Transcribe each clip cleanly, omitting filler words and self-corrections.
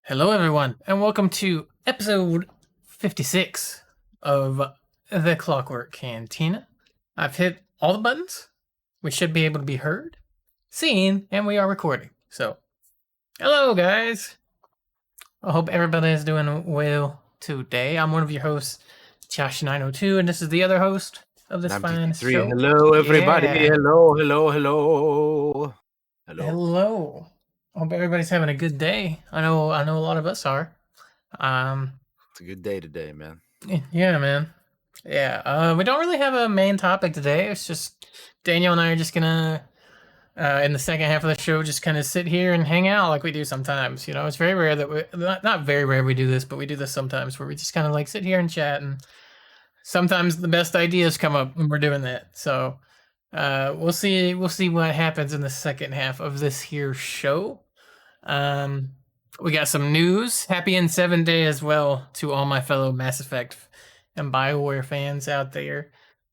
Hello, everyone, and welcome to episode 56 of the Clockwork Cantina. I've hit all the buttons. We should be able to be heard, seen, and we are recording. So, hello, guys. I hope everybody is doing well today. I'm one of your hosts, Josh902, and this is the other host of And this I'm fine TT3. show. Hello, everybody. Yeah. Hello. Hello. Hope everybody's having a good day. I know a lot of us are. It's a good day today, man. Yeah, man. Yeah, we don't really have a main topic today. It's just Daniel and I are just gonna, in the second half of the show, just kind of sit here and hang out like we do sometimes. You know, it's very rare that not very rare we do this, but we do this sometimes where we just kind of like sit here and chat, and sometimes the best ideas come up when we're doing that. So, we'll see what happens in the second half of this here show. Um, we got some news. Happy N7 Day as well to all my fellow Mass Effect and BioWare fans out there.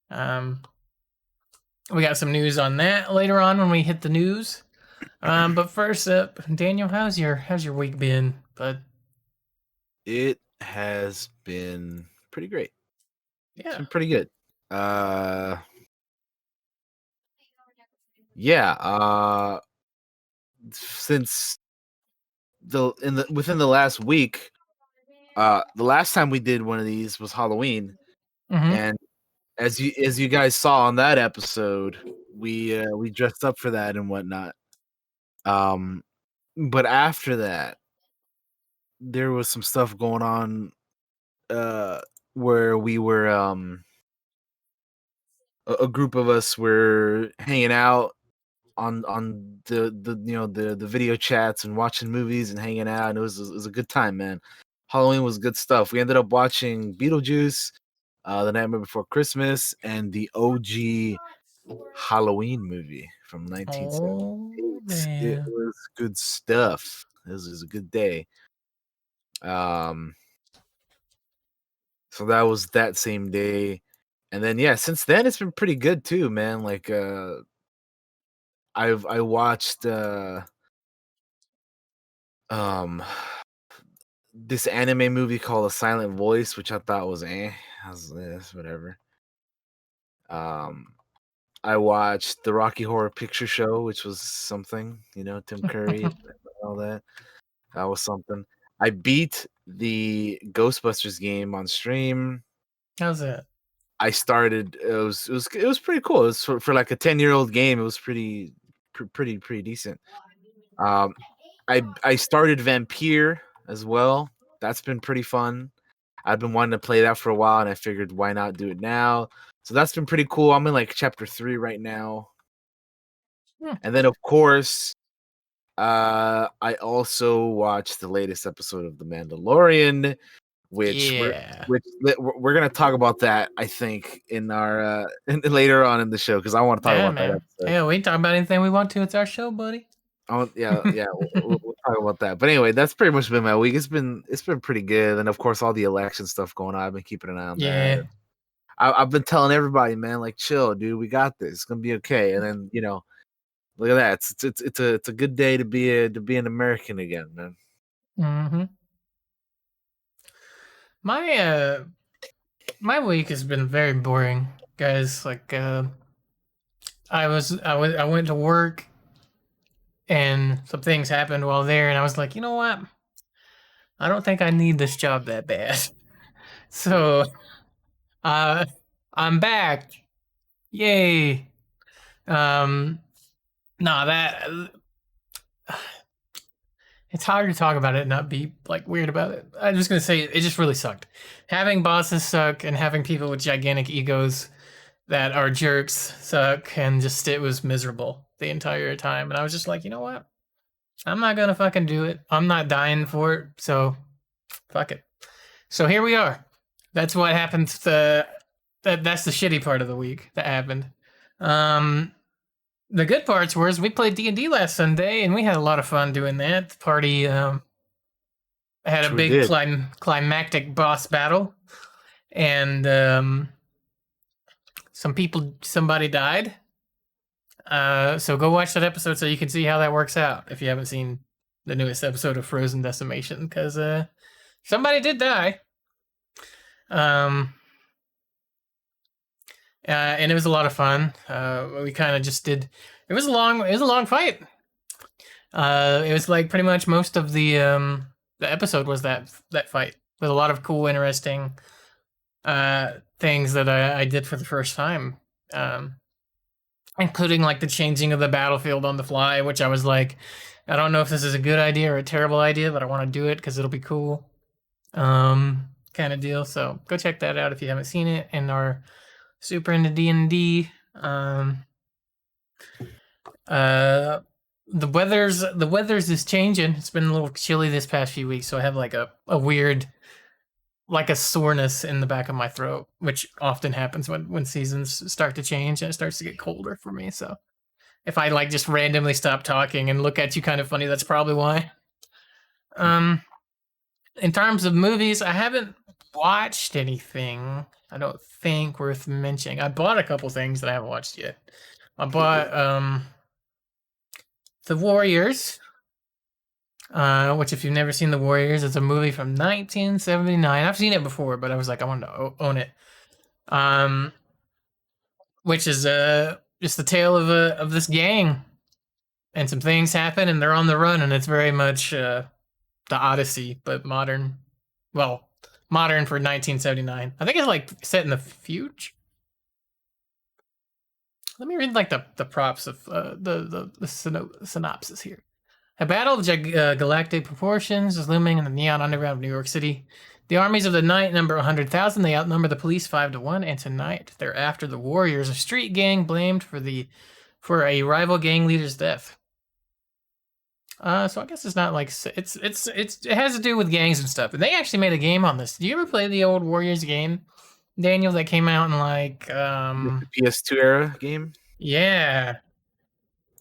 We got some news on that later on when we hit the news. But first up, Daniel, how's your week been, bud? It has been pretty great. It's Yeah. been pretty good. Since within the last week, the last time we did one of these was Halloween, and as you guys saw on that episode, we dressed up for that and whatnot. But after that, there was some stuff going on where we were a group of us were hanging out on the video chats and watching movies and hanging out, and it was a good time, man. Halloween was good stuff. We ended up watching Beetlejuice, The Nightmare Before Christmas, and the OG Halloween movie from 1978. Oh It man. was good stuff. This was a good day. So that was that same day. And then since then it's been pretty good too, man. Like I watched this anime movie called A Silent Voice, which I thought was whatever. I watched the Rocky Horror Picture Show, which was something, Tim Curry and all that. That was something. I beat the Ghostbusters game on stream. How's that? I started. It was pretty cool. It was for like a 10-year-old game. It was pretty decent. I started Vampire as well. That's been pretty fun. I've been wanting to play that for a while, and I figured why not do it now. So that's been pretty cool. I'm in like chapter 3 right now. And then of course, I also watched the latest episode of The Mandalorian, which we're gonna talk about that, I think, in our later on in the show, because I want to talk about that episode. Yeah, we can talk about anything we want to. It's our show, buddy. We'll talk about that. But anyway, that's pretty much been my week. It's been pretty good, and of course, all the election stuff going on. I've been keeping an eye on that. I've been telling everybody, man, like, chill, dude. We got this. It's gonna be okay. And then look at that. It's a good day to be an American again, man. Mm-hmm. My week has been very boring, guys. Like I went to work and some things happened while there, and I was like, you know what? I don't think I need this job that bad. So I'm back. Yay. That it's hard to talk about it and not be like weird about it. I'm just gonna say it just really sucked. Having bosses suck and having people with gigantic egos that are jerks suck, and just it was miserable the entire time. And I was just like, you know what? I'm not gonna fucking do it. I'm not dying for it, so fuck it. So here we are. That's what happens. That's the shitty part of the week that happened. The good parts was we played D&D last Sunday, and we had a lot of fun doing that. The party had a big climactic boss battle, and somebody died. So go watch that episode so you can see how that works out if you haven't seen the newest episode of Frozen Decimation, because somebody did die. And it was a lot of fun. We kind of just did. It was a long fight. It was like pretty much most of the episode was that fight with a lot of cool, interesting things that I did for the first time, including like the changing of the battlefield on the fly, which I was like, I don't know if this is a good idea or a terrible idea, but I want to do it because it'll be cool, kind of deal. So go check that out if you haven't seen it and are super into D&D. The weather's is changing. It's been a little chilly this past few weeks, so I have like a weird, like a soreness in the back of my throat, which often happens when seasons start to change and it starts to get colder for me. So if I like just randomly stop talking and look at you kind of funny, that's probably why. In terms of movies, I haven't watched anything, I don't think, worth mentioning. I bought a couple things that I haven't watched yet. I bought The Warriors, which if you've never seen The Warriors, it's a movie from 1979. I've seen it before, but I was like, I wanted to own it. Which is just the tale of this gang, and some things happen, and they're on the run, and it's very much the Odyssey, but modern. Well, modern for 1979. I think it's like set in the future. Let me read like the props of the synopsis here. A battle of galactic proportions is looming in the neon underground of New York City. The armies of the night number 100,000. They outnumber the police 5-1, and tonight they're after the Warriors, a street gang blamed for a rival gang leader's death. So I guess it's not like it has to do with gangs and stuff. And they actually made a game on this. Do you ever play the old Warriors game, Daniel, that came out in like the PS2 era game? Yeah.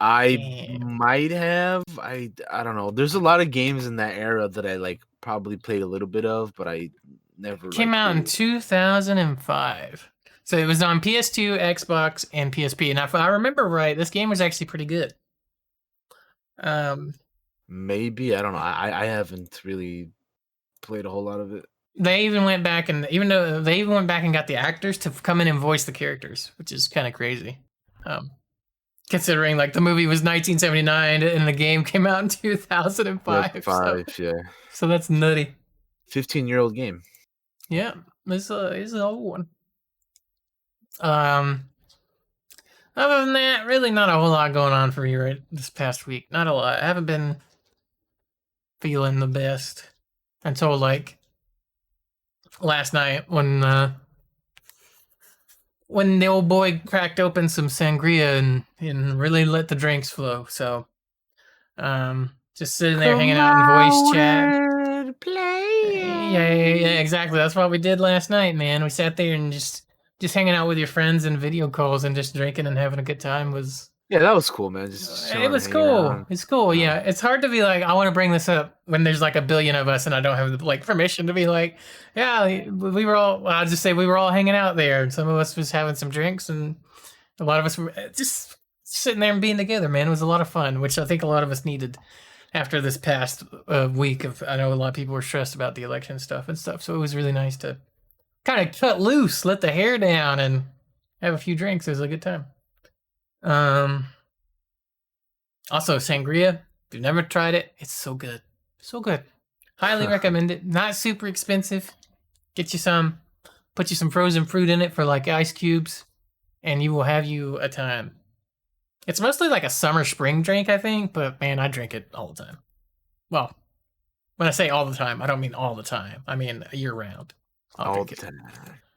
I might have. I don't know. There's a lot of games in that era that I like probably played a little bit of, but I never came out in 2005. So it was on PS2, Xbox, and PSP. And if I remember right, this game was actually pretty good. Maybe, I don't know. I haven't really played a whole lot of it. They even went back and got the actors to come in and voice the characters, which is kind of crazy. Considering like the movie was 1979 and the game came out in 2005. Yeah. So that's nutty. 15-year-old game. Yeah, it's an old one. Other than that, really not a whole lot going on for me right this past week. Not a lot. I haven't been feeling the best until like last night when the old boy cracked open some sangria and really let the drinks flow. So, just sitting there hanging out in voice chat. Yeah, exactly. That's what we did last night, man. We sat there and just hanging out with your friends and video calls and just drinking and having a good time was. Yeah, that was cool, man. Just it was cool. It's cool. Yeah, it's hard to be like, I want to bring this up when there's like a billion of us and I don't have like permission to be like, yeah, we were all. I'll just say we were all hanging out there, and some of us was having some drinks, and a lot of us were just sitting there and being together. Man, it was a lot of fun, which I think a lot of us needed after this past week of. I know a lot of people were stressed about the election stuff and stuff, so it was really nice to kind of cut loose, let the hair down, and have a few drinks. It was a good time. Also sangria. If you've never tried it, it's so good. So good. Highly recommend it. Not super expensive. Get you some, put you some frozen fruit in it for like ice cubes, and you will have you a time. It's mostly like a summer spring drink, I think, but man, I drink it all the time. Well, when I say all the time, I don't mean all the time. I mean year round. All the time.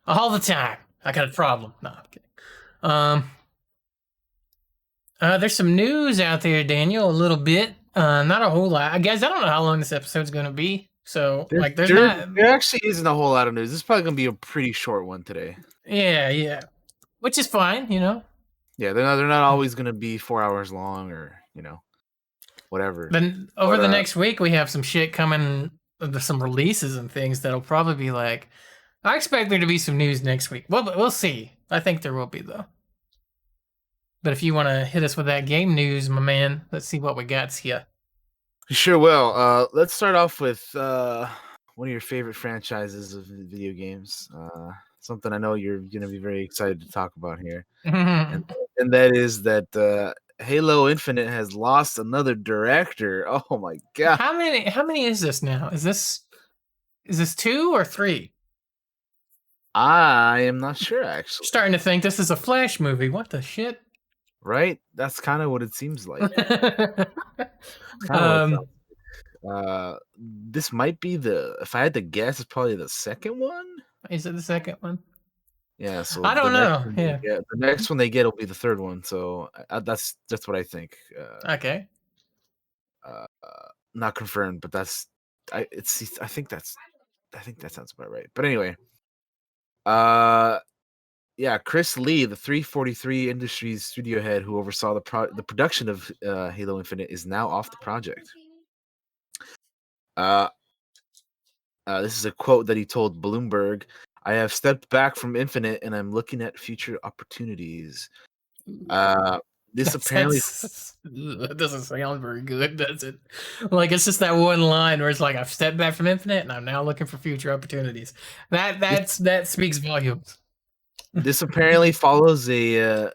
All the time. I got a problem. No, I'm kidding. There's some news out there, Daniel, a little bit. Not a whole lot. Guys, I don't know how long this episode's going to be. So, there actually isn't a whole lot of news. This is probably going to be a pretty short one today. Yeah. Which is fine, you know. Yeah, they're not always going to be 4 hours long or, whatever. Then over the next week, we have some shit coming, some releases and things that'll probably be like, I expect there to be some news next week. Well, we'll see. I think there will be, though. But if you want to hit us with that game news, my man, let's see what we got here. Sure will. Let's start off with one of your favorite franchises of video games. Something I know you're going to be very excited to talk about here, and and that is that Halo Infinite has lost another director. Oh my god! How many is this now? Is this 2 or 3? I am not sure actually. Starting to think this is a Flash movie. What the shit? Right? That's kind of what it seems like. Kind of what it um, sounds. This might be the. If I had to guess, it's probably the second one. is it the second one? Yeah, so I don't know. Yeah. the next one they get will be the third one. So that's what I think. Okay. Not confirmed, but I think that sounds about right. But anyway, uh, yeah, Chris Lee, the 343 Industries studio head who oversaw the production of Halo Infinite, is now off the project. Uh, this is a quote that he told Bloomberg. I have stepped back from Infinite and I'm looking at future opportunities. This apparently That doesn't sound very good, does it? Like it's just that one line where it's like I've stepped back from Infinite and I'm now looking for future opportunities. this That speaks volumes. this apparently follows a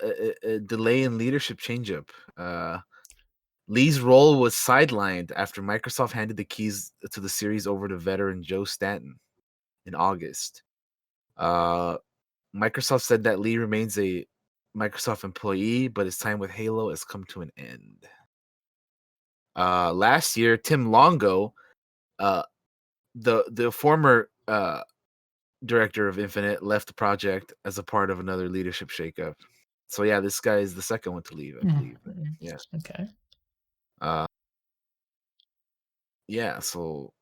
delay in leadership changeup. Lee's role was sidelined after Microsoft handed the keys to the series over to veteran Joe Stanton in August. Uh, Microsoft said that Lee remains a Microsoft employee, but his time with Halo has come to an end. Last year, Tim Longo, uh, the former director of Infinite, left the project as a part of another leadership shakeup. So yeah, this guy is the second one to leave, I believe. Yeah. Okay. Uh, yeah. So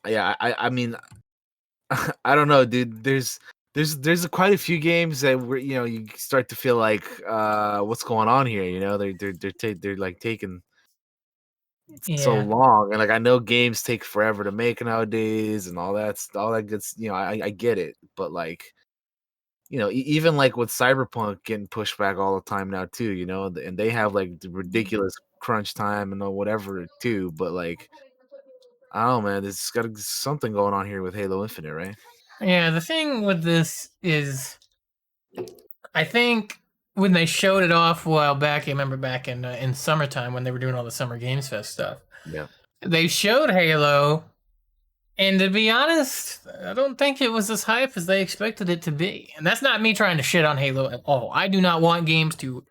yeah, I mean, I don't know, dude. There's quite a few games that where you start to feel like what's going on here. They're like taking so Yeah. long, and like I know games take forever to make nowadays, and all that good. I get it, but like even like with Cyberpunk getting pushed back all the time now too. And they have like the ridiculous crunch time and whatever too. But like I don't know, man. There's got to be something going on here with Halo Infinite, right? Yeah, the thing with this is I think when they showed it off a while back, I remember back in summertime when they were doing all the Summer Games Fest stuff. Yeah. They showed Halo, and to be honest, I don't think it was as hype as they expected it to be. And that's not me trying to shit on Halo at all. I do not want games to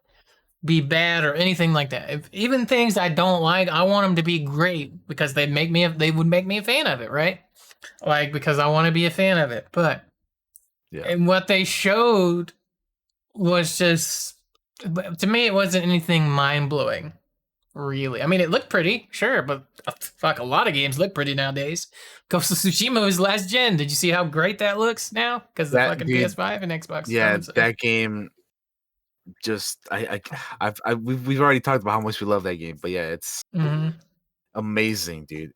be bad or anything like that. Even things I don't like, I want them to be great because they would make me a fan of it, right? Like because I want to be a fan of it. But Yeah. and what they showed was just to me it wasn't anything mind blowing. Really, I mean, it looked pretty, sure, but fuck, a lot of games look pretty nowadays. Ghost of Tsushima was last gen. Did you see how great that looks now? Because the That fucking dude, PS5 and Xbox is yeah, coming soon. that game just we've already talked about how much we love that game, but yeah, it's Mm-hmm. amazing, dude.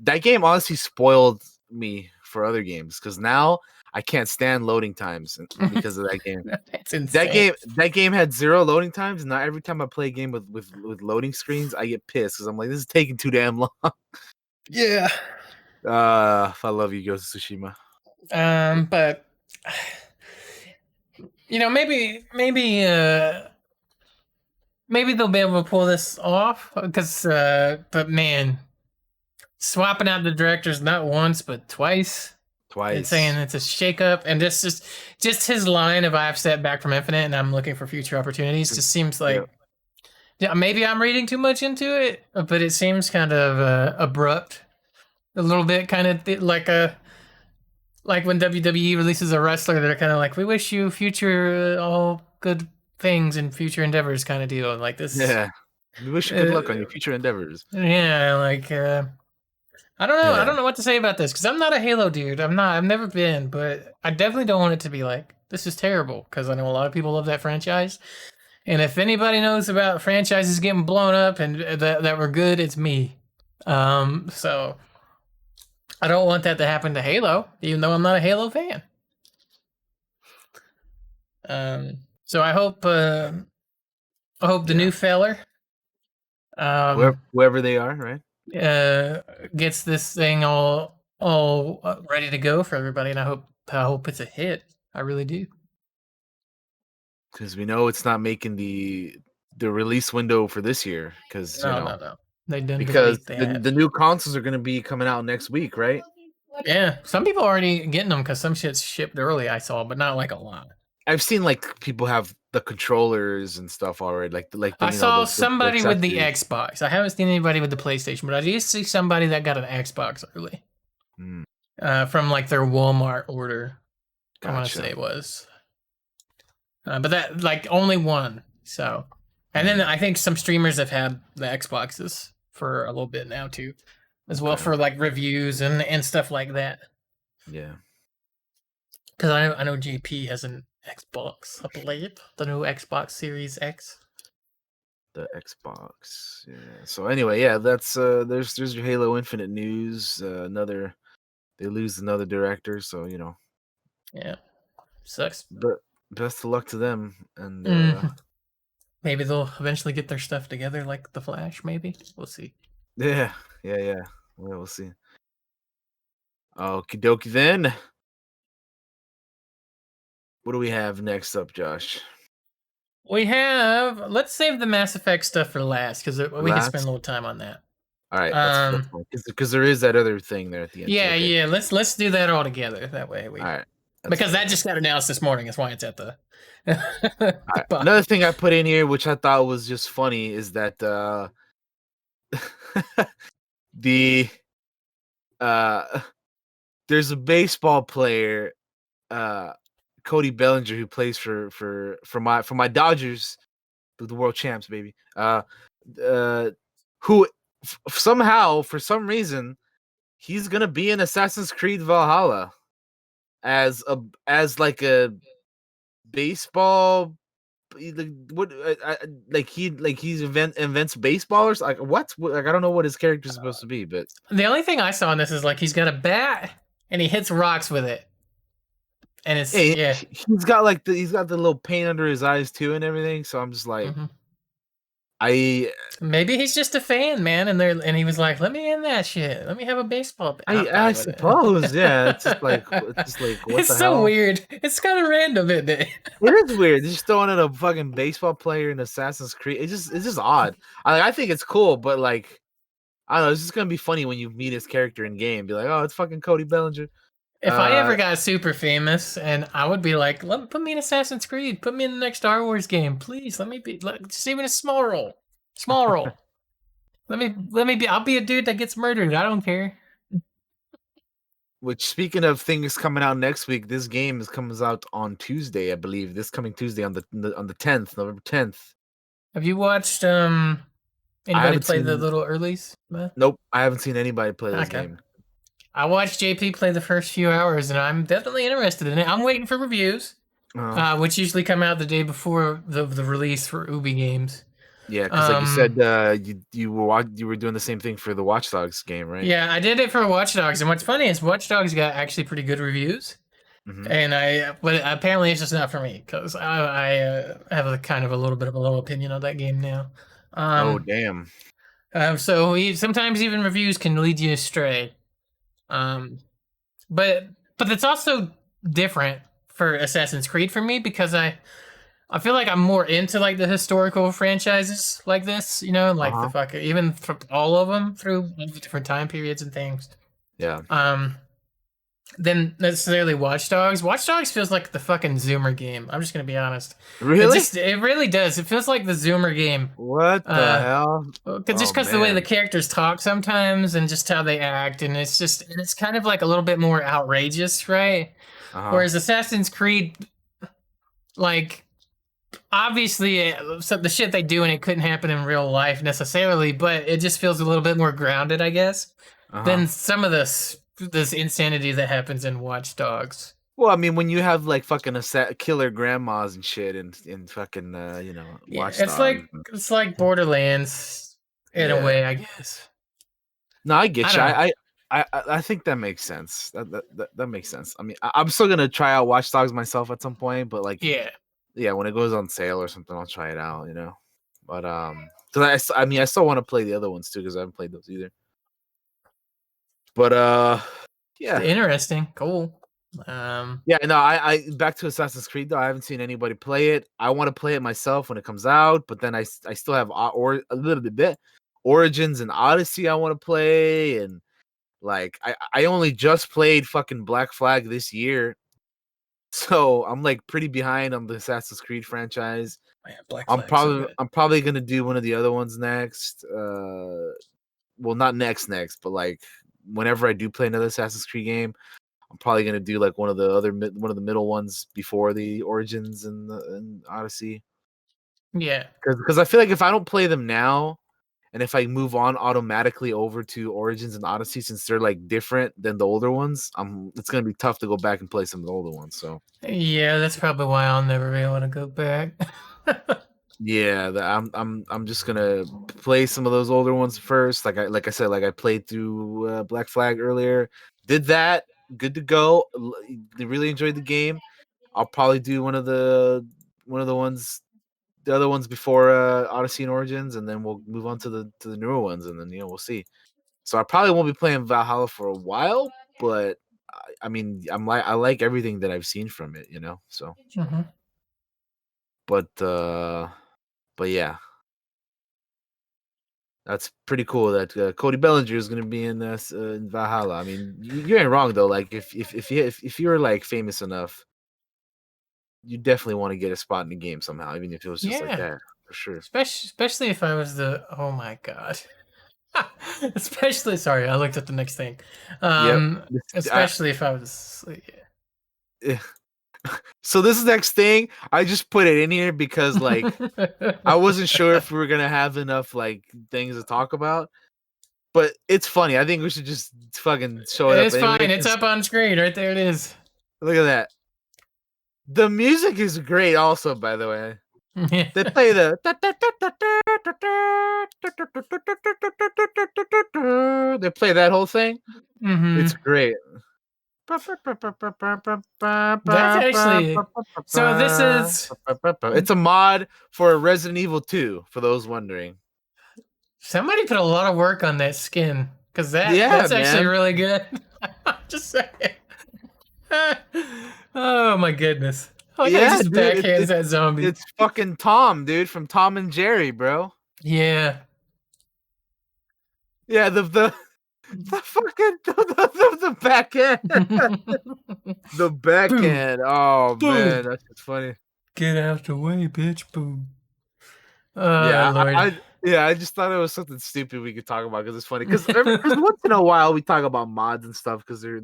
That game honestly spoiled me for other games because now I can't stand loading times because of that game. That's insane. That game had zero loading times, and now every time I play a game with loading screens, I get pissed because I'm like, this is taking too damn long. Yeah. I love you, Ghost of Tsushima. But maybe they'll be able to pull this off because but man, swapping out the directors not once but twice and saying Twice. it's a shakeup, and just his line of "I've stepped back from Infinite and I'm looking for future opportunities" just seems Yeah. like, yeah, maybe I'm reading too much into it, but it seems kind of abrupt, a little bit, kind of like when WWE releases a wrestler, they're kind of like, "We wish you future all good things and future endeavors," kind of deal. Like this, Yeah. We wish you good luck on your uh, future endeavors. yeah, like. I don't know. I Yeah. don't know what to say about this because I'm not a Halo dude. I'm not. I've never been, but I definitely don't want it to be like this is terrible because I know a lot of people love that franchise. And if anybody knows about franchises getting blown up and that were good, it's me. So I don't want that to happen to Halo, even though I'm not a Halo fan. So I hope the Yeah. new feller Whoever they are, right? uh, gets this thing all ready to go for everybody, and I hope it's a hit. I really do. Because we know it's not making the release window for this year. Because No. They done because delayed. They the have. new consoles are going to be coming out next week, right? Yeah, some people are already getting them because some shit's shipped early. I saw, but not like a lot. I've seen like people have the controllers and stuff already, like the I saw the somebody with the accessories. Xbox. I haven't seen anybody with the PlayStation, but I did see somebody that got an Xbox early. Mm, From like their Walmart order. I want to say gotcha. it was, but that like only one. So, and then Mm, I think some streamers have had the Xboxes for a little bit now too, as well okay. for like reviews and stuff like that. Yeah. Because I know JP has an Xbox, I believe, the new Xbox Series X. The Xbox. Yeah. So anyway, yeah, that's there's your Halo Infinite news. They lose another director, so Yeah, sucks. but best of luck to them. And Mhm. Maybe they'll eventually get their stuff together, like the Flash. Maybe we'll see. yeah, yeah. Well, we'll see. Okie dokie then. What do we have next up, Josh? We have. Let's save the Mass Effect stuff for last because we can spend a Last? little time on that. All right, that's Um. fine. Because there is that other thing there at the end too. Yeah. Okay. Yeah. Let's do that all together. That way All we right. That's because that fair. just got announced this morning. That's why it's at the All the right. bottom. Another thing I put in here, which I thought was just funny, is that the uh there's a baseball player, uh Cody Bellinger, who plays for my Dodgers, the world champs, baby. Uh who somehow, for some reason, he's gonna be in Assassin's Creed Valhalla as like a baseball. What he's invents baseball or like like I don't know what his character is supposed to be, but The only thing I saw in this is like he's got a bat and he hits rocks with it, and it's hey, yeah. he's got the little paint under his eyes too and everything. So I'm just like, hmm I Maybe he's just a fan, man, and he was like, "Let me in that shit. Let me have a baseball bat." I'm I fine with it. suppose, yeah. It's just like what It's the so hell? weird. It's kind of random, isn't it? It is weird. They're just throwing in a fucking baseball player in Assassin's Creed. It's just odd. I think it's cool, but like I don't know. It's just gonna be funny when you meet his character in game. Be like, oh, it's fucking Cody Bellinger. If I Uh, ever got super famous, and I would be like, put me in Assassin's Creed, put me in the next Star Wars game, please. Let me be, just even a small role. Let me be. I'll be a dude that gets murdered. I don't care. which speaking of things coming out next week, this game comes out on Tuesday, I believe. This coming Tuesday on the 10th, November 10th. Have you watched I anybody haven't play the seen. little earlies? Nope, I haven't seen anybody play this Okay. game. I watched JP play the first few hours, and I'm definitely interested in it. I'm waiting for reviews, Uh, which usually come out the day before the release for Ubi games. yeah, because like you Um, said, you were doing the same thing for the Watch Dogs game, right? yeah, I did it for Watch Dogs, and what's funny is Watch Dogs got actually pretty good reviews, Mm-hmm. but apparently it's just not for me because I have a kind of a little bit of a low opinion of that game now. Oh Um, damn. so sometimes even reviews can lead you astray. Um, but it's also different for Assassin's Creed for me because I feel like I'm more into like the historical franchises like this, Uh like the huh. fuck even for all of them through all the different time periods and things. Yeah. Um, than necessarily Watch Dogs. Watch Dogs feels like the fucking Zoomer game. I'm just gonna be honest. Really? It really does. It feels like the Zoomer game. What the Uh, hell? just Oh because the way the man. characters talk sometimes and just how they act, and it's kind of like a little bit more outrageous, right? Uh huh. Whereas Assassin's Creed, like obviously so the shit they do in it couldn't happen in real life necessarily, but it just feels a little bit more grounded, I guess, Uh huh. than some of this insanity that happens in Watch Dogs. Well, I mean, when you have like fucking killer grandmas and shit in fucking Yeah, Watch Dogs. it's like Borderlands in a Yeah. way, I guess. No, I I get you. don't know. I think that makes sense. That makes sense. I mean, I'm still gonna try out Watch Dogs myself at some point, but like, Yeah. yeah, when it goes on sale or something, I'll try it out. But Because I mean, I still want to play the other ones too because I haven't played those either. But yeah, Interesting. Cool. yeah. No, I back to Assassin's Creed though. I haven't seen anybody play it. I want to play it myself when it comes out, but then I still have or a little bit Origins and Odyssey I want to play, and like I only just played fucking Black Flag this year, so I'm like pretty behind on the Assassin's Creed franchise. Man, Black Flag so good. I'm probably gonna do one of the other ones next. Well, not next, but like whenever I do play another Assassin's Creed game, I'm probably gonna do like one of the middle ones before the Origins and Odyssey. Yeah. Because I feel like if I don't play them now, and if I move on automatically over to Origins and Odyssey, since they're like different than the older ones, it's gonna be tough to go back and play some of the older ones. So Yeah, that's probably why I'll never be able to go back. yeah, I'm just gonna play some of those older ones first. Like I said, like I played through Black Flag earlier. Did that, good to go. Really enjoyed the game. I'll probably do one of the ones, the other ones before Odyssey and Origins, and then we'll move on to the newer ones, and then we'll see. So I probably won't be playing Valhalla for a while, but I mean I like everything that I've seen from it, So, Hmm. but yeah. That's pretty cool that Cody Bellinger is going to be in this in Valhalla. I mean, you ain't wrong though. Like if you're like famous enough, you definitely want to get a spot in the game somehow, even if it was just like Yeah. that, for sure. Especially if I was oh my god. Especially, sorry, I looked at the next thing. Yep. Especially if I was, Eh, so this next thing, I just put it in here because like I wasn't sure if we were gonna have enough like things to talk about, but it's funny. I think we should just fucking show it up It's anyway. fine. It's up on screen. Right there it is. Look at that. The music is great, also, by the way. Yeah. They play the. They play that whole thing. Hmm. It's great. That's actually, so this is, It's a mod for Resident Evil 2, for those wondering. somebody put a lot of work on that skin, because Yeah, that's actually man. really good. Just saying. Oh my goodness. Like how he Yeah, just dude. backhands that zombie. It's fucking Tom, dude, from Tom and Jerry, bro. Yeah. Yeah, the fucking the backhand. The Boom. backhand. Oh Boom. man, that's just funny. Get out the way, bitch. Boom. Oh Yeah, Lord. I just thought it was something stupid we could talk about because it's funny. Because once in a while we talk about mods and stuff because they're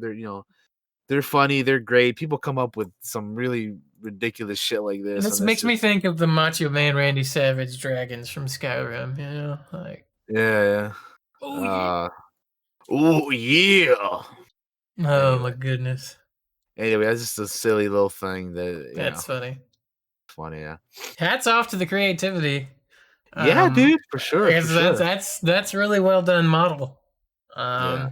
they're funny, they're great. People come up with some really ridiculous shit like this, This and it's makes me just think of the Macho Man Randy Savage dragons from Skyrim, like, yeah. oh yeah. Oh yeah. Oh my Anyway, goodness. that's just a silly little thing that That's funny. funny. Yeah, Hats off to the creativity. yeah, dude, for I sure, for guess sure. that's really well done model. Yeah.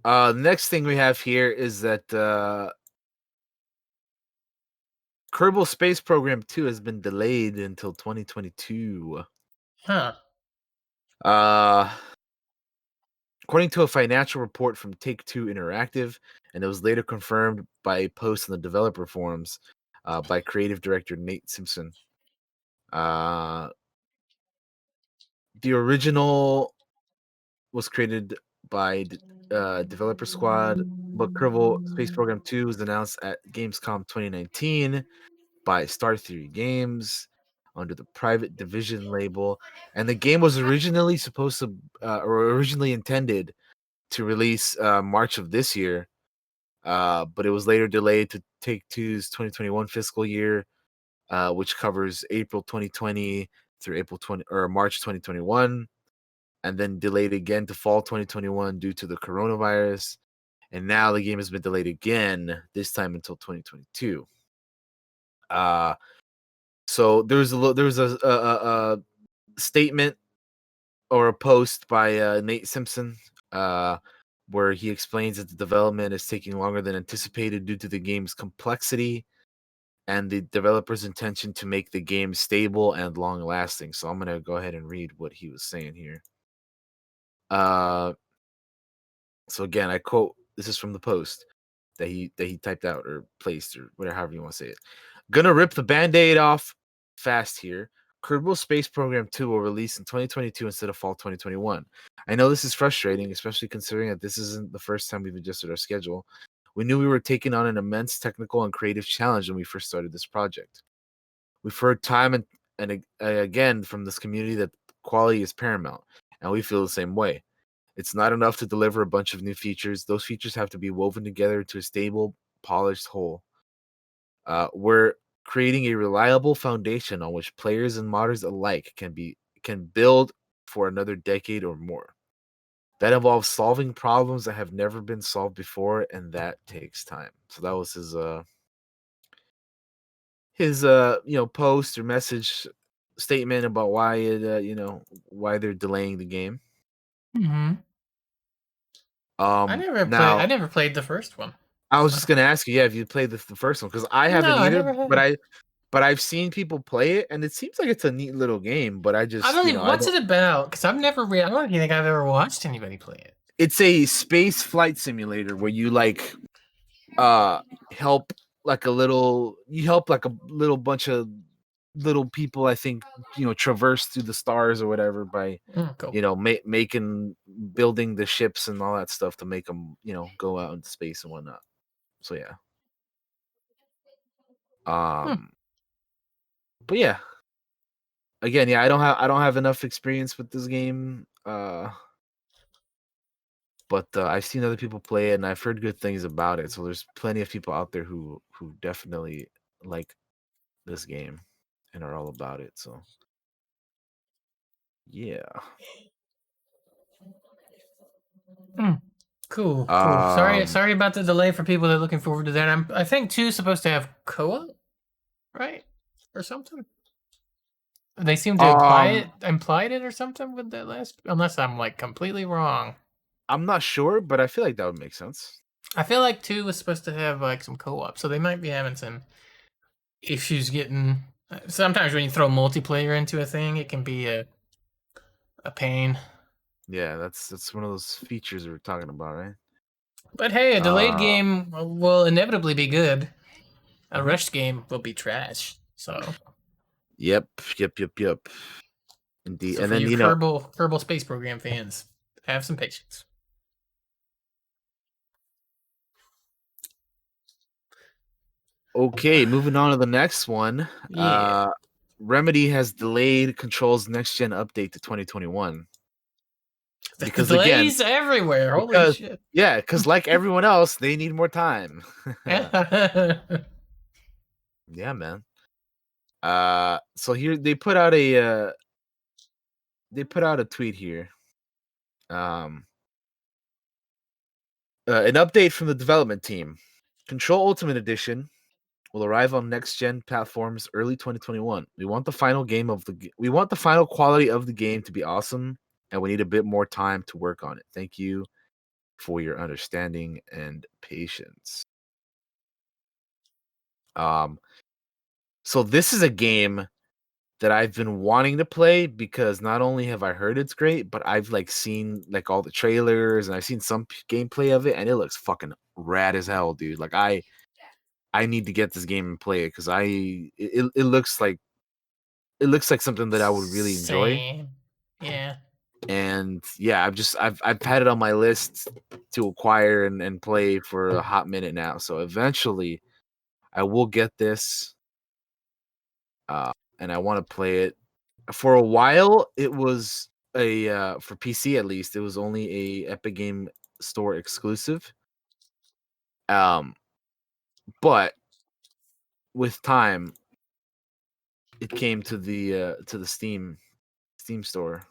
Next thing we have here is that Kerbal Space Program 2 has been delayed until 2022. Huh. Uh, according to a financial report from Take-Two Interactive, and it was later confirmed by a post on the developer forums by creative director Nate Simpson. The original was created by Developer Squad, but Kerbal Space Program 2 was announced at Gamescom 2019 by Star Theory Games under the Private Division label, and the game was originally supposed to, or originally intended to release March of this year, but it was later delayed to Take-Two's 2021 fiscal year, which covers April 2020 through April 20 or March 2021, and then delayed again to fall 2021 due to the coronavirus. And now the game has been delayed again, this time until 2022. So there was a statement or a post by Nate Simpson where he explains that the development is taking longer than anticipated due to the game's complexity and the developer's intention to make the game stable and long lasting. So I'm gonna go ahead and read what he was saying here. So again, I quote, this is from the post that he typed out or placed or whatever, however you want to say it. Gonna rip the band-aid off fast here. Kerbal Space Program 2 will release in 2022 instead of fall 2021. I know this is frustrating, especially considering that this isn't the first time we've adjusted our schedule. We knew we were taking on an immense technical and creative challenge when we first started this project. We've heard time and again from this community that quality is paramount, and we feel the same way. It's not enough to deliver a bunch of new features. Those features have to be woven together into a stable, polished whole. We're creating a reliable foundation on which players and modders alike can build for another decade or more. That involves solving problems that have never been solved before, and that takes time. So that was his post or message statement about why why they're delaying the game. Mm-hmm. I Now never played the first one. I was So just gonna ask you, yeah, if you played the first one, because I no, haven't I either, never have. but I've seen people play it, and it seems like it's a neat little game. But I I just, don't even. I What's don't. it about? Because I've never. I don't even think I've ever watched anybody play it. It's a space flight simulator where you like help you help like a little bunch of little people, I think, traverse through the stars or whatever by Cool. making building the ships and all that stuff to make them go out into space and whatnot. So yeah. Hmm. But yeah, again, yeah, I don't have enough experience with this game, but I've seen other people play it and I've heard good things about it. So there's plenty of people out there who definitely like this game and are all about it. So yeah. Hmm. Cool. Cool. Um Sorry about the delay for people that are looking forward to that. I think two is supposed to have co-op, right, or something. They seem to um implied it or something with that last. Unless I'm like completely wrong. I'm not sure, but I feel like that would make sense. I feel like two was supposed to have like some co-op, so they might be having some issues getting. Sometimes when you throw multiplayer into a thing, it can be a pain. Yeah, that's one of those features we were talking about, right? But hey, a delayed Uh game will inevitably be good. A mhm. rushed game will be trash. So, Yep, yep. Indeed. so And for then you Kerbal Space Program fans, have some patience. okay, moving on to the next one. Yeah, Remedy has delayed Control's next gen update to 2021 the because again, delays everywhere. Holy because shit! yeah, because like everyone else, they need more time. Yeah, man. So here they put out a tweet here. Um, an update from the development team. Control Ultimate Edition will arrive on next gen platforms early 2021. We want the final quality of the game to be awesome, and we need a bit more time to work on it. Thank you for your understanding and patience. Um, so this is a game that I've been wanting to play because not only have I heard it's great, but I've like seen like all the trailers and I've seen some gameplay of it, and it looks fucking rad as hell, dude. Like I need to get this game and play it because it looks like something that I would really enjoy. Same. Yeah. And yeah, I've had it on my list to acquire and play for a hot minute now. So eventually I will get this, and I want to play it. For a while, it was for PC at least, it was only a Epic Game Store exclusive. Um, but with time, it came to the Steam store,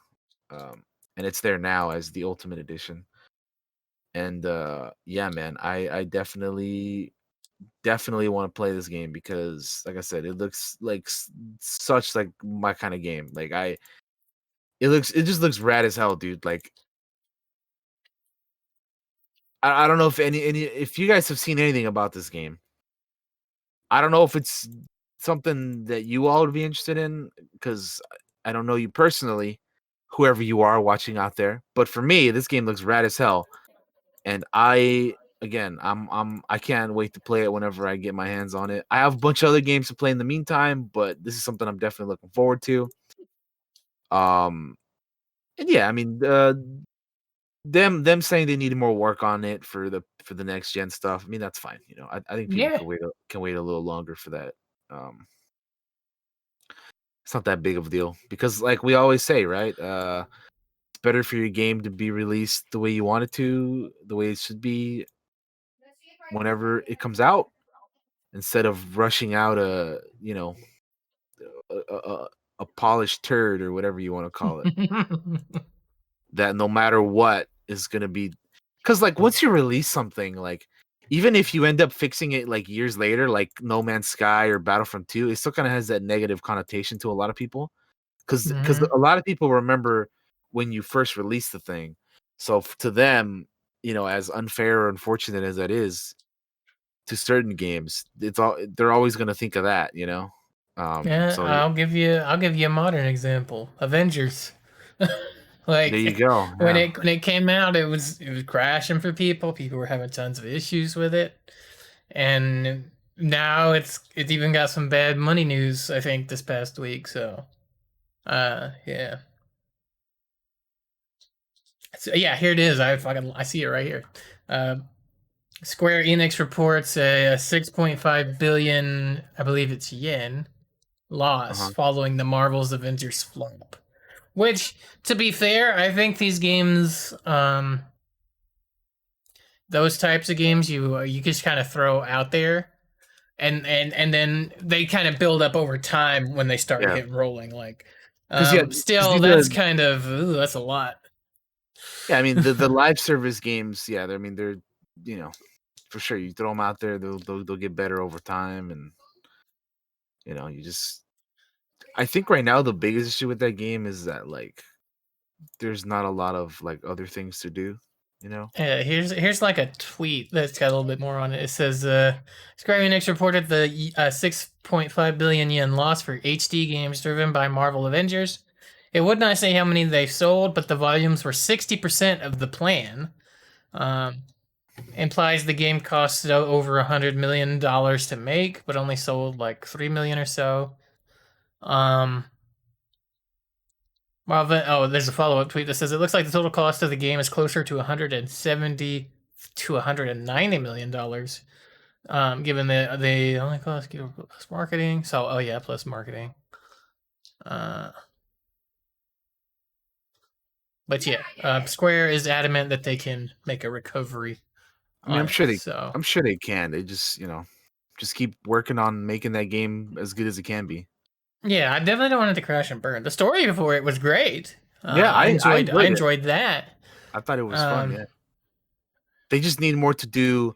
and it's there now as the Ultimate Edition. And yeah, man, I definitely want to play this game because, like I said, it looks like such like my kind of game. Like it just looks rad as hell, dude. Like I don't know if any if you guys have seen anything about this game. I don't know if it's something that you all would be interested in, because I don't know you personally, whoever you are watching out there. But for me, this game looks rad as hell, and I can't wait to play it whenever I get my hands on it. I have a bunch of other games to play in the meantime, but this is something I'm definitely looking forward to. And yeah, I mean, them saying they need more work on it for the next gen stuff. I mean, that's fine. I think people Yeah. can wait a little longer for that. Um, it's not that big of a deal because, like we always say, right? It's better for your game to be released the way you want it to, the way it should be, whenever it comes out, instead of rushing out a polished turd or whatever you want to call it. That no matter what is gonna be, because like once you release something, like even if you end up fixing it like years later, like No Man's Sky or Battlefront 2, it still kind of has that negative connotation to a lot of people, because Mhm. a lot of people remember when you first released the thing. So to them, as unfair or unfortunate as that is to certain games, they're always gonna think of that. Yeah, So I'll give you a modern example. Avengers. there you Like go. when Yeah. it came out, it was crashing for people. People were having tons of issues with it. And now it's even got some bad money news, I think, this past week. So yeah. So yeah, here it is. I see it right here. Uh Square Enix reports a 6.5 billion, I believe it's yen, loss Uh-huh. following the Marvel's Avengers flop. Which, to be fair, I think these games, those types of games, you just kind of throw out there, and then they kind of build up over time when they start Yeah. hit rolling. Like, Because still, these are. that's kind of that's a lot. Yeah, I mean the live service games. Yeah, I mean they're, you know for sure, you throw them out there, they'll get better over time, and you just. I think right now the biggest issue with that game is that, like, there's not a lot of like other things to do. You know. Here's like a tweet that's got a little bit more on it. It says, Square Enix reported the 6.5 billion yen loss for HD games driven by Marvel Avengers. It would not say how many they sold, but the volumes were 60% of the plan. Um, Implies the game cost over $100 million to make, but only sold like 3 million or so. Um, there's a follow up tweet that says it looks like the total cost of the game is closer to 170 to $190 million. Given the only cost plus marketing. So yeah, plus marketing. Uh, but yeah, Square is adamant that they can make a recovery I mean, on it. So I'm sure they can. They just keep working on making that game as good as it can be. yeah, I definitely don't want it to crash and burn. The story for it was great. Yeah, I I enjoyed it. enjoyed that. I thought it was fun. Um, Yeah, they just need more to do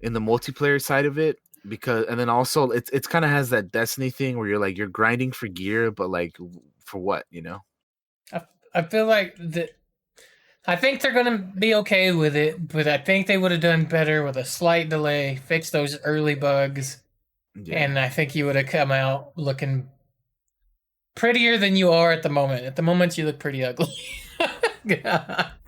in the multiplayer side of it, because and then also it's kind of has that Destiny thing where you're grinding for gear, but like for what? I, I feel like that. I think they're gonna be okay with it, but I think they would have done better with a slight delay, fix those early bugs, Yeah. and I think you would have come out looking prettier than you are at the moment. At the moment, you look pretty ugly.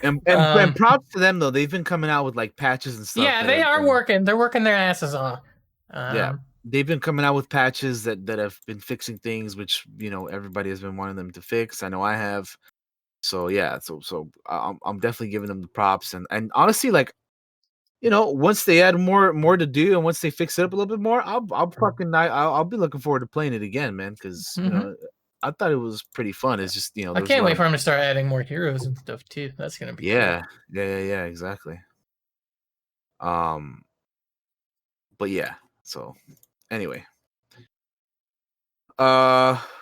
And um, props to them though. They've been coming out with like patches and stuff yeah, that they have are been. working. They're working their asses off. Yeah, Um, they've been coming out with patches that have been fixing things which everybody has been wanting them to fix. I know I have. So yeah, so I'm definitely giving them the props, and honestly, like, once they add more to do, and once they fix it up a little bit more, I'll be looking forward to playing it again, man, because mhm. I thought it was pretty fun. It's just I there's a can't lot wait of. for them to start adding more heroes and stuff too. That's gonna be cool. Yeah, yeah, exactly. Um, but yeah, so anyway,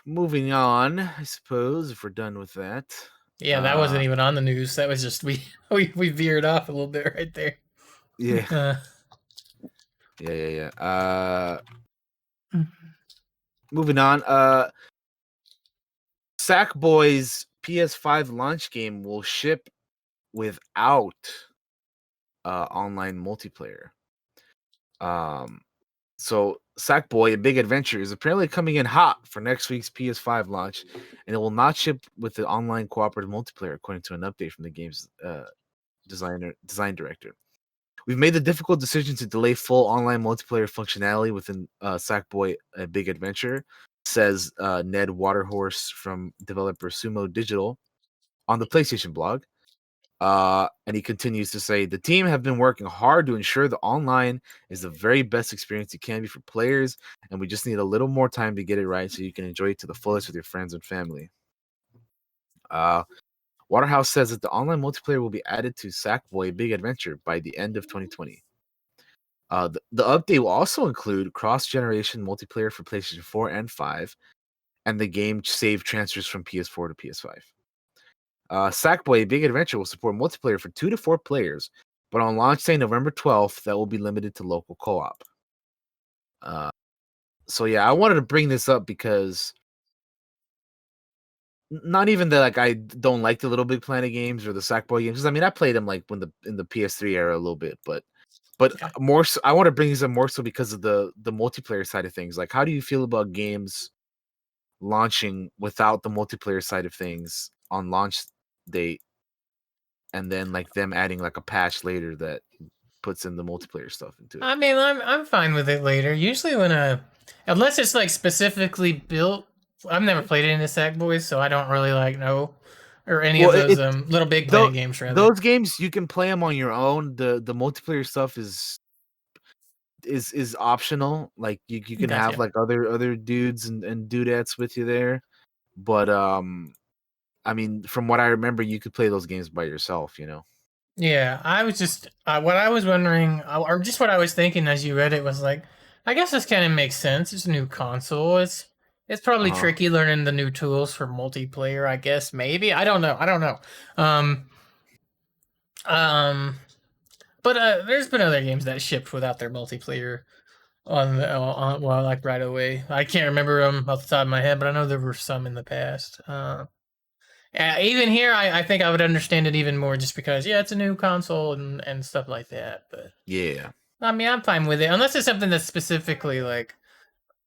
moving on, I suppose, if we're done with that. Yeah, that wasn't Uh, even on the news. That was just we veered off a little bit right there. yeah, Uh, yeah. Moving on. Sackboy's PS5 launch game will ship without online multiplayer. Um, so Sackboy: A Big Adventure is apparently coming in hot for next week's PS5 launch, and it will not ship with the online cooperative multiplayer, according to an update from the game's design director. We've made the difficult decision to delay full online multiplayer functionality within Sackboy: A Big Adventure, says Ned Waterhorse from developer Sumo Digital on the PlayStation blog. And he continues to say, the team have been working hard to ensure the online is the very best experience it can be for players, and we just need a little more time to get it right so you can enjoy it to the fullest with your friends and family. Waterhouse says that the online multiplayer will be added to Sackboy: Big Adventure by the end of 2020. The update will also include cross-generation multiplayer for PlayStation 4 and 5, and the game save transfers from PS4 to PS5. Sackboy: Big Adventure will support multiplayer for 2 to 4 players, but on launch day November 12th, that will be limited to local co-op. So yeah, I wanted to bring this up because not even that like I don't like the Little Big Planet games or the Sackboy games. 'Cause I mean, I played them like in the PS3 era a little bit, but Yeah. more so, I want to bring these up more so because of the multiplayer side of things. Like, how do you feel about games launching without the multiplayer side of things on launch date, and then like them adding like a patch later that puts in the multiplayer stuff into it? I mean, I'm fine with it later. Usually when unless it's like specifically built, I've never played any of the Sackboys, so I don't really like know or any of Well, those Little Big though Planet games rather. those games you can play them on your own. The multiplayer stuff is optional. Like you can have Gotcha. like other dudes and dudettes with you there, but I mean, from what I remember, you could play those games by yourself. You know. Yeah, I was just what I was wondering, or just what I was thinking as you read it was like, I guess this kind of makes sense. It's a new console. It's Uh probably huh. tricky learning the new tools for multiplayer. I guess maybe I don't know. I don't know. Um, um, but there's been other games that shipped without their multiplayer well, like right away. I can't remember them off the top of my head, but I know there were some in the past. Even here, I think I would understand it even more just because, yeah, it's a new console and stuff like that. But Yeah. I mean, I'm fine with it unless it's something that's specifically like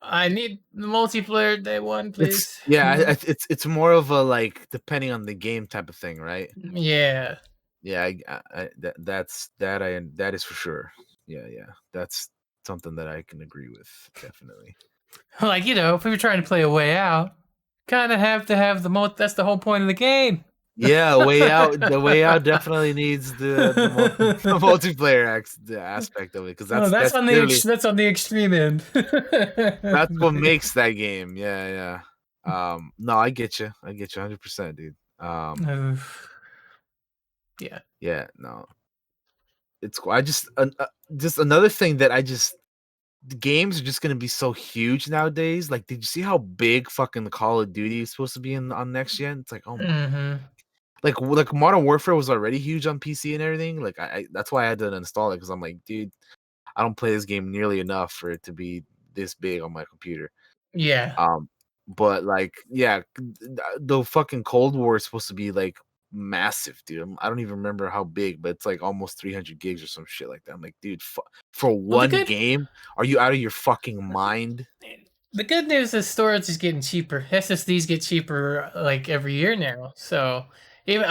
I need the multiplayer day one, It's please. yeah. It's more of a like depending on the game type of thing, right? Yeah, Yeah. That is for sure. Yeah. Yeah. That's something that I can agree with. Definitely. like if we were trying to play a way out, kind of have to have the That's the whole point of the game. Yeah, Way Out. The Way Out definitely needs the multiplayer the aspect of it because Oh, that's literally that's on the extreme end. that's what makes that game. Yeah, yeah. No, I get you 100%, dude. Yeah. Yeah, no, it's cool. Just another thing that the games are just gonna be so huge nowadays. Like, did you see how big fucking the Call of Duty is supposed to be on next gen? It's like, oh my, Hmm. like Modern Warfare was already huge on PC and everything. Like, I that's why I had to install it because I'm like, dude, I don't play this game nearly enough for it to be this big on my computer. Yeah. Um, but like, yeah, the fucking Cold War is supposed to be like massive, dude. I don't even remember how big, but it's like almost 300 gigs or some shit like that. I'm like, dude, for Well, one game, are you out of your fucking mind? the good news is storage is getting cheaper. SSDs get cheaper like every year now. So even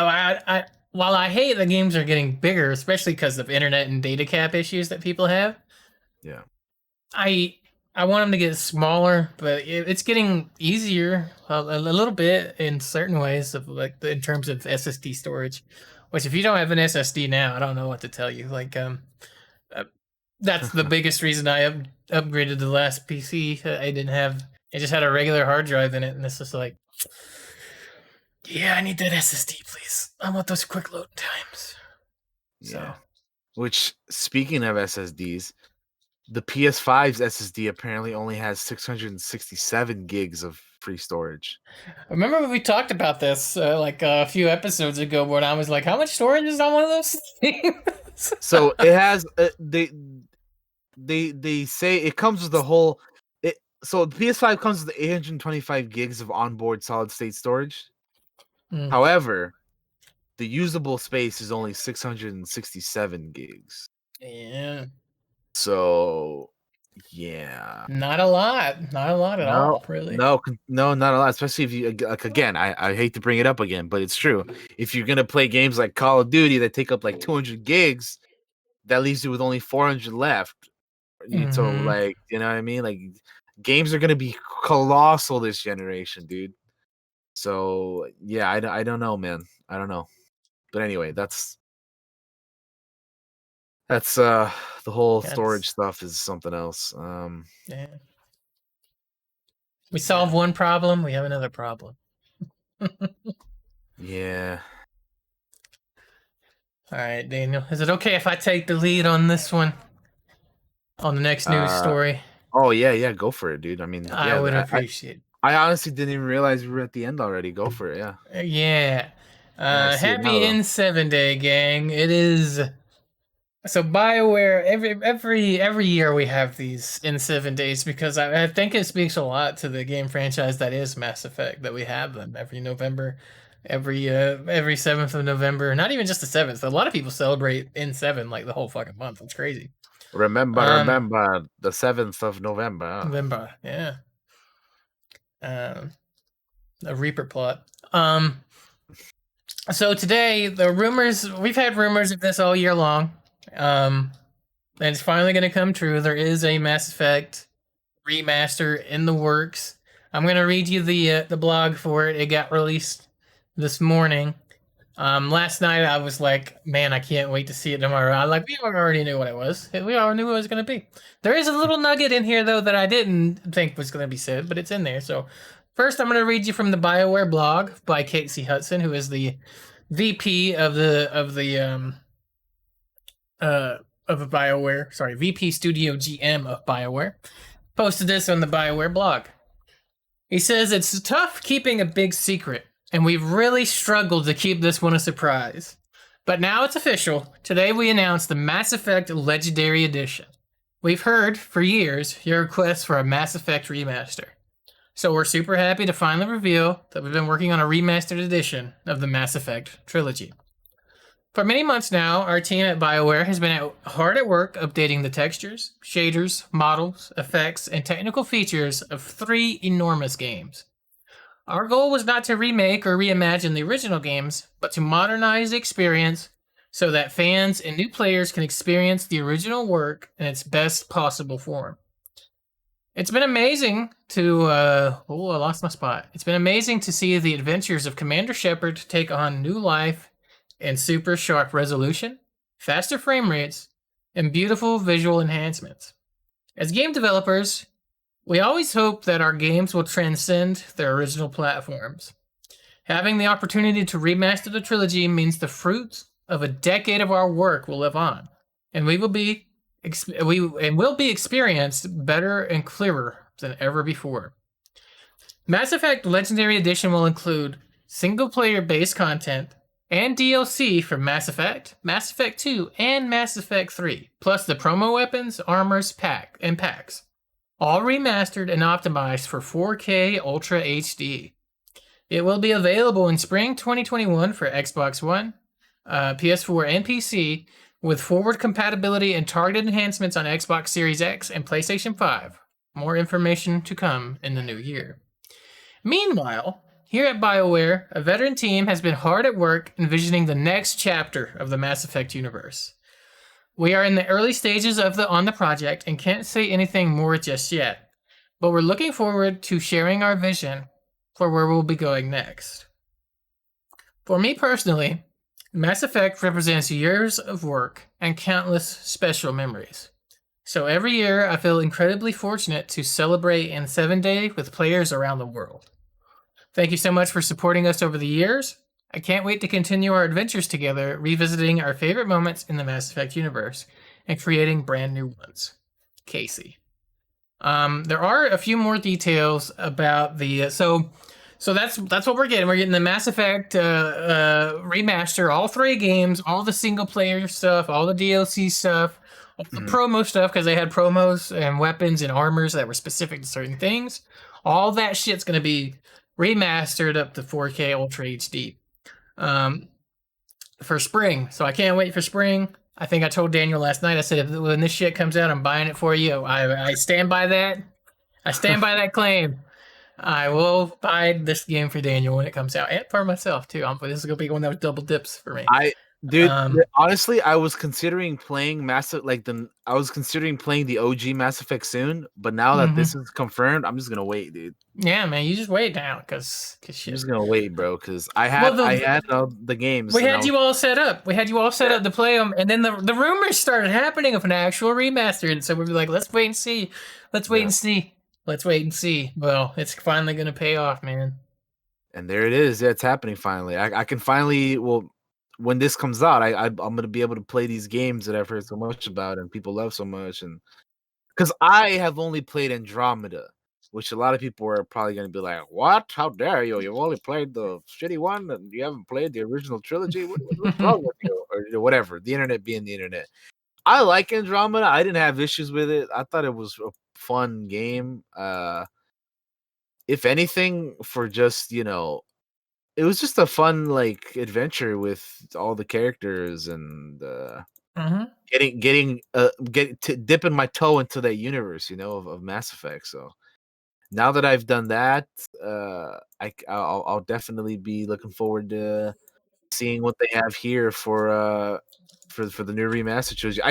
while I hate the games are getting bigger, especially because of internet and data cap issues that people have, Yeah, I I want them to get smaller, but it's getting easier a little bit in certain ways of like in terms of SSD storage. Which if you don't have an SSD now, I don't know what to tell you. Uh, that's the biggest reason I upgraded the last PC. I didn't have. It just had a regular hard drive in it, and it's just like, yeah, I need that SSD, please. I want those quick load times. yeah. So Which, speaking of SSDs, the PS5's SSD apparently only has 667 gigs of free storage. I remember when we talked about this like a few episodes ago, when I was like, "How much storage is on one of those things?" So it has they say it comes with the whole it so the PS5 comes with 825 gigs of onboard solid state storage. Hmm. However, the usable space is only 667 gigs. Yeah. So Yeah. Not a lot. Not a lot at No, all, really. no, not a lot. Especially if you like again, I hate to bring it up again, but it's true. If you're gonna play games like Call of Duty that take up like 200 gigs, that leaves you with only 400 left. So Hmm. like, you know what I mean? Like, games are gonna be colossal this generation, dude. So yeah, I don't know, man. I don't know. But anyway, that's the whole storage That's stuff is something else. yeah. We Yeah. solve one problem, we have another problem. All Yeah. right, Daniel. Is it okay if I take the lead on this one? On the next news Uh story? oh yeah, yeah, go for it, dude. I mean, I yeah, would appreciate. I honestly didn't even realize we were at the end already. Go for it, yeah. Yeah. Yeah, I see it now Happy though. N7 Day, gang. It is so BioWare every year we have these N7 days because I think it speaks a lot to the game franchise that is Mass Effect that we have them every November, every 7th of November. Not even just the 7th. A lot of people celebrate N7 like the whole fucking month. It's crazy. Remember, Um, remember the 7th of November. November, yeah. Um, a Reaper plot. So today the rumors we've had rumors of this all year long. Um, and it's finally going to come true. There is a Mass Effect remaster in the works. I'm going to read you the blog for it. It got released this morning. Last night I was like, man, I can't wait to see it tomorrow. We already knew what it was. We all knew what it was going to be. There is a little nugget in here though that I didn't think was going to be said, but it's in there. So first, I'm going to read you from the BioWare blog by Casey Hudson, who is the VP of BioWare. Sorry, VP Studio GM of BioWare. Posted this on the BioWare blog. He says it's tough keeping a big secret, and we've really struggled to keep this one a surprise. But now it's official. Today we announced the Mass Effect Legendary Edition. We've heard for years your request for a Mass Effect remaster. So we're super happy to finally reveal that we've been working on a remastered edition of the Mass Effect trilogy. For many months now, our team at BioWare has been hard at work updating the textures, shaders, models, effects, and technical features of 3 enormous games. Our goal was not to remake or reimagine the original games, but to modernize the experience so that fans and new players can experience the original work in its best possible form. It's been amazing to I lost my spot. It's been amazing to see the adventures of Commander Shepard take on new life in super sharp resolution, faster frame rates, and beautiful visual enhancements. As game developers, we always hope that our games will transcend their original platforms. Having the opportunity to remaster the trilogy means the fruits of a decade of our work will live on, and will be experienced better and clearer than ever before. Mass Effect Legendary Edition will include single-player based content and DLC from Mass Effect, Mass Effect 2, and Mass Effect 3, plus the promo weapons, armors, packs, all remastered and optimized for 4K Ultra HD. It will be available in spring 2021 for Xbox One, PS4, and PC, with forward compatibility and targeted enhancements on Xbox Series X and PlayStation 5. More information to come in the new year. Meanwhile, here at BioWare, a veteran team has been hard at work envisioning the next chapter of the Mass Effect universe. We are in the early stages on the project and can't say anything more just yet, but we're looking forward to sharing our vision for where we'll be going next. For me personally, Mass Effect represents years of work and countless special memories. So every year, I feel incredibly fortunate to celebrate N7 Day with players around the world. Thank you so much for supporting us over the years. I can't wait to continue our adventures together, revisiting our favorite moments in the Mass Effect universe and creating brand new ones. Casey. There are a few more details about the so that's what we're getting. We're getting the Mass Effect remaster, all 3 games, all the single player stuff, all the DLC stuff, all the promo stuff because they had promos and weapons and armors that were specific to certain things. All that shit's gonna be remastered up to 4K Ultra HD for spring. So I can't wait for spring. I think I told Daniel last night. I said when this shit comes out, I'm buying it for you. I stand by that. I stand by that claim. I will buy this game for Daniel when it comes out, and for myself too. This is gonna be one of those double dips for me. I dude, Um, honestly, I was considering playing I was considering playing the OG Mass Effect soon, but now that mhm. this is confirmed, I'm just gonna wait, dude. Yeah, man, you just wait now, cause I'm shit. just gonna wait, bro, because I Well, had the games we and I had was you all set up. We had you all set up to play them, and then the rumors started happening of an actual remaster, and so we were like, let's wait and see. Let's wait yeah, and see. Let's wait and see. Well, it's finally gonna pay off, man. and there it is. Yeah, it's happening finally. I can finally when this comes out, I'm gonna be able to play these games that I've heard so much about and people love so much, and because I have only played Andromeda, which a lot of people are probably going to be like, "What? How dare you? You've only played the shitty one, and you haven't played the original trilogy. What's wrong with you?" Or whatever. The internet being the internet. I like Andromeda. I didn't have issues with it. I thought it was a fun game. If anything, for just it was just a fun like adventure with all the characters and hmm dipping my toe into that universe, of Mass Effect. So now that I've done that, I'll definitely be looking forward to seeing what they have here for the new remaster trilogy.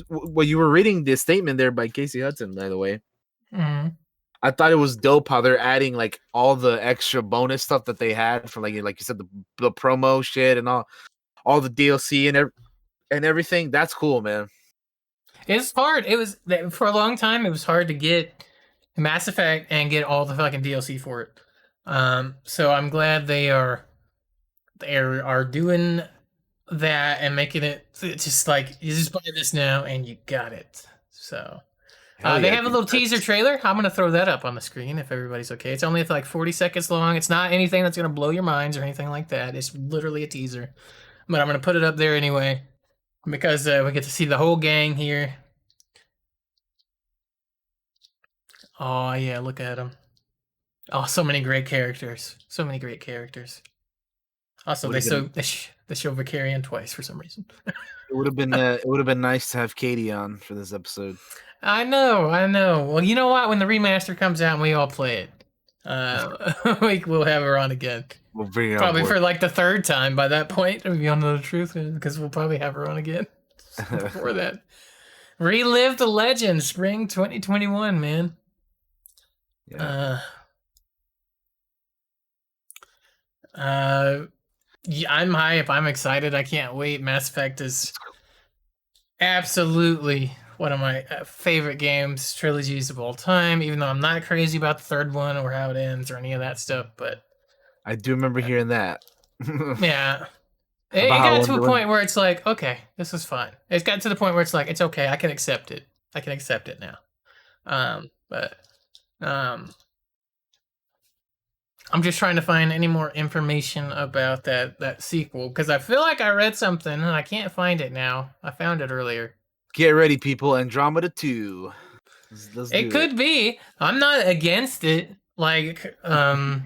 Well, you were reading the statement there by Casey Hudson, by the way. hmm I thought it was dope how they're adding like all the extra bonus stuff that they had from like you said the promo shit and all the DLC and everything. That's cool, man. It's hard. It was for a long time. It was hard to get Mass Effect and get all the fucking DLC for it. So I'm glad they are doing that and making it just like you just buy this now and you got it. So Hell they yeah, have a dude. little teaser trailer. I'm gonna throw that up on the screen if everybody's okay. It's only like 40 seconds long. It's not anything that's gonna blow your minds or anything like that. It's literally a teaser, but I'm gonna put it up there anyway because we get to see the whole gang here. Oh yeah, look at them. Oh, so many great characters. So many great characters. Also, Would have been they show Vicarian twice for some reason. it would have been nice to have Katie on for this episode. I know, I know. Well, you know what? When the remaster comes out and we all play it, we'll have her on again. We'll bring her on Probably board. for like the third time by that point, to be honest with the truth, because we'll probably have her on again before that. Relive the legend, spring 2021, man. Yeah. Yeah, I'm hype. I'm excited. I can't wait. Mass Effect is absolutely one of my favorite games, trilogies of all time, even though I'm not crazy about the third one or how it ends or any of that stuff. But I do remember hearing that. yeah, About it how got to a point where it's like, okay, this is fine. It's got to the point where it's like, it's okay. I can accept it. I can accept it now. But I'm just trying to find any more information about that sequel because I feel like I read something and I can't find it now. I found it earlier. Get ready, people. Andromeda 2. Let's It do could be. I'm not against it. Like, I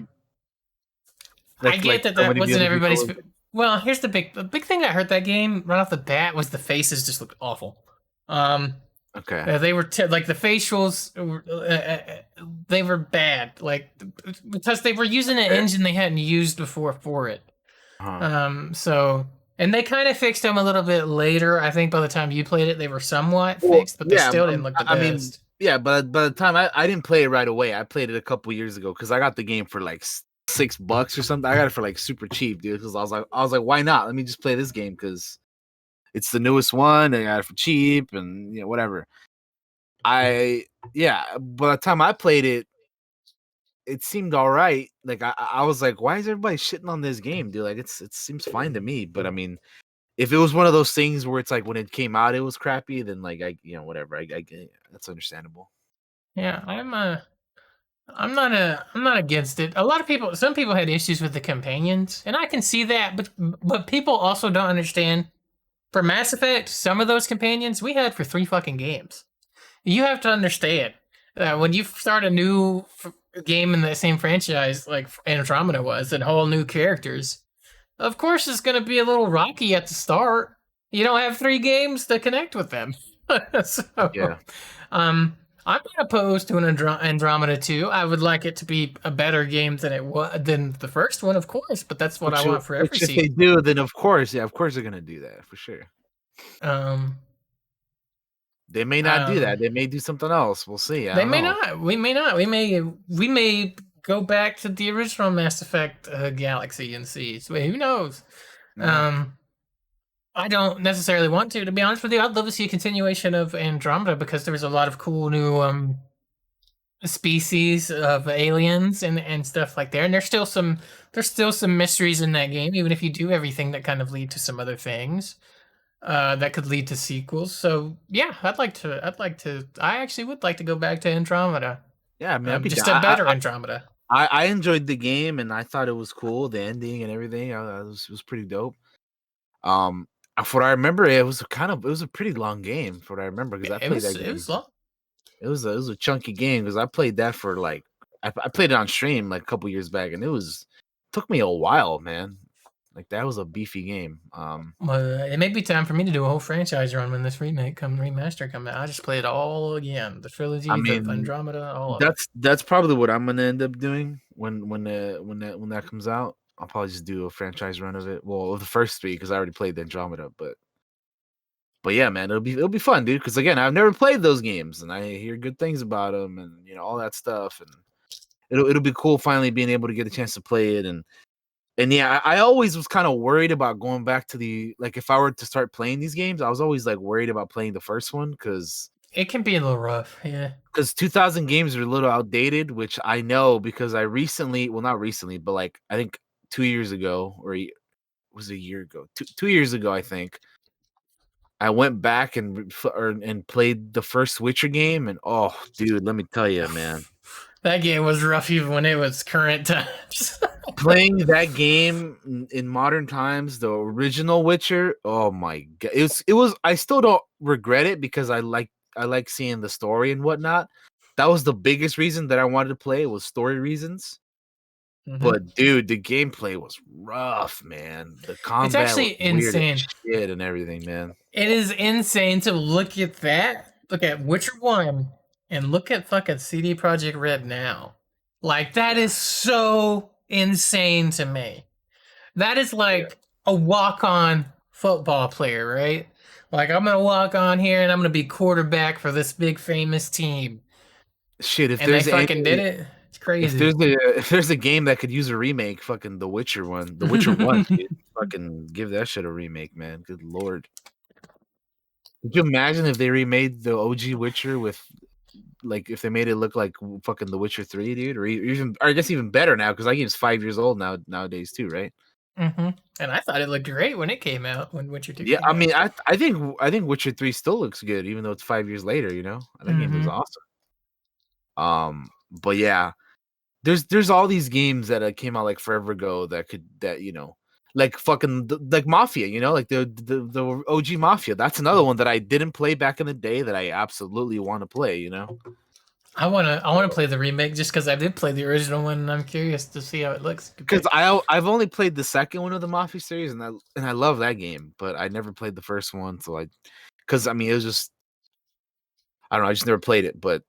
get like that so that many of the wasn't other everybody's. people. Well, here's the big thing that hurt that game right off the bat was the faces just looked awful. Um, Okay. they were like the facials, they were bad. Like because they were using an engine they hadn't used before for it. Uh-huh. So and they kind of fixed them a little bit later. I think by the time you played it, they were somewhat Well, fixed, but they yeah, still didn't look the I mean, best. yeah, but by the time I didn't play it right away. I played it a couple years ago because I got the game for like $6 or something. I got it for like super cheap, dude. Because I was like, why not? Let me just play this game because it's the newest one. I got it for cheap, and whatever. Yeah, by the time I played it, it seemed all right. Like I was like, why is everybody shitting on this game, dude? Like it seems fine to me. But I mean, if it was one of those things where it's like when it came out, it was crappy, then like whatever. That's understandable. Yeah, I'm not against it. Some people had issues with the companions, and I can see that, but people also don't understand. For Mass Effect, some of those companions we had for 3 fucking games. You have to understand that when you start a new game in the same franchise, like Andromeda was, and whole new characters, of course it's going to be a little rocky at the start. You don't have 3 games to connect with them. So, Yeah. um, I'm not opposed to an Andromeda 2. I would like it to be a better game than it was than the first one, of course. But that's what I want for every Which if they sequel. do, then of course, yeah, of course they're gonna do that for sure. Um, They may not do that. um, They may do something else. We'll see. I they don't may know. not. We may not. We may go back to the original Mass Effect galaxy and see. So who knows? Yeah. Um, I don't necessarily want to be honest with you. I'd love to see a continuation of Andromeda because there was a lot of cool new species of aliens and stuff like there. And there's still some mysteries in that game, even if you do everything that kind of lead to some other things that could lead to sequels. So yeah, I actually would like to go back to Andromeda. Yeah, I mean, I'd be down. Just a better Andromeda. I enjoyed the game and I thought it was cool, the ending and everything. It was pretty dope. Um, for what I remember, it was a pretty long game. For what I remember, because I It played was that it game. was long. It was a chunky game because I played that for like I played it on stream like a couple years back, and took me a while, man. Like that was a beefy game. Well, it may be time for me to do a whole franchise run when this remaster come out. I just play it all again, the I trilogy, the mean, Andromeda, all of it. that's probably what I'm gonna end up doing when that comes out. I'll probably just do a franchise run of it. Well, of the first 3 because I already played the Andromeda, but yeah, man, it'll be fun, dude. Because again, I've never played those games, and I hear good things about them, and all that stuff, and it'll be cool finally being able to get a chance to play it, and yeah, I always was kind of worried about going back to the like if I were to start playing these games, I was always like worried about playing the first one It can be a little rough, yeah. because 2000 games are a little outdated, which I know because I recently, well, not recently, but like I think 2 years ago, was it a year ago, 2 years ago, I think I went back and played the first Witcher game, and oh, dude, let me tell you, man, That game was rough even when it was current times. playing that game in modern times, the original Witcher, oh my god, it was. I still don't regret it because I like seeing the story and whatnot. That was the biggest reason that I wanted to play was story reasons. Mhm. But dude, the gameplay was rough, man. The It's combat was actually weird as insane. shit and everything, man. It is insane to look at that. Look at Witcher 1 and look at fucking CD Projekt Red now. Like that Yeah, is so insane to me. That is yeah. like a walk-on football player, right? Like I'm gonna walk on here and I'm gonna be quarterback for this big famous team. Shit, And they fucking did it. It's crazy. if there's a game that could use a remake, fucking The Witcher One, dude, fucking give that shit a remake, man. Good lord. Could you imagine if they remade the OG Witcher with like if they made it look like fucking The Witcher 3, dude, or I guess even better now because that game's 5 years old nowadays too, right? Hmm. And I thought it looked great when it came out, when Witcher 2 Yeah, came I out. mean, I think Witcher 3 still looks good, even though it's 5 years later. That game looks Hmm. awesome. But yeah, there's all these games that came out like forever ago that like fucking like Mafia, like the OG Mafia. That's another one that I didn't play back in the day that I absolutely want to play. I wanna play the remake just because I did play the original one and I'm curious to see how it looks Because compared. I've only played the second one of the Mafia series and I love that game, but I never played the first one, so because I mean it was just I don't know, I just never played it, but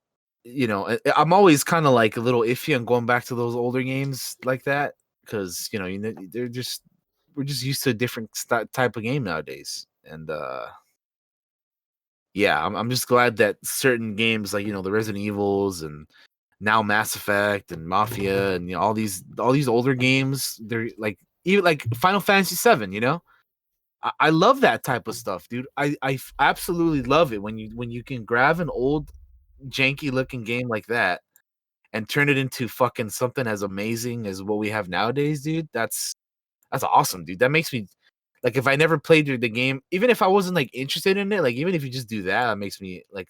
I'm always kind of like a little iffy on going back to those older games like that because they're just we're just used to a different type of game nowadays, and yeah, I'm just glad that certain games like the Resident Evils and now Mass Effect and Mafia and all these older games, they're like even like Final Fantasy 7, I love that type of stuff, dude. Absolutely love it when you can grab an old janky looking game like that and turn it into fucking something as amazing as what we have nowadays, dude. That's awesome, dude. That makes me like if I never played the game, even if I wasn't like interested in it, like even if you just do that, that makes me like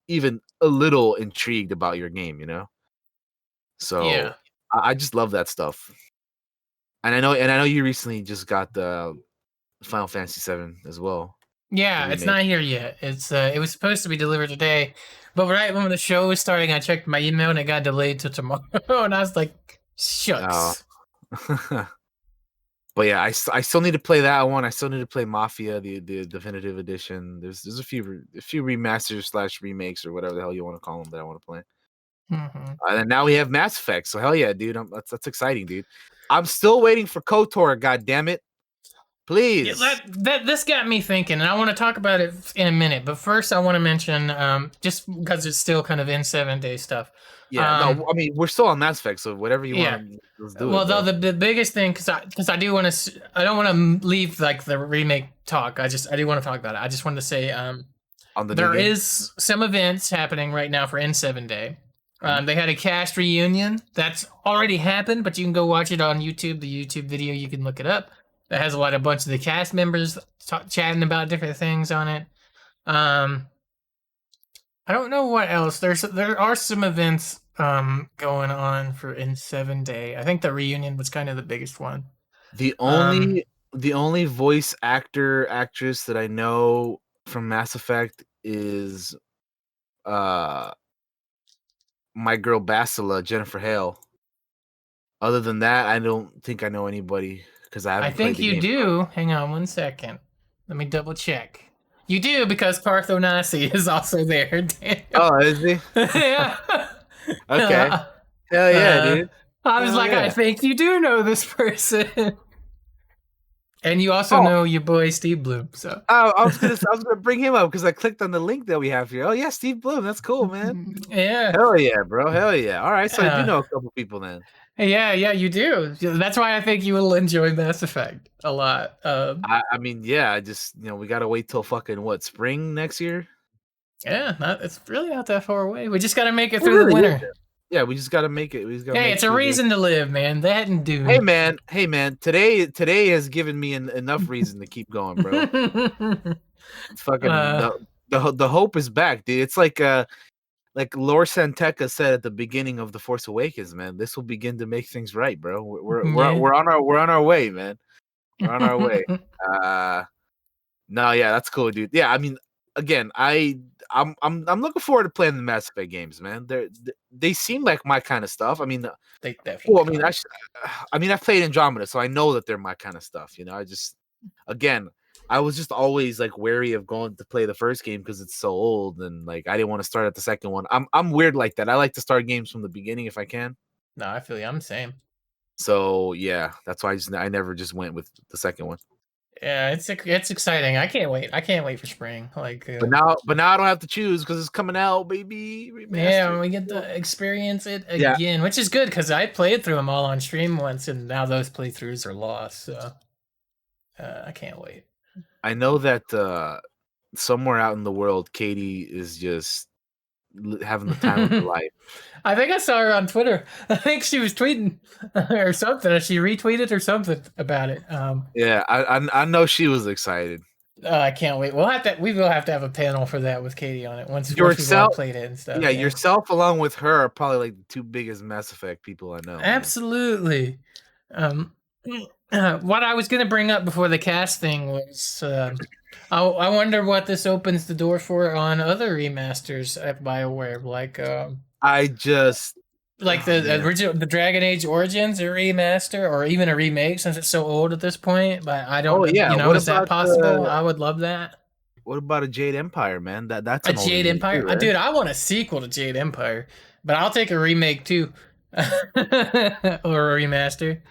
even a little intrigued about your game. Yeah. So I just love that stuff. And I know you recently just got the Final Fantasy 7 as well, the Yeah, it's remake. not here yet. It was supposed to be delivered today, but right when the show was starting, I checked my email and it got delayed to tomorrow, and I was like, Oh. shucks. But yeah, I still need to play that one. I still need to play Mafia, the definitive edition. There's a few remasters slash remakes or whatever the hell you want to call them that I want to play. Mhm. And now we have Mass Effect. So hell yeah, dude. That's exciting, dude. I'm still waiting for KOTOR. God damn it, Yeah, please. that this got me thinking, and I want to talk about it in a minute. But first, I want to mention, just because it's still kind of in 7 day stuff. Yeah, Um, no, I mean we're still on Mass Effect, so whatever you yeah. want to, let's do it, Well, though bro. the biggest thing, because I do want to, I don't want to leave like the remake talk. I do want to talk about it. I just wanted to say, On the new there game. is some events happening right now for N7 Day. Mhm. They had a cast reunion that's already happened, but you can go watch it on YouTube. The YouTube video, you can look it up. That has a bunch of the cast members chatting about different things on it. Um, I don't know what else. There are some events going on for N7 Day. I think the reunion was kind of the biggest one. The Um, only the only voice actress that I know from Mass Effect is uh my girl Bastila, Jennifer Hale. Other than that, I don't think I know anybody because I I haven't played think the you game. do. Hang on one second. Let me double check. You do because Partho Nasi is also there. Damn. Oh, is he? Yeah. Okay. Uh, Hell yeah, dude. I was Hell like, I yeah. think you do know this person. And you also Oh, know your boy Steve Bloom. So, I was gonna bring him up because I clicked on the link that we have here. Oh yeah, Steve Bloom. That's cool, man. yeah. Hell yeah, bro. Hell yeah. All right, so I do Uh, know a couple people then. yeah, you do. That's why I think you will enjoy Mass Effect a lot. I mean, yeah, I just we gotta wait till fucking what, spring next year? Yeah, it's really not that far away. We just got to make it It through the really winter. isn't. Yeah, we just gotta make it. We just gotta Hey, make it's a through this. reason to live, man. That and Hey Dune. man, hey man. Today has given me enough reason to keep going, bro. It's fucking uh, the hope is back, dude. It's like Lord Santeca said at the beginning of The Force Awakens, man. This will begin to make things right, bro. yeah. We're on our way, man. We're on our way. Uh no, yeah, that's cool, dude. Yeah, I mean, again, I'm looking forward to playing the Mass Effect games, man. They seem like my kind of stuff. I mean, They well, definitely I mean, are. I mean, I played Andromeda, so I know that they're my kind of stuff. I just, again, I was just always like wary of going to play the first game because it's so old, and like I didn't want to start at the second one. I'm weird like that. I like to start games from the beginning if I can. No, I feel you. I'm the same. So yeah, that's why I never just went with the second one. Yeah, it's exciting. I can't wait. I can't wait for spring. But now I don't have to choose because it's coming out, baby, Yeah, remastered. we get to experience it Yeah, again, which is good because I played through them all on stream once, and now those playthroughs are lost. So I can't wait. I know that somewhere out in the world, Katie is just having the time of her life. I think I saw her on Twitter. I think she was tweeting or something. Or she retweeted or something about it. Yeah, I know she was excited. I can't wait. We will have to have a panel for that with Katie on it once we've all Yourself, played it and stuff. yeah, Yeah, yourself along with her are probably like the two biggest Mass Effect people I know, man. absolutely. Um, what I was gonna bring up before the cast thing was, I wonder what this opens the door for on other remasters at BioWare, I just, like oh the man, original, the Dragon Age Origins, a remaster, or even a remake since it's so old at this point. But I oh don't, yeah. is that possible? I would love that. What about a Jade Empire, man? That's A an older Jade game too, Empire, right? dude. I want a sequel to Jade Empire, but I'll take a remake too, or a remaster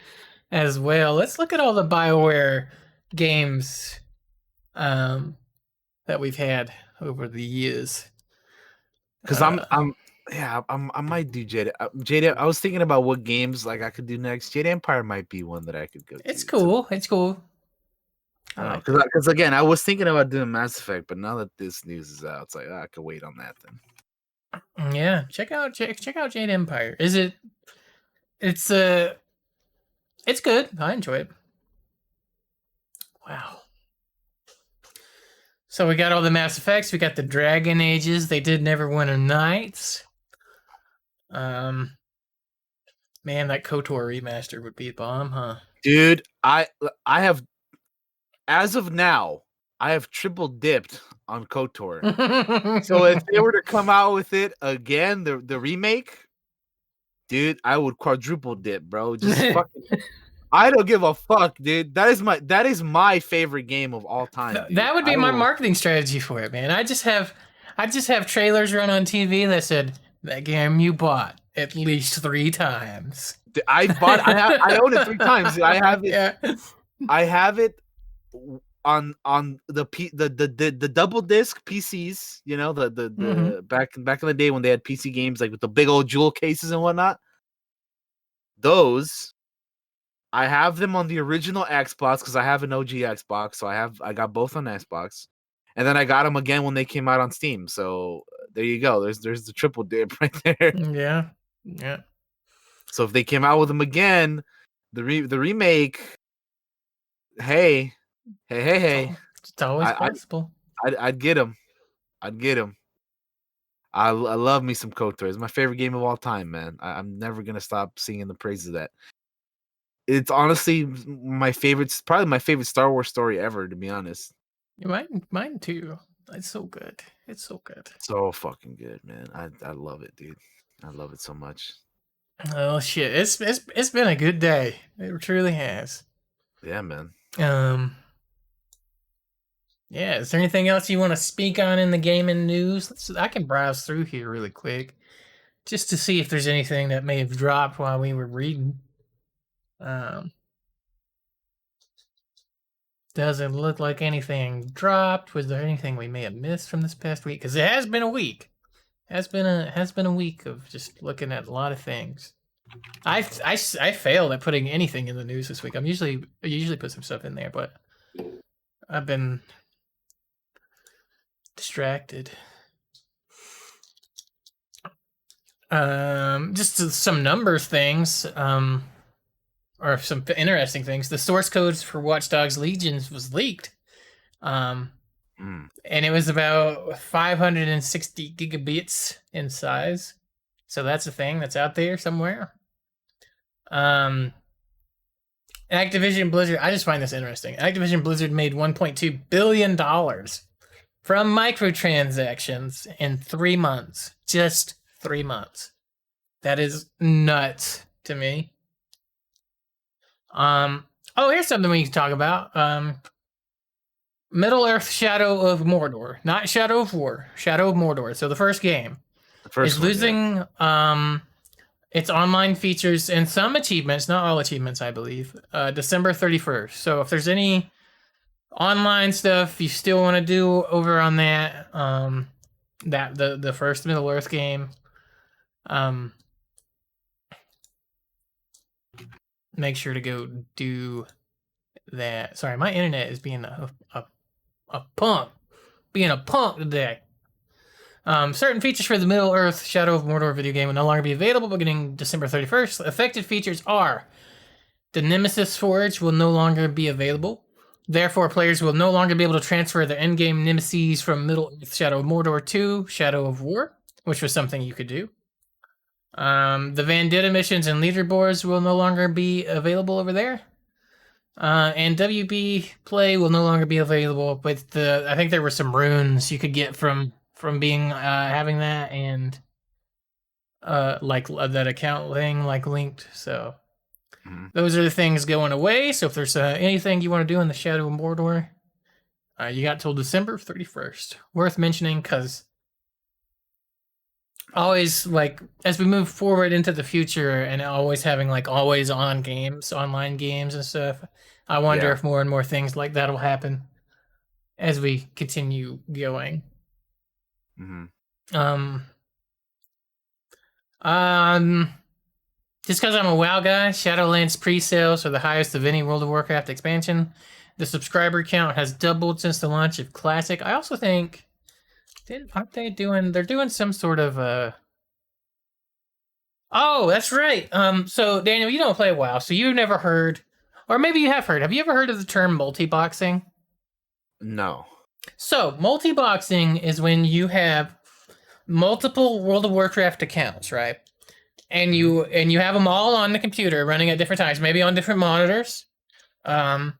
as well. Let's look at all the BioWare games um, that we've had over the years. Because Uh, yeah, I might do Jade. Jade. I was thinking about what games like I could do next. Jade Empire might be one that I could go it's to. cool. It's cool. I liked it. Because again, I was thinking about doing Mass Effect, but now that this news is out, it's like I could wait on that then. Yeah, check out Jade Empire. It's it's good. I enjoy it. Wow. So we got all the Mass Effects. We got the Dragon Ages. They did Neverwinter Nights. Man, that KOTOR remaster would be a bomb, huh? Dude, I have, as of now, I have triple dipped on KOTOR. So if they were to come out with it again, the remake, dude, I would quadruple dip, bro. Just fucking I don't give a fuck, dude. That is my favorite game of all time, dude. That would be my marketing strategy for it, man. I just have trailers run on TV that said that game you bought at least 3 times. I own it 3 times. Dude. I have it. Yeah. I have it on the double disc PCs. You know the back in the day when they had PC games like with the big old jewel cases and whatnot. Those. I have them on the original Xbox because I have an OG Xbox, so I got both on Xbox, and then I got them again when they came out on Steam. So there you go. There's the triple dip right there. Yeah. So if they came out with them again, the remake, hey, it's always possible. I'd get them. I'd get them. I love me some KOTOR. It's my favorite game of all time, man. I'm never gonna stop singing the praises of that. It's honestly probably my favorite Star Wars story ever, to be honest. Mine too. It's so good. It's so good. So fucking good, man. I love it, dude. I love it so much. Oh shit! It's been a good day. It truly has. Yeah, man. Yeah. Is there anything else you want to speak on in the gaming news? I can browse through here really quick, just to see if there's anything that may have dropped while we were reading. Doesn't look like anything dropped. Was there anything we may have missed from this past week? Because it has been a week. Has been a week of just looking at a lot of things. I failed at putting anything in the news this week. I usually put some stuff in there, but I've been distracted. Just some numbers things. Or some interesting things. The source codes for Watch Dogs Legions was leaked. And it was about 560 gigabits in size. So that's a thing that's out there somewhere. Activision Blizzard, I just find this interesting. Activision Blizzard made $1.2 billion from microtransactions in 3 months. Just 3 months. That is nuts to me. Here's something we can talk about. Middle-earth Shadow of Mordor. Not Shadow of War. Shadow of Mordor. So the first game is losing its online features and some achievements, not all achievements, I believe, December 31st. So if there's any online stuff you still want to do over on that, the first Middle-earth game, make sure to go do that. Sorry, my internet is being a punk. Being a punk today. Certain features for the Middle-earth Shadow of Mordor video game will no longer be available beginning December 31st. Affected features are: the Nemesis Forge will no longer be available. Therefore, players will no longer be able to transfer their endgame nemesis from Middle-earth Shadow of Mordor to Shadow of War, which was something you could do. The Vendetta missions and leaderboards will no longer be available over there. And WB play will no longer be available. But I think there were some runes you could get from being having that, and like that account thing like linked. So those are the things going away. So if there's anything you want to do in the Shadow of Mordor, you got till December 31st. Worth mentioning because always, like, as we move forward into the future and always having like always on games, online games and stuff, I wonder if more and more things like that will happen as we continue going. Just because I'm a WoW guy, Shadowlands pre-sales are the highest of any World of Warcraft expansion. The subscriber count has doubled since the launch of Classic. I also think they're doing some sort of Oh, that's right. So Daniel, you don't play WoW, so you've never heard, or maybe you have heard. Have you ever heard of the term multi-boxing? No. So multi-boxing is when you have multiple World of Warcraft accounts, right? And you have them all on the computer running at different times, maybe on different monitors. And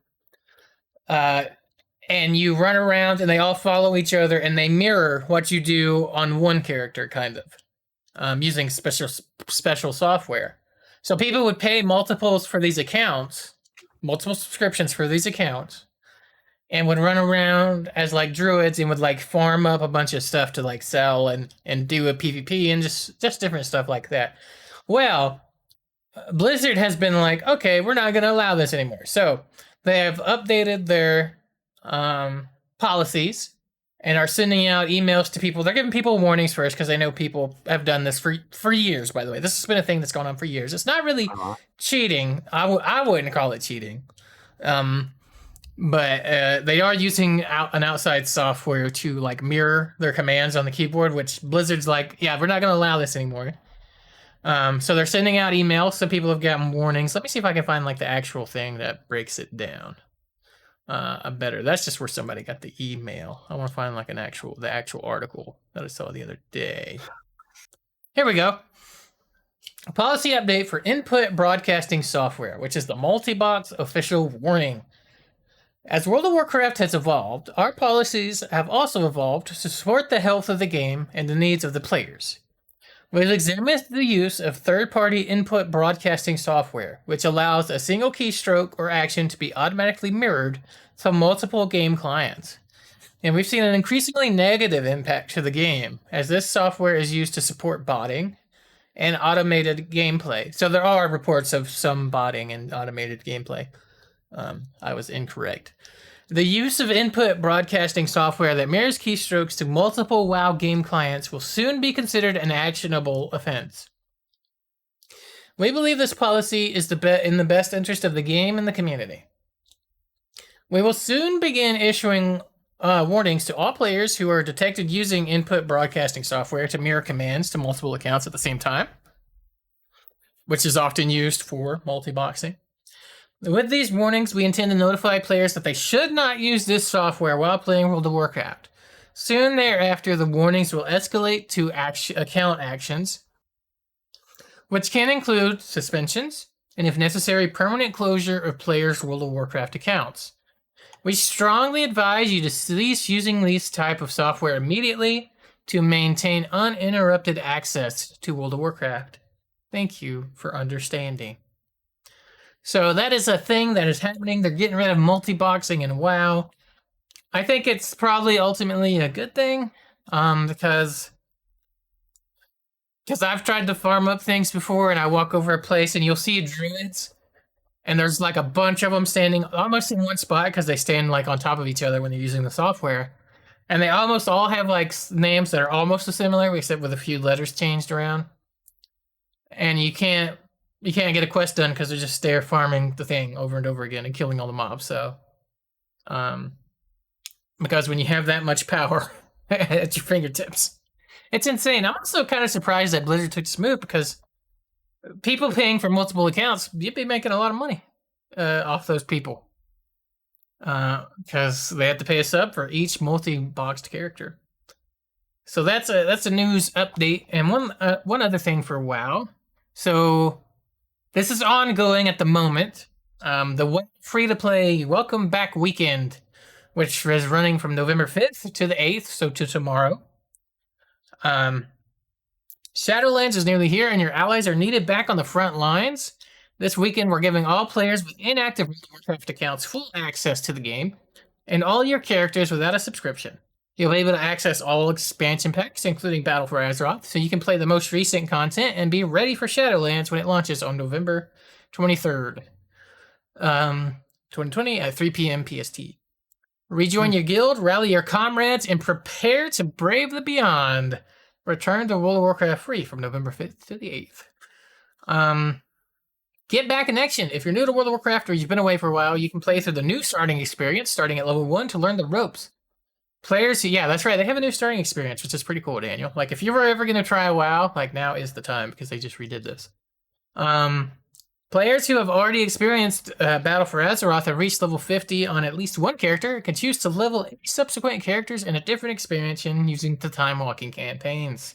you run around and they all follow each other and they mirror what you do on one character, kind of, using special software. So people would pay multiples for these accounts multiple subscriptions for these accounts and would run around as like druids and would like farm up a bunch of stuff to like sell and do a PvP and just different stuff like that. Well, Blizzard has been like, okay, we're not going to allow this anymore. So they have updated their policies and are sending out emails to people. They're giving people warnings first because I know people have done this for years, by the way. This has been a thing that's gone on for years. It's not really cheating. I wouldn't call it cheating. But they are using an outside software to like mirror their commands on the keyboard, which Blizzard's like, yeah, we're not going to allow this anymore. So they're sending out emails. Some people have gotten warnings. Let me see if I can find like the actual thing that breaks it down. Better. That's just where somebody got the email. I want to find like the actual article that I saw the other day. Here we go. A policy update for input broadcasting software, which is the Multibox official warning. As World of Warcraft has evolved, our policies have also evolved to support the health of the game and the needs of the players. We've examined the use of third-party input broadcasting software, which allows a single keystroke or action to be automatically mirrored to multiple game clients. And we've seen an increasingly negative impact to the game, as this software is used to support botting and automated gameplay. So there are reports of some botting and automated gameplay. I was incorrect. The use of input broadcasting software that mirrors keystrokes to multiple WoW game clients will soon be considered an actionable offense. We believe this policy is in the best interest of the game and the community. We will soon begin issuing warnings to all players who are detected using input broadcasting software to mirror commands to multiple accounts at the same time, which is often used for multi-boxing. With these warnings, we intend to notify players that they should not use this software while playing World of Warcraft. Soon thereafter, the warnings will escalate to account actions, which can include suspensions and, if necessary, permanent closure of players' World of Warcraft accounts. We strongly advise you to cease using this type of software immediately to maintain uninterrupted access to World of Warcraft. Thank you for understanding. So that is a thing that is happening. They're getting rid of multi-boxing in WoW. I think it's probably ultimately a good thing, because I've tried to farm up things before, and I walk over a place and you'll see druids, and there's like a bunch of them standing almost in one spot because they stand like on top of each other when they're using the software, and they almost all have like names that are almost similar except with a few letters changed around, and you can't get a quest done because they're just there farming the thing over and over again and killing all the mobs. So, because when you have that much power at your fingertips, it's insane. I'm also kind of surprised that Blizzard took this move because people paying for multiple accounts, you'd be making a lot of money off those people, because they have to pay a sub for each multi-boxed character. So that's a news update. And one other thing for WoW. So this is ongoing at the moment. The free-to-play Welcome Back Weekend, which is running from November 5th to the 8th, so to tomorrow. Shadowlands is nearly here, and your allies are needed back on the front lines. This weekend, we're giving all players with inactive World of Warcraft accounts full access to the game, and all your characters without a subscription. You'll be able to access all expansion packs, including Battle for Azeroth, so you can play the most recent content and be ready for Shadowlands when it launches on November 23rd, 2020 at 3 p.m. PST. Rejoin your guild, rally your comrades, and prepare to brave the beyond. Return to World of Warcraft free from November 5th to the 8th. Get back in action. If you're new to World of Warcraft or you've been away for a while, you can play through the new starting experience, starting at level 1 to learn the ropes. Players, yeah, that's right. They have a new starting experience, which is pretty cool, Daniel. Like, if you were ever going to try WoW, like, now is the time because they just redid this. Players who have already experienced Battle for Azeroth have reached level 50 on at least one character can choose to level any subsequent characters in a different expansion using the time-walking campaigns.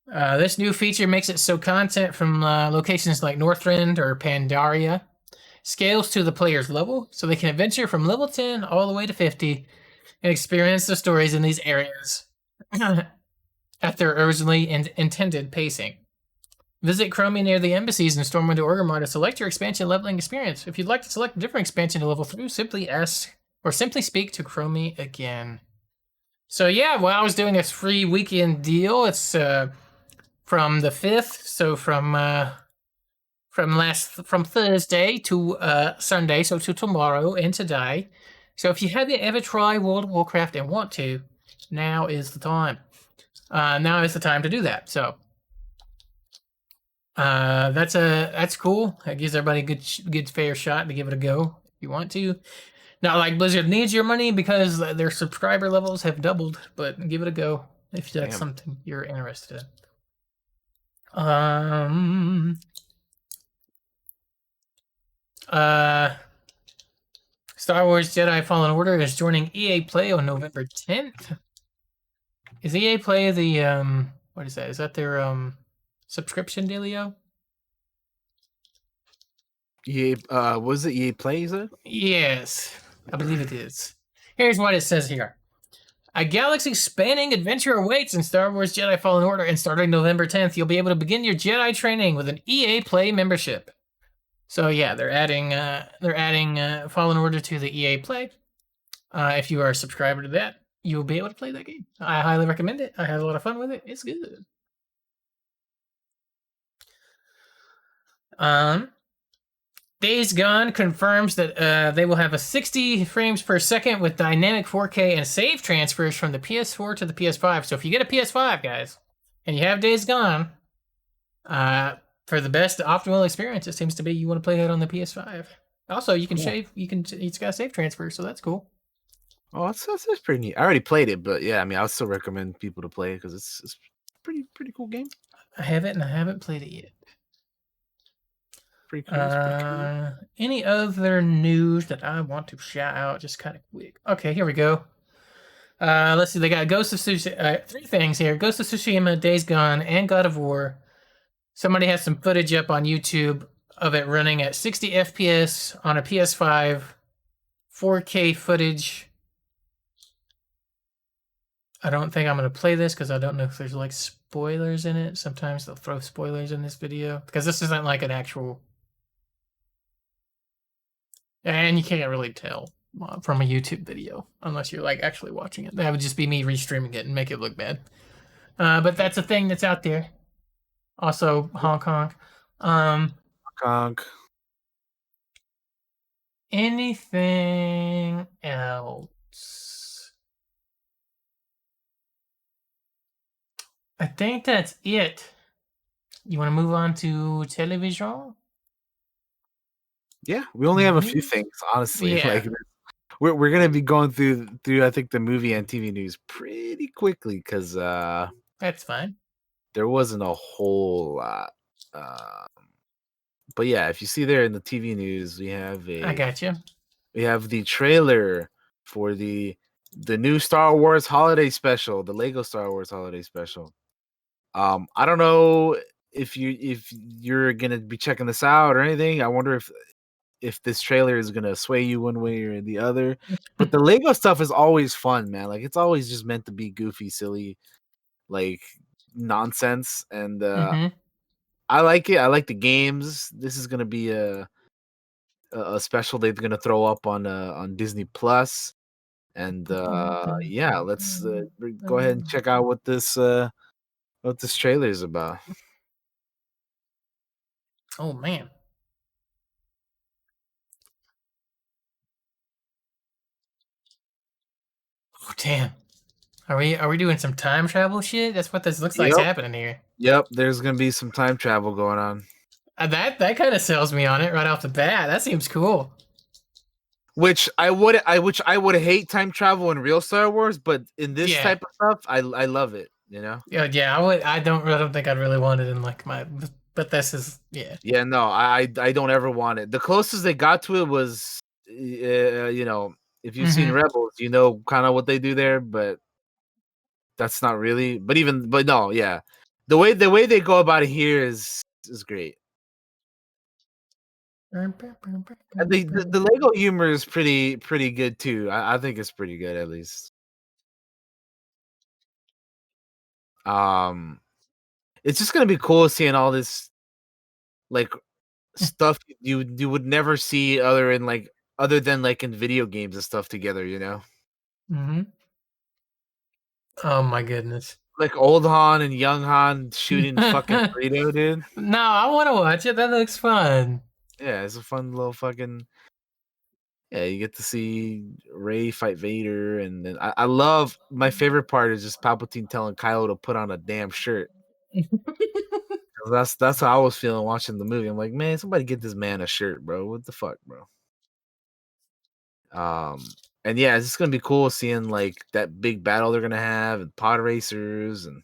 This new feature makes it so content from locations like Northrend or Pandaria scales to the player's level, so they can adventure from level 10 all the way to 50 and experience the stories in these areas at their originally intended pacing. Visit Chromie near the embassies in Stormwind or Orgrimmar to select your expansion leveling experience. If you'd like to select a different expansion to level through, simply ask or simply speak to Chromie again. So yeah, well, I was doing a free weekend deal. It's from the 5th, so from Thursday to Sunday, so to tomorrow and today. So if you haven't ever tried World of Warcraft and want to, now is the time. Now is the time to do that. So that's cool. That gives everybody a good fair shot to give it a go if you want to. Not like Blizzard needs your money because their subscriber levels have doubled, but give it a go if that's something you're interested in. Star Wars Jedi Fallen Order is joining EA Play on November 10th. Is EA Play the what is that? Is that their subscription dealio? EA was it EA Play, is it? Yes, I believe it is. Here's what it says here. A galaxy-spanning adventure awaits in Star Wars Jedi Fallen Order, and starting November 10th, you'll be able to begin your Jedi training with an EA Play membership. So yeah, they're adding Fallen Order to the EA Play. If you are a subscriber to that, you'll be able to play that game. I highly recommend it. I had a lot of fun with it. It's good. Days Gone confirms that they will have a 60 frames per second with dynamic 4K and save transfers from the PS4 to the PS5. So if you get a PS5, guys, and you have Days Gone, for the best optimal experience, it seems to be you want to play that on the PS5. Also, you can save. It's got a save transfer, so that's cool. Oh, that's pretty neat. I already played it, but yeah, I mean, I would still recommend people to play it because it's pretty cool game. I have it, and I haven't played it yet. Pretty cool. Any other news that I want to shout out just kind of quick? Okay, here we go. Let's see. They got Ghost of Tsushima. 3 things here: Ghost of Tsushima, Days Gone, and God of War. Somebody has some footage up on YouTube of it running at 60 FPS on a PS5, 4K footage. I don't think I'm going to play this because I don't know if there's like spoilers in it. Sometimes they'll throw spoilers in this video because this isn't like an actual. And you can't really tell from a YouTube video unless you're like actually watching it. That would just be me restreaming it and make it look bad. But that's a thing that's out there. Also, Hong Kong. Hong Kong. Anything else? I think that's it. You want to move on to television? Yeah, we only have a few things, honestly. Yeah. Like we're gonna be going through I think the movie and TV news pretty quickly because that's fine. There wasn't a whole lot. But yeah, if you see there in the TV news, we have I got you. We have the trailer for the new Star Wars holiday special, the Lego Star Wars holiday special. I don't know if you're gonna be checking this out or anything. I wonder if this trailer is gonna sway you one way or the other. But the Lego stuff is always fun, man. Like it's always just meant to be goofy, silly, like nonsense. And I like it. I like the games. This is gonna be a special they're gonna throw up on Disney Plus. And yeah, let's go ahead and check out what this trailer is about. Oh man. Oh damn. Are we doing some time travel shit? That's what this looks like is happening here. Yep, there's gonna be some time travel going on. That kind of sells me on it right off the bat. That seems cool. Which I would hate time travel in real Star Wars, but in this type of stuff, I love it. You know? Yeah, I would. I don't think I'd really want it in like my. But this is Yeah, no, I don't ever want it. The closest they got to it was, you know, if you've seen Rebels, you know, kind of what they do there, but that's not really. But no, yeah, the way they go about it here is great. And the Lego humor is pretty good too. I think it's pretty good at least. It's just gonna be cool seeing all this like stuff you would never see other than like in video games and stuff together, you know? Mm-hmm. Oh my goodness. Like old Han and young Han shooting fucking No, Greedo, dude. I want to watch it. That looks fun. Yeah, it's a fun little fucking yeah, you get to see Rey fight Vader, and then I love my favorite part is just Palpatine telling Kylo to put on a damn shirt. 'Cause that's how I was feeling watching the movie. I'm like, man, somebody get this man a shirt, bro. What the fuck, bro? And yeah, it's just gonna be cool seeing like that big battle they're gonna have and pod racers and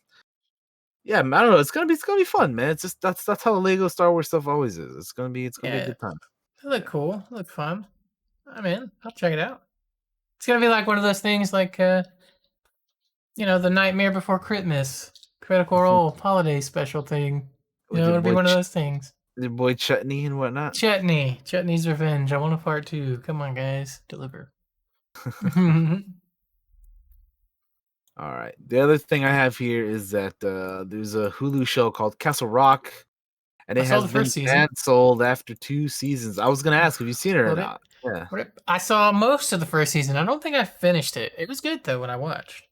yeah, I don't know. It's gonna be fun, man. It's just that's how the Lego Star Wars stuff always is. It's gonna be a Yeah, good time. they look cool. They look fun. I'm in. I'll check it out. It's gonna be like one of those things, like the Nightmare Before Christmas, Critical Role holiday special thing. With It'll be one of those things. your boy Chutney and whatnot. Chutney's Revenge. I want a part 2. Come on, guys, deliver. All right. The other thing I have here is that there's a Hulu show called Castle Rock, and I it saw has the been first season. canceled after 2 seasons. I was gonna ask, have you seen it or What not? Yeah. I saw most of the first season. I don't think I finished it. It was good though when I watched.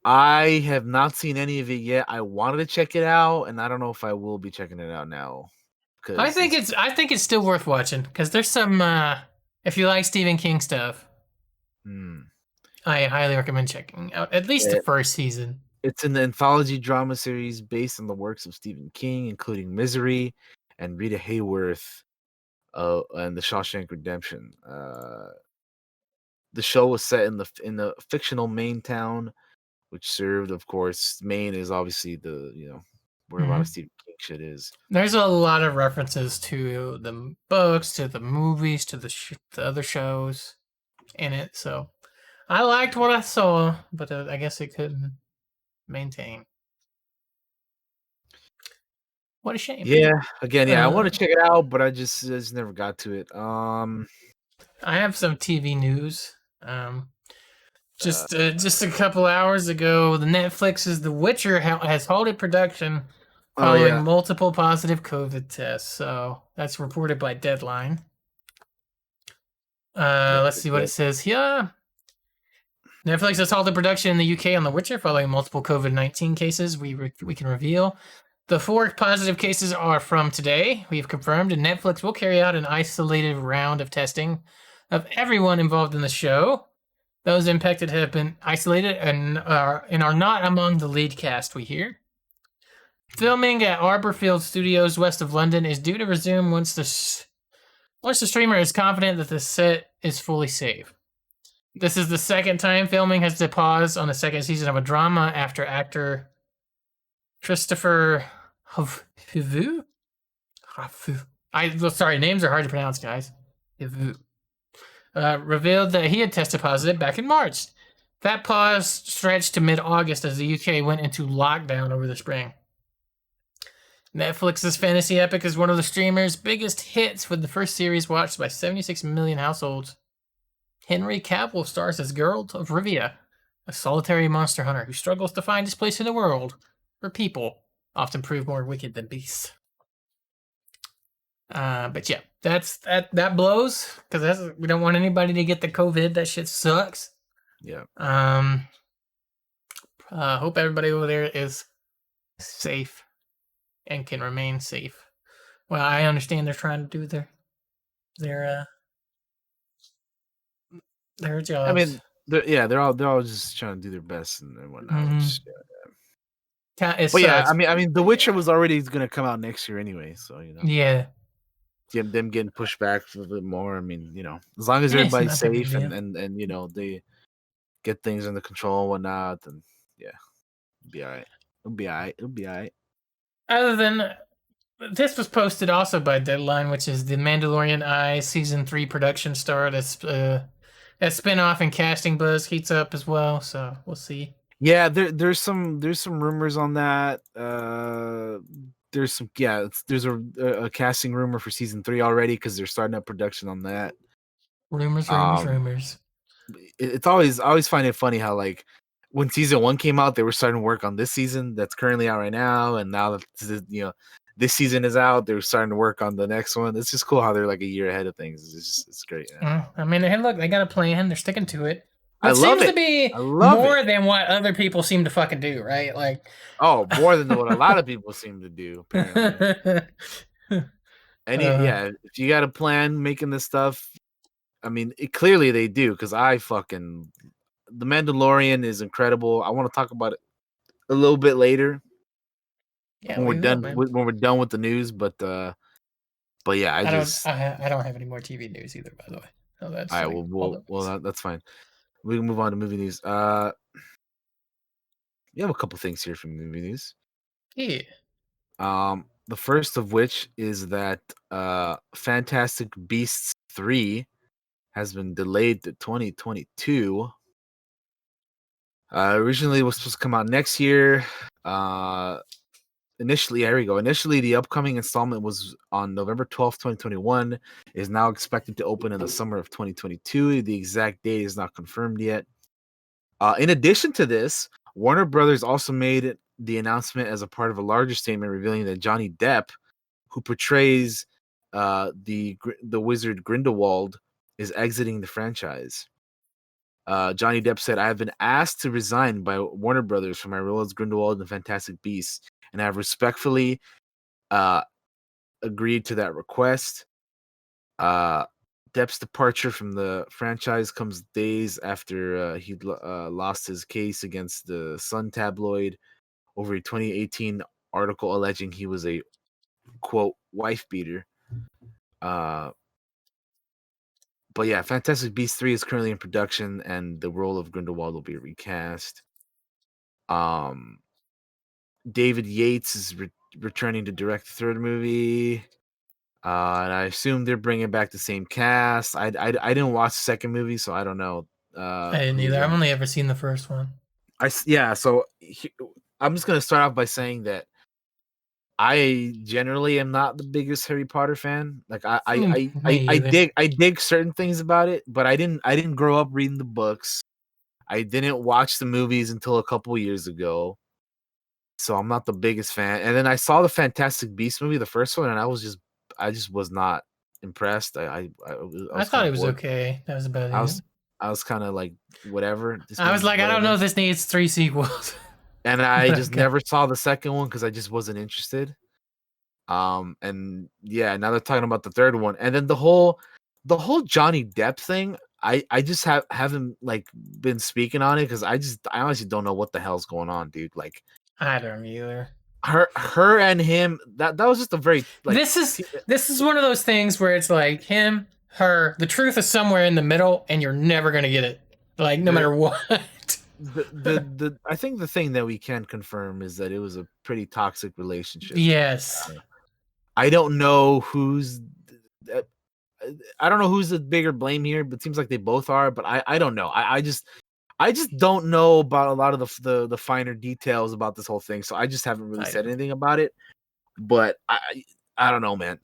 I have not seen any of it yet. I wanted to check it out, and I don't know if I will be checking it out now. I think it's still worth watching because there's some if you like Stephen King stuff, I highly recommend checking out at least the first season. It's an anthology drama series based on the works of Stephen King, including Misery and Rita Hayworth, and The Shawshank Redemption. The show was set in the fictional Maine town, which served, of course, Maine is obviously where a lot of Stephen King shit is. There's a lot of references to the books, to the movies, to the other shows in it. So I liked what I saw, but I guess it couldn't maintain. What a shame. Yeah, again, I want to check it out, but I just never got to it. I have some TV news. Just a couple hours ago, the Netflix's The Witcher has halted production following multiple positive COVID tests. So that's reported by Deadline. Let's see what it says here. Netflix has halted production in the UK on The Witcher following multiple COVID-19 cases. We can reveal. The 4 positive cases are from today. We've confirmed, and Netflix will carry out an isolated round of testing of everyone involved in the show. Those impacted have been isolated and are not among the lead cast, we hear. Filming at Arborfield Studios west of London is due to resume once the streamer is confident that the set is fully safe. This is the second time filming has to pause on the second season of a drama after actor Christopher Havu? Sorry, names are hard to pronounce, guys. Havu. Revealed that he had tested positive back in March. That pause stretched to mid-August as the UK went into lockdown over the spring. Netflix's fantasy epic is one of the streamer's biggest hits, with the first series watched by 76 million households. Henry Cavill stars as Geralt of Rivia, a solitary monster hunter who struggles to find his place in the world, where people often prove more wicked than beasts. But yeah, that blows because we don't want anybody to get the COVID. That shit sucks. Yeah. Hope everybody over there is safe and can remain safe. Well, I understand they're trying to do their jobs. I mean, they're all just trying to do their best and whatnot. But yeah, I mean, The Witcher was already going to come out next year anyway, so Yeah. Them getting pushed back a bit more. I mean, as long as everybody's safe and they get things under control and whatnot, then yeah, it'll be all right. It'll be all right. Other than this was posted also by Deadline, which is the Mandalorian season 3 production start. That spinoff and casting buzz heats up as well, so we'll see. Yeah, there's some rumors on that. There's a casting rumor for season 3 already because they're starting up production on that. Rumors. It's always I always find it funny how like when season 1 came out, they were starting to work on this season that's currently out right now, and now that this season is out. They're starting to work on the next one. It's just cool how they're like a year ahead of things. It's great. I mean, hey, look, they got a plan. They're sticking to it. I Which love seems to it. be I love it. more than what other people seem to fucking do, right? Like, Oh, more than what a lot of people seem to do, apparently. If you got a plan making this stuff, I mean, clearly they do, because The Mandalorian is incredible. I want to talk about it a little bit later yeah, when we're we will, done man. when we're done with the news, but yeah, I don't have any more TV news either, by the way. So all that's right, like all the news. that's fine. We can move on to movie news. We have a couple things here from movie news. Yeah. The first of which is that Fantastic Beasts 3 has been delayed to 2022. Originally it was supposed to come out next year. Initially, the upcoming installment was on November 12th, 2021. Is now expected to open in the summer of 2022. The exact date is not confirmed yet. In addition to this, Warner Brothers also made the announcement as a part of a larger statement revealing that Johnny Depp, who portrays the wizard Grindelwald, is exiting the franchise. Johnny Depp said, "I have been asked to resign by Warner Brothers for my role as Grindelwald in Fantastic Beasts, and I have respectfully agreed to that request." Depp's departure from the franchise comes days after he lost his case against the Sun tabloid over a 2018 article alleging he was a, quote, wife beater. But yeah, Fantastic Beasts 3 is currently in production, and the role of Grindelwald will be recast. David Yates is returning to direct the third movie. And I assume they're bringing back the same cast. I didn't watch the second movie, so I don't know. I didn't Who's either. I've in? only ever seen the first one. So I'm just gonna start off by saying that I generally am not the biggest Harry Potter fan. Like Me either. I dig certain things about it, but I didn't grow up reading the books. I didn't watch the movies until a couple years ago. So I'm not the biggest fan. And then I saw the Fantastic Beasts movie, the first one, and I just was not impressed. I I was kind thought of it was bored. okay. That was about I it. was I was kind of like, whatever. This I was movie's like, I don't know whatever. if this needs 3 sequels. And I But just okay. never saw the second one because I just wasn't interested. And yeah, now they're talking about the third one, and then the whole Johnny Depp thing. I just haven't like been speaking on it because I honestly don't know what the hell's going on, dude. Like I don't either. her and him, that was just a very like This is one of those things where it's like him, her, the truth is somewhere in the middle, and you're never gonna get it. Like no the matter what. I think the thing that we can confirm is that it was a pretty toxic relationship. Yes. I don't know who's uh, I don't know who's the bigger blame here, but it seems like they both are. But I don't know. I just don't know about a lot of the finer details about this whole thing. So I just haven't really I said don't. anything about it. But I don't know, man.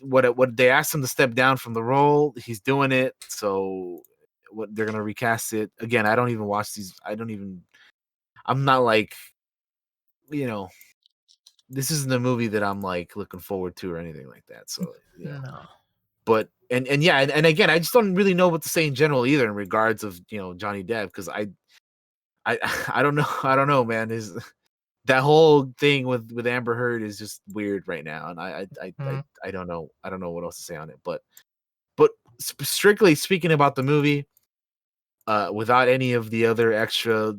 What they asked him to step down from the role, he's doing it. So what they're gonna recast it again? I don't even watch these. I'm not like, you know. This isn't a movie that I'm like looking forward to or anything like that. So No. but yeah, and again, I just don't really know what to say in general either in regards of Johnny Depp, because I I don't know, man. Is that whole thing with Amber Heard is just weird right now, and Mhm. I don't know what else to say on it, but strictly speaking about the movie, without any of the other extra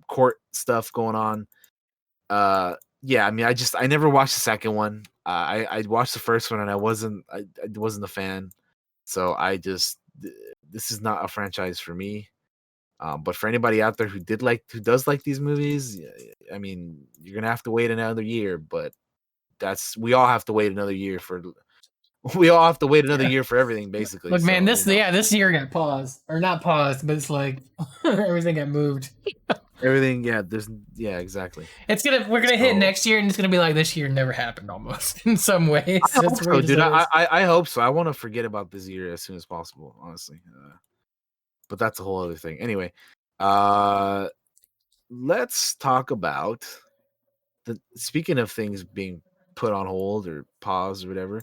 court stuff going on, yeah, I mean, I never watched the second one. I watched the first one and I wasn't a fan. So this is not a franchise for me. But for anybody out there who does like these movies, I mean, you're gonna have to wait another year. But we all have to wait another year for we all have to wait another Yeah. year for everything, basically. Look, man, So this year got paused. Or not paused, but it's like everything got moved. everything. Yeah, exactly. We're gonna hit So next year and it's gonna be like this year never happened almost in some ways. I As hope so, weird as dude. that is. I hope so. I want to forget about this year as soon as possible, honestly. But that's a whole other thing. Anyway, uh, let's talk about speaking of things being put on hold or pause or whatever.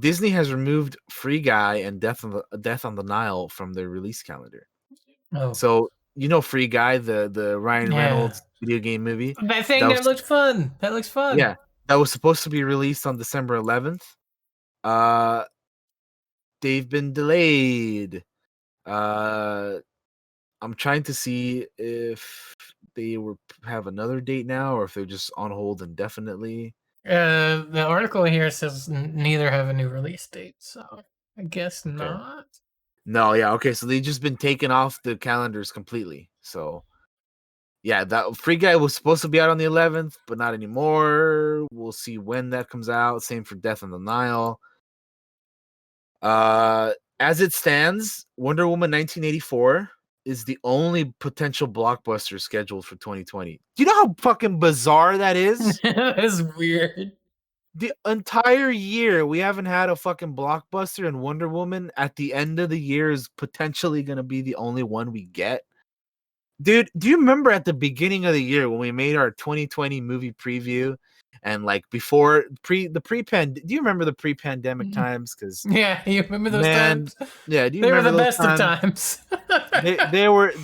Disney has removed Free Guy and Death on the Nile from their release calendar. Oh, So Free Guy, the Ryan yeah. Reynolds video game movie. That thing That that was looked fun. That looks fun. yeah, that was supposed to be released on December 11th. They've been delayed. I'm trying to see if they have another date now or if they're just on hold indefinitely. The article here says neither have a new release date, so I guess Okay. not. No, yeah, okay. So they've just been taken off the calendars completely. So yeah, that Free Guy was supposed to be out on the 11th, but not anymore. We'll see when that comes out. Same for Death on the Nile. As it stands, Wonder Woman 1984 is the only potential blockbuster scheduled for 2020. Do you know how fucking bizarre that is? That's weird. The entire year we haven't had a fucking blockbuster, and Wonder Woman at the end of the year is potentially going to be the only one we get. Dude, do you remember at the beginning of the year when we made our 2020 movie preview and like before do you remember the pre-pandemic times? Because Yeah, you remember those man, times? yeah, do you They were remember the those best of times? times.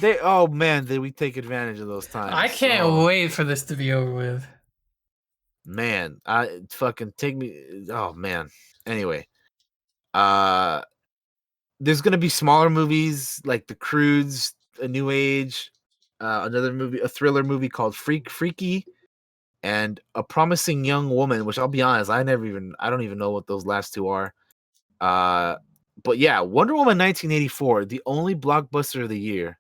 They oh man, did we take advantage of those I times? can't Oh wait for this to be over with. man, I fucking take me. Oh man. Anyway, uh, there's gonna be smaller movies like The Croods, A New Age, another movie, a thriller movie called Freaky, and A Promising Young Woman. Which I'll be honest, I don't even know what those last two are. But yeah, Wonder Woman 1984, the only blockbuster of the year.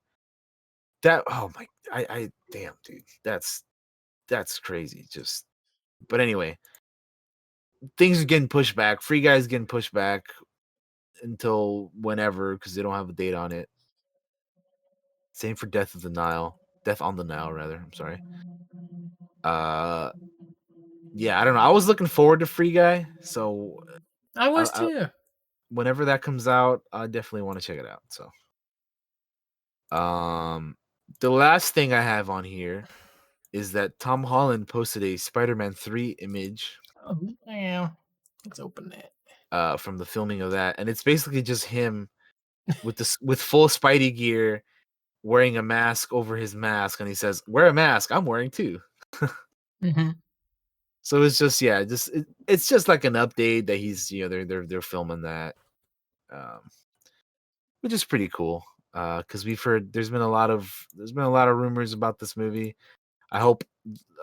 That oh my, I damn dude, that's crazy. Just but anyway, things are getting pushed back. Free Guy's getting pushed back until whenever because they don't have a date on it. Same for Death on the Nile rather. I'm sorry. Uh, yeah, I don't know. I was looking forward to Free Guy, so I was I too. whenever that comes out, I definitely want to check it out. So, the last thing I have on here is that Tom Holland posted a Spider-Man 3 image Oh, yeah. Let's open it. from the filming of that, and it's basically just him with full Spidey gear, wearing a mask over his mask, and he says, "Wear a mask. I'm wearing too." Mm-hmm. So it's just it's just like an update that he's they're filming that, um, which is pretty cool. Because we've heard there's been a lot of rumors about this movie. I hope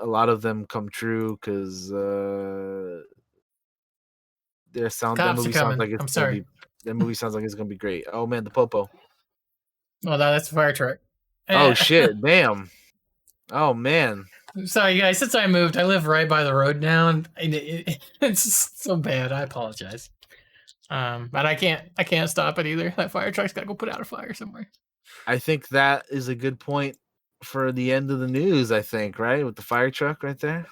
a lot of them come true because that Cops are movie sounds coming. like it's I'm gonna sorry. be great. Oh man, the popo. Oh, no, that's a fire truck. Oh Eh, shit, damn. Oh man. sorry, guys. Since I moved, I live right by the road now, and it's just so bad. I apologize. But I can't stop it either. That fire truck's got to go put out a fire somewhere. I think that is a good point for the end of the news, I think, right? With the fire truck right there.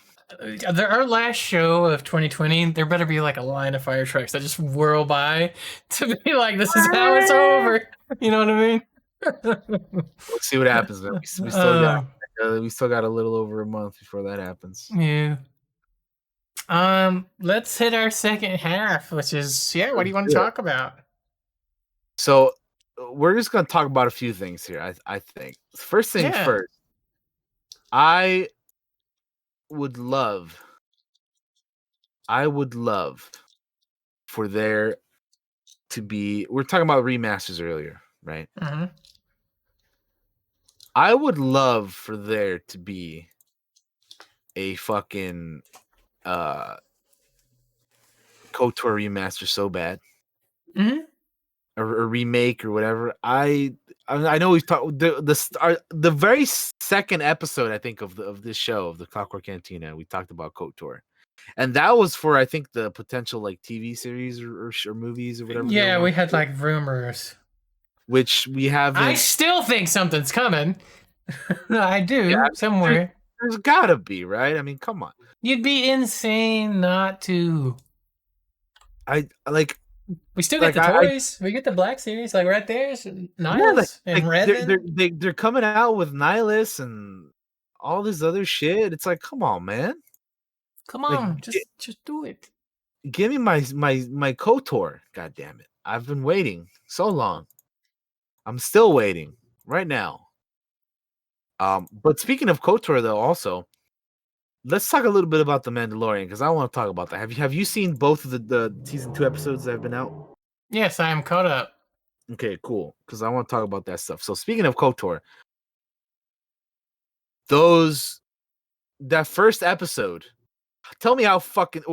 Our last show of 2020, there better be like a line of fire trucks that just whirl by to be like, this is how it's over. You know what I mean? We'll see what happens, man. We still got a little over a month before that happens. Yeah. Let's hit our second half, which is what do you want to Let's do it. talk about? So we're just gonna talk about a few things here. I think first things first. I would love for there to be. We're talking about remasters earlier, right? Mm-hmm. I would love for there to be a fucking KOTOR remaster so bad. Mm-hmm. A remake or whatever. I know we've talked the very second episode I think of this show of the Clockwork Cantina. We talked about KOTOR, and that was for I think the potential like TV series or movies or whatever. Yeah, we had like rumors, which we haven't. I still think something's coming. I do somewhere. There's gotta be, right? I mean, come on. You'd be insane not to. We still get the toys. We get the Black Series, like right there's Nihilus and Revan. They're coming out with Nihilus and all this other shit. It's like, come on, man. Come Like, on, just do it. give me my KOTOR. God damn it! I've been waiting so long. I'm still waiting right now. But speaking of KOTOR, though, also let's talk a little bit about the Mandalorian because I want to talk about that. Have you seen both of the season 2 episodes that have been out? Yes, I am caught up. Okay, cool. Because I want to talk about that stuff. So speaking of KOTOR, those that first episode. Tell me how fucking.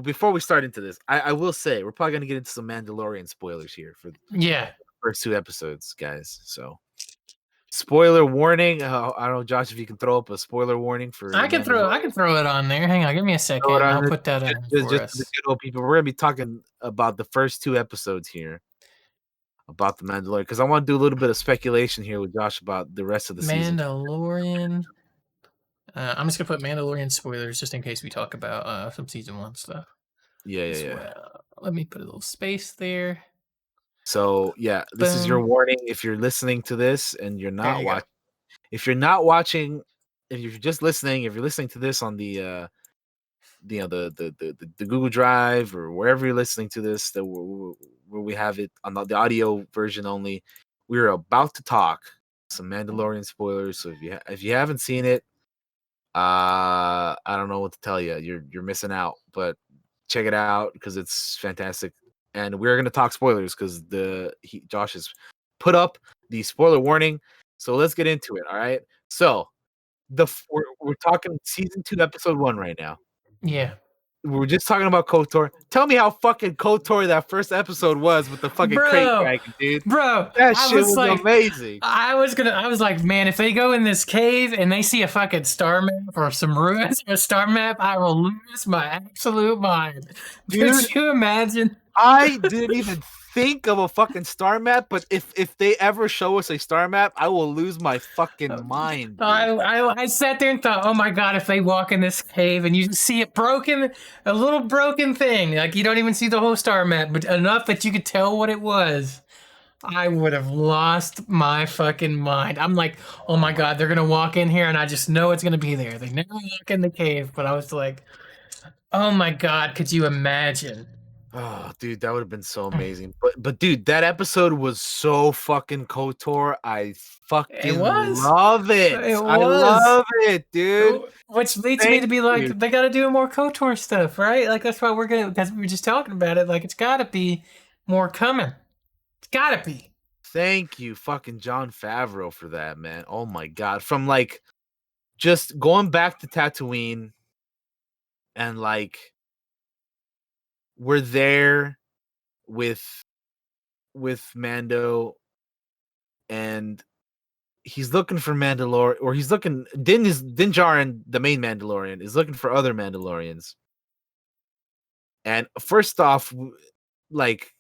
Before we start into this, I will say we're probably gonna get into some Mandalorian spoilers here for the Yeah, first 2 episodes, guys. So spoiler warning. I don't know, Josh, if you can throw up a spoiler warning for the I can Mandalorian. throw it on there. Hang on, give me a Throw it second. I'll on it. put that on for Just for the us. good old people. We're gonna be talking about the first 2 episodes here about the Mandalorian because I want to do a little bit of speculation here with Josh about the rest of the season. Mandalorian. I'm just gonna put Mandalorian spoilers just in case we talk about some season 1 stuff Yeah, yeah, as yeah. well. Let me put a little space there. So yeah, this is your Boom. warning if you're listening to this and you're There not you go. watching. If you're not watching, if you're just listening, if you're listening to this on the Google Drive or wherever you're listening to this, where we have it on the audio version only, we're about to talk some Mandalorian spoilers. So if you haven't seen it, I don't know what to tell you. You're missing out, but check it out because it's fantastic. And we're gonna talk spoilers because Josh has put up the spoiler warning. So let's get into it. All right. So we're talking season 2, episode 1 right now. Yeah. We were just talking about KOTOR. Tell me how fucking KOTOR that first episode was with the fucking crate Bro, dragon, dude. bro, That I shit was was like, amazing. I was like, man, if they go in this cave and they see a fucking star map or some ruins of a star map, I will lose my absolute mind. Dude, Could you imagine? I didn't even think of a fucking star map, but if they ever show us a star map, I will lose my fucking mind, dude. I sat there and thought, oh my god, if they walk in this cave and you see it broken, a little broken thing, like you don't even see the whole star map, but enough that you could tell what it was, I would have lost my fucking mind. I'm like, oh my god, they're gonna walk in here and I just know it's gonna be there. They never walk in the cave, but I was like, oh my god, could you imagine? Oh, dude, that would have been so amazing. But dude, that episode was so fucking KOTOR. I It fucking was. love it. It I was. love it, dude. Which leads me to Thank be you. like, they gotta do more KOTOR stuff, right? Like that's why we're gonna, because we were just talking about it. Like it's gotta be more coming. It's gotta be. Thank you, fucking John Favreau for that, man. Oh my god. From like just going back to Tatooine and like we're there with Mando and he's looking for Mandalorian or he's looking Din Djarin, the main Mandalorian, is looking for other Mandalorians. And first off, like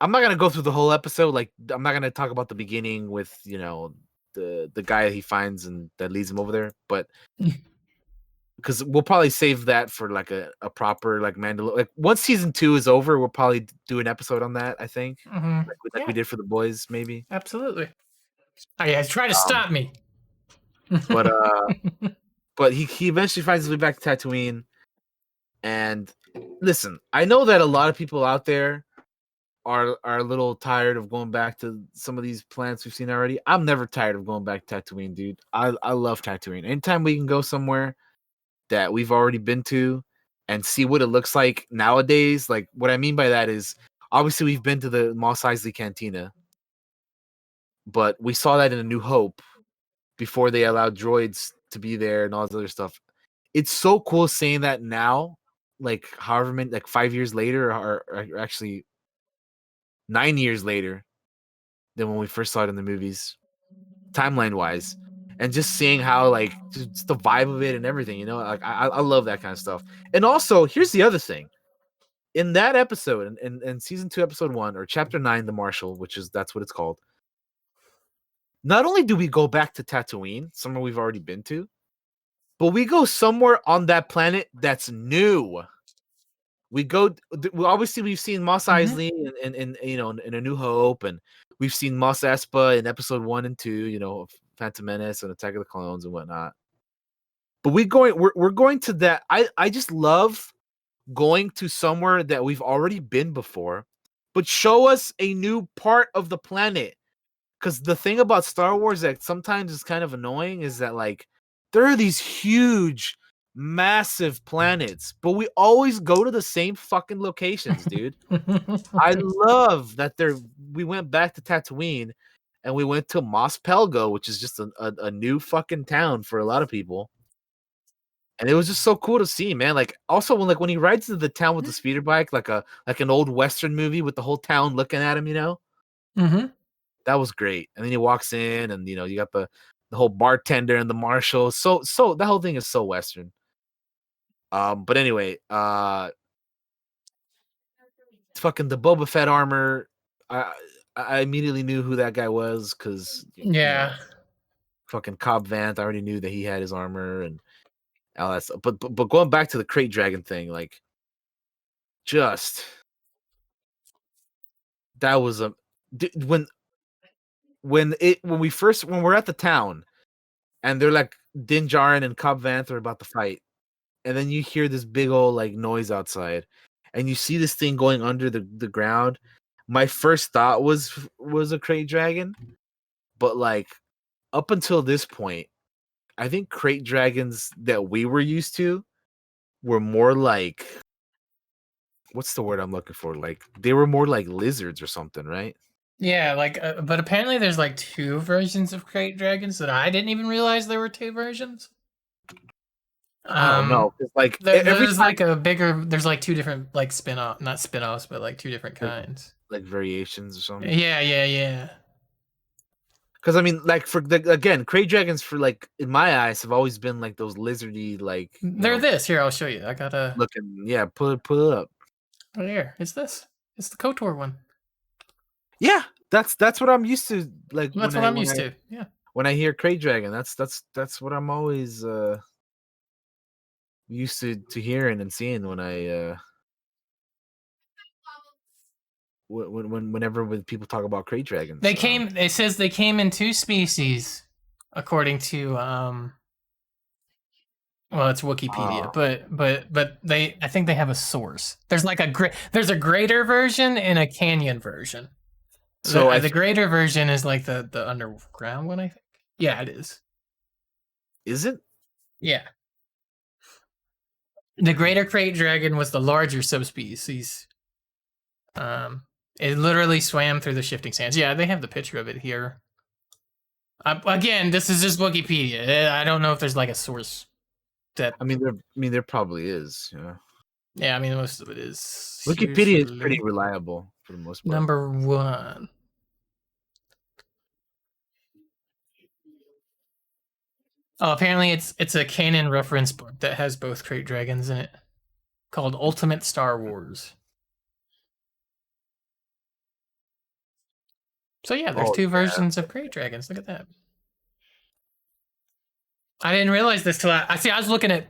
I'm not gonna go through the whole episode. Like I'm not gonna talk about the beginning with the guy he finds and that leads him over there, but because we'll probably save that for like a proper like Mandalorian. Like once season 2 is over, we'll probably do an episode on that. I think like we Yeah, did for the boys, maybe. absolutely. Oh yeah, try to Um, stop me. but he eventually finds his way back to Tatooine. And listen, I know that a lot of people out there are a little tired of going back to some of these planets we've seen already. I'm never tired of going back to Tatooine, dude. I love Tatooine. Anytime we can go somewhere that we've already been to and see what it looks like nowadays, like what I mean by that is obviously we've been to the Mos Eisley Cantina, but we saw that in A New Hope before they allowed droids to be there and all this other stuff. It's so cool seeing that now, like however many, like 5 years later, or actually 9 years later than when we first saw it in the movies, timeline wise, and just seeing how like just the vibe of it and everything, like I love that kind of stuff. And also, here's the other thing: in that episode, in season 2, episode 1, or chapter 9, the Marshal, that's what it's called. Not only do we go back to Tatooine, somewhere we've already been to, but we go somewhere on that planet that's new. We go. Obviously, we've seen Mos Mhm. Eisley in in A New Hope, and we've seen Mos Espa in episode 1 and 2. Phantom Menace and Attack of the Clones and whatnot. But we're going to that. I just love going to somewhere that we've already been before, but show us a new part of the planet. Because the thing about Star Wars that sometimes is kind of annoying is that like there are these huge, massive planets, but we always go to the same fucking locations, dude. I love that we went back to Tatooine and we went to Mos Pelgo, which is just a new fucking town for a lot of people. And it was just so cool to see, man. Like also when he rides to the town with the speeder bike, like an old Western movie with the whole town looking at him, Mm-hmm. that was great. And then he walks in and you got the whole bartender and the marshal. So that whole thing is so Western. But anyway, fucking the Boba Fett armor. I immediately knew who that guy was because Yeah. fucking Cobb Vanth. I already knew that he had his armor and all that stuff. But going back to the crate dragon thing, like, just that was when we're at the town and they're like Din Djarin and Cobb Vanth are about to fight, and then you hear this big old like noise outside, and you see this thing going under the ground. My first thought was a crate dragon, but like up until this point, I think crate dragons that we were used to were more like, what's the word I'm looking for? Like they were more like lizards or something, right? Yeah, like, but apparently there's like two versions of crate dragons that I didn't even realize there were two versions. I don't know. It's like every There's time, like there's like two different like not spin-offs, but like two different kinds. like variations or something. Yeah. Because I mean, like again, crate dragons for like in my eyes have always been like those lizardy like They're this. Here, I'll show you. I got a looking. Yeah, pull it up. right here. It's this. It's the KOTOR one. Yeah, that's what I'm used to. Like That's what I'm used to. Yeah. When I hear crate dragon, that's what I'm always used to hearing and seeing when I whenever when people talk about crate dragons. It says they came in two species, according to well, it's Wikipedia, but I think they have a source. There's like there's a greater version and a canyon version. So the greater version is like the underground one, I think. Yeah, it is. Is it? Yeah. The greater crate dragon was the larger subspecies. It literally swam through the shifting sands. Yeah, they have the picture of it here. Again, this is just Wikipedia. I don't know if there's like a source that. I mean, there probably is. Yeah. Yeah, I mean, most of it is. Wikipedia is pretty reliable for the most part. Number one. Oh, apparently it's a canon reference book that has both crate dragons in it, called Ultimate Star Wars. So yeah, there's two versions of crate dragons. Look at that. I didn't realize this till I was looking at,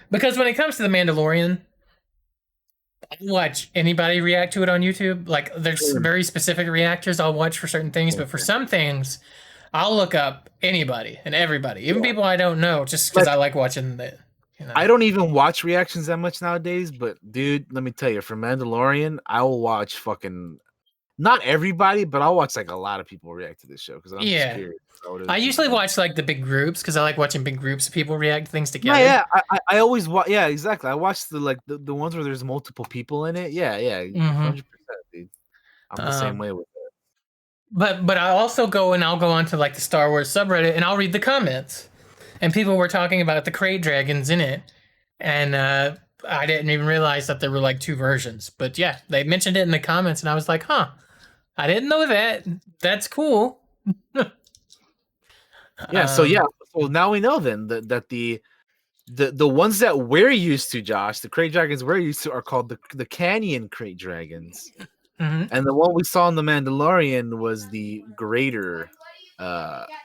because when it comes to the Mandalorian, I'll watch anybody react to it on YouTube. Like there's very specific reactors I'll watch for certain things, but for some things, I'll look up anybody and everybody, even people I don't know, just because I like watching the. I don't even watch reactions that much nowadays, but dude, let me tell you, for Mandalorian, I will watch fucking not everybody, but I'll watch like a lot of people react to this show because I'm just curious. I usually watch like the big groups because I like watching big groups of people react to things together. Yeah, I always watch. Yeah, exactly. I watch the ones where there's multiple people in it. Yeah, 100%, dude. I'm the same way with it. But I also I'll go onto like the Star Wars subreddit and I'll read the comments, and people were talking about the crate dragons in it, and I didn't even realize that there were like two versions. But yeah, they mentioned it in the comments, and I was like, huh, I didn't know that. That's cool. Yeah. So now we know then that the ones that we're used to, Josh, the crate dragons we're used to are called the canyon crate dragons, and the one we saw in the Mandalorian was the greater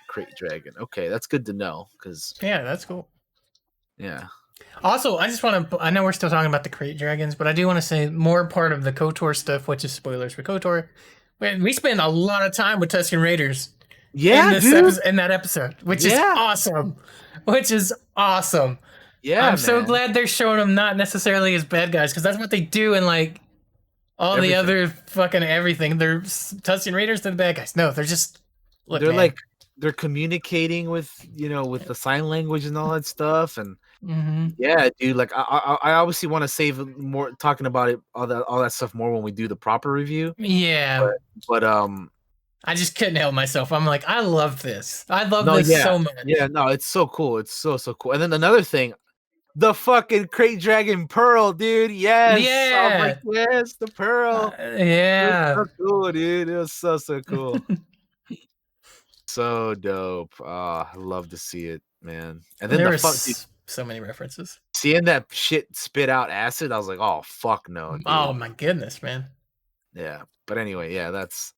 crate dragon. Okay, that's good to know because that's cool. Yeah. Also, I just want to. I know we're still talking about the crate dragons, but I do want to say more part of the KOTOR stuff, which is spoilers for KOTOR. We spend a lot of time with Tusken Raiders. Yeah, in that episode, which is awesome. Yeah, I'm so man. glad they're showing them not necessarily as bad guys, because that's what they do in like all the Everything. other fucking everything. They're Tusken Raiders, they're the bad guys. No, they're just look, They're man. like they're communicating with with the sign language and all that stuff, and Hmm. yeah, dude. Like I obviously want to save more talking about it all that stuff more when we do the proper review, but Yeah, but I just couldn't help myself. I'm like, I love this. I love no, this yeah, so yeah, much. no, it's so cool. It's so cool. And then another thing, the fucking Crate Dragon Pearl, dude. Yes, I was like, Yeah, yes, the Pearl. It was yeah. so cool, dude. It was so cool. So dope. I love to see it, man. And then There the were fuck, dude, so many references. seeing that shit spit out acid, I was like, oh fuck no, Oh dude. my goodness, man. Yeah. But anyway, yeah, that's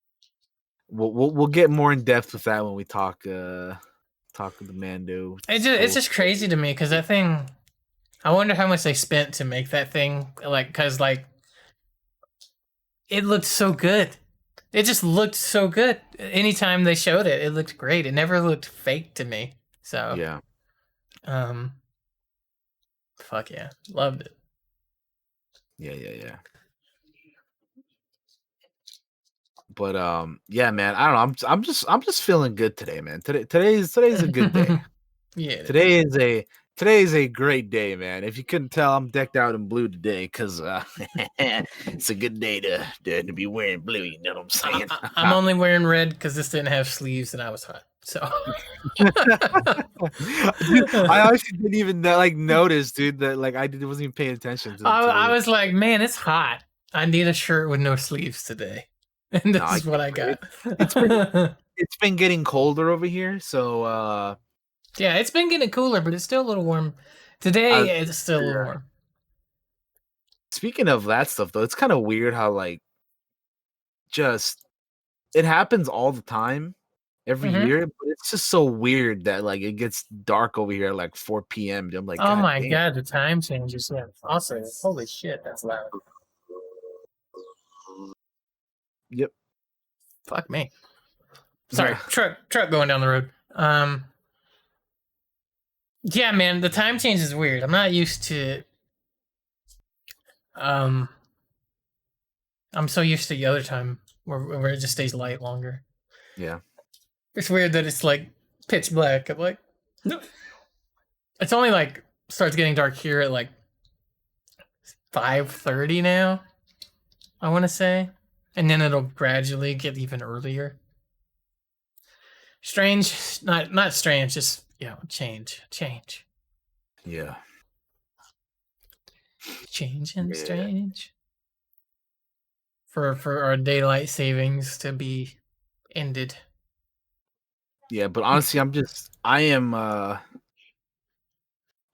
we'll get more in depth with that when we talk with the Mando It's full just crazy to me because that thing. I wonder how much they spent to make that thing. Like, because like it looked so good. It just looked so good. Anytime they showed it, it looked great. It never looked fake to me. So, yeah. um, fuck yeah, loved it. Yeah. But yeah, man, I don't know. I'm just feeling good today, man. Today's a good day. Yeah, it is. Today is a today is a great day, man. If you couldn't tell, I'm decked out in blue today because it's a good day to be wearing blue. You know what I'm saying? I'm only wearing red because this didn't have sleeves and I was hot. So, Dude, I honestly didn't even like notice, dude. That like wasn't even paying attention to I the. was like, man, it's hot. I need a shirt with no sleeves today. And No, this I is what get I it. got. It's been getting colder over here, so Yeah, it's been getting cooler, but it's still a little warm. I, Today, it's still a little warm. speaking of that stuff though, it's kind of weird how like just it happens all the time every Hmm. year, but it's just so weird that like it gets dark over here at like 4 p.m. I'm like, Oh God my damn. god, the time changes. Yeah, also, holy shit, that's loud. Yep. Fuck me. Sorry, truck going down the road. Yeah, man, the time change is weird. I'm not used to. Um, I'm so used to the other time where it just stays light longer. Yeah. It's weird that it's like pitch black. I'm like, no. It's only like starts getting dark here at like 5:30 now. I want to say, and then it'll gradually get even earlier. Strange, not strange, just change, Yeah. change and Yeah. strange. For our daylight savings to be ended. Yeah, but honestly, I am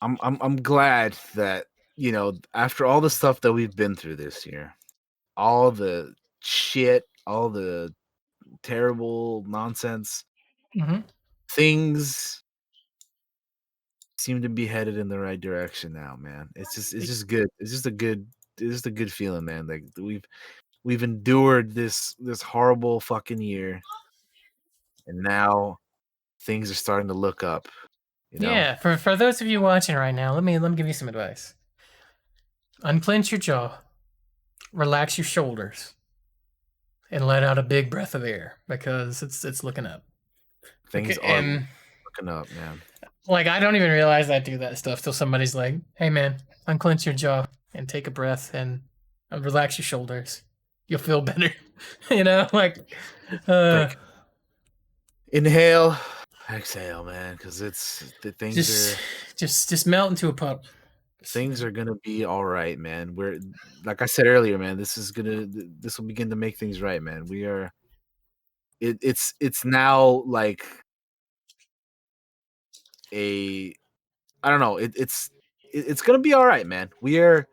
I'm glad that, after all the stuff that we've been through this year, all the shit, all the terrible nonsense, Hmm. things seem to be headed in the right direction now, man. It's just good. It's just a good feeling, man. Like we've endured this horrible fucking year, and now things are starting to look up, you know? Yeah, for those of you watching right now, let me give you some advice. Unclench your jaw, relax your shoulders, and let out a big breath of air because it's looking up. Things are And looking up, man. like I don't even realize I do that stuff till somebody's like, "Hey man, unclench your jaw and take a breath and relax your shoulders. You'll feel better." Like uh Like inhale, exhale, man, because things just are just melt into a puddle. Just, things are gonna be all right, man. We're like I said earlier, man. This will begin to make things right, man. We are. It's now like a I don't know. It's gonna be all right, man. We are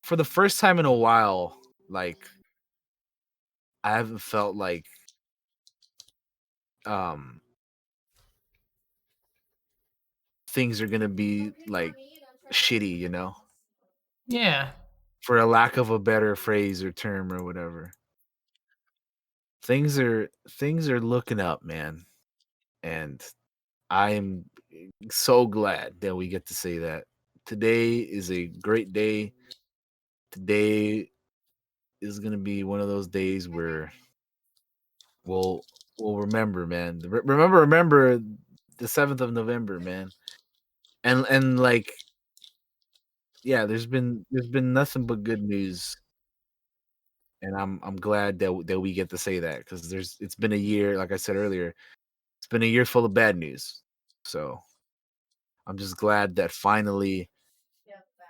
for the first time in a while. Like I haven't felt like um things are gonna be like shitty, yeah. for a lack of a better phrase or term or whatever. Things are looking up, man, and I'm so glad that we get to say that. Today is a great day. Today is gonna be one of those days where we'll we'll remember, man. Remember the 7th of November, man. And like, yeah, there's been nothing but good news, and I'm glad that we get to say that because it's been a year, like I said earlier, it's been a year full of bad news. So I'm just glad that finally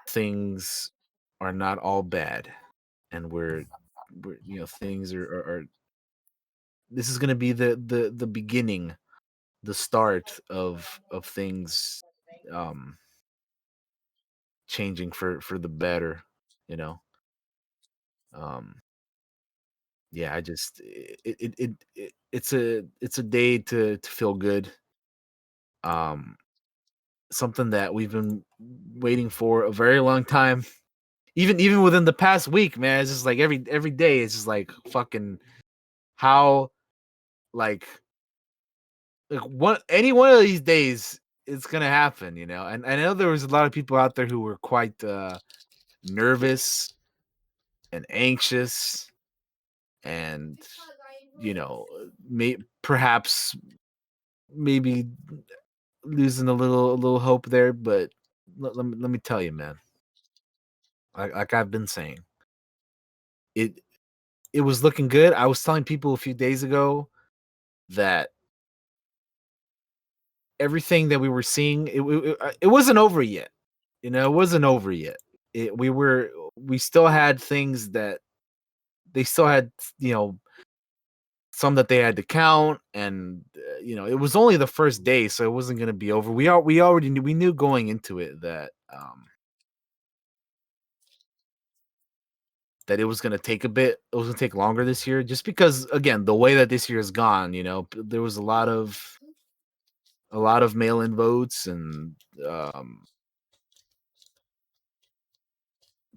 things are not all bad, and we're things are this is gonna be the beginning, the start of things um changing for the better, you know. Um yeah, I just it's a day to feel good. Um Something that we've been waiting for a very long time. Even within the past week, man, it's just like every day it's just like fucking how like one any one of these days it's gonna happen, you know. And I know there was a lot of people out there who were quite nervous and anxious and perhaps maybe losing a little hope there, but let me tell you, man, like I've been saying, it it was looking good. I was telling people a few days ago that everything that we were seeing, it wasn't over yet. You know, it wasn't over yet. We still had things that they still had, you know, some that they had to count, and it was only the first day, so it wasn't going to be over. We already knew, we knew going into it that it was going to take a bit. It was going to take longer this year, just because, again, the way that this year has gone. There was a lot of mail-in votes, and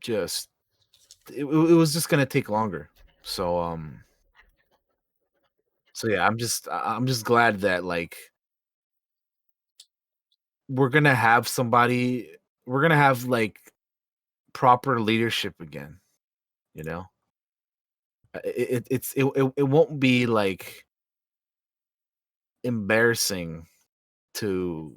just it was just going to take longer. So yeah, I'm just glad that, like, we're going to have somebody we're going to have, like, proper leadership again, you know? It won't be, like, embarrassing to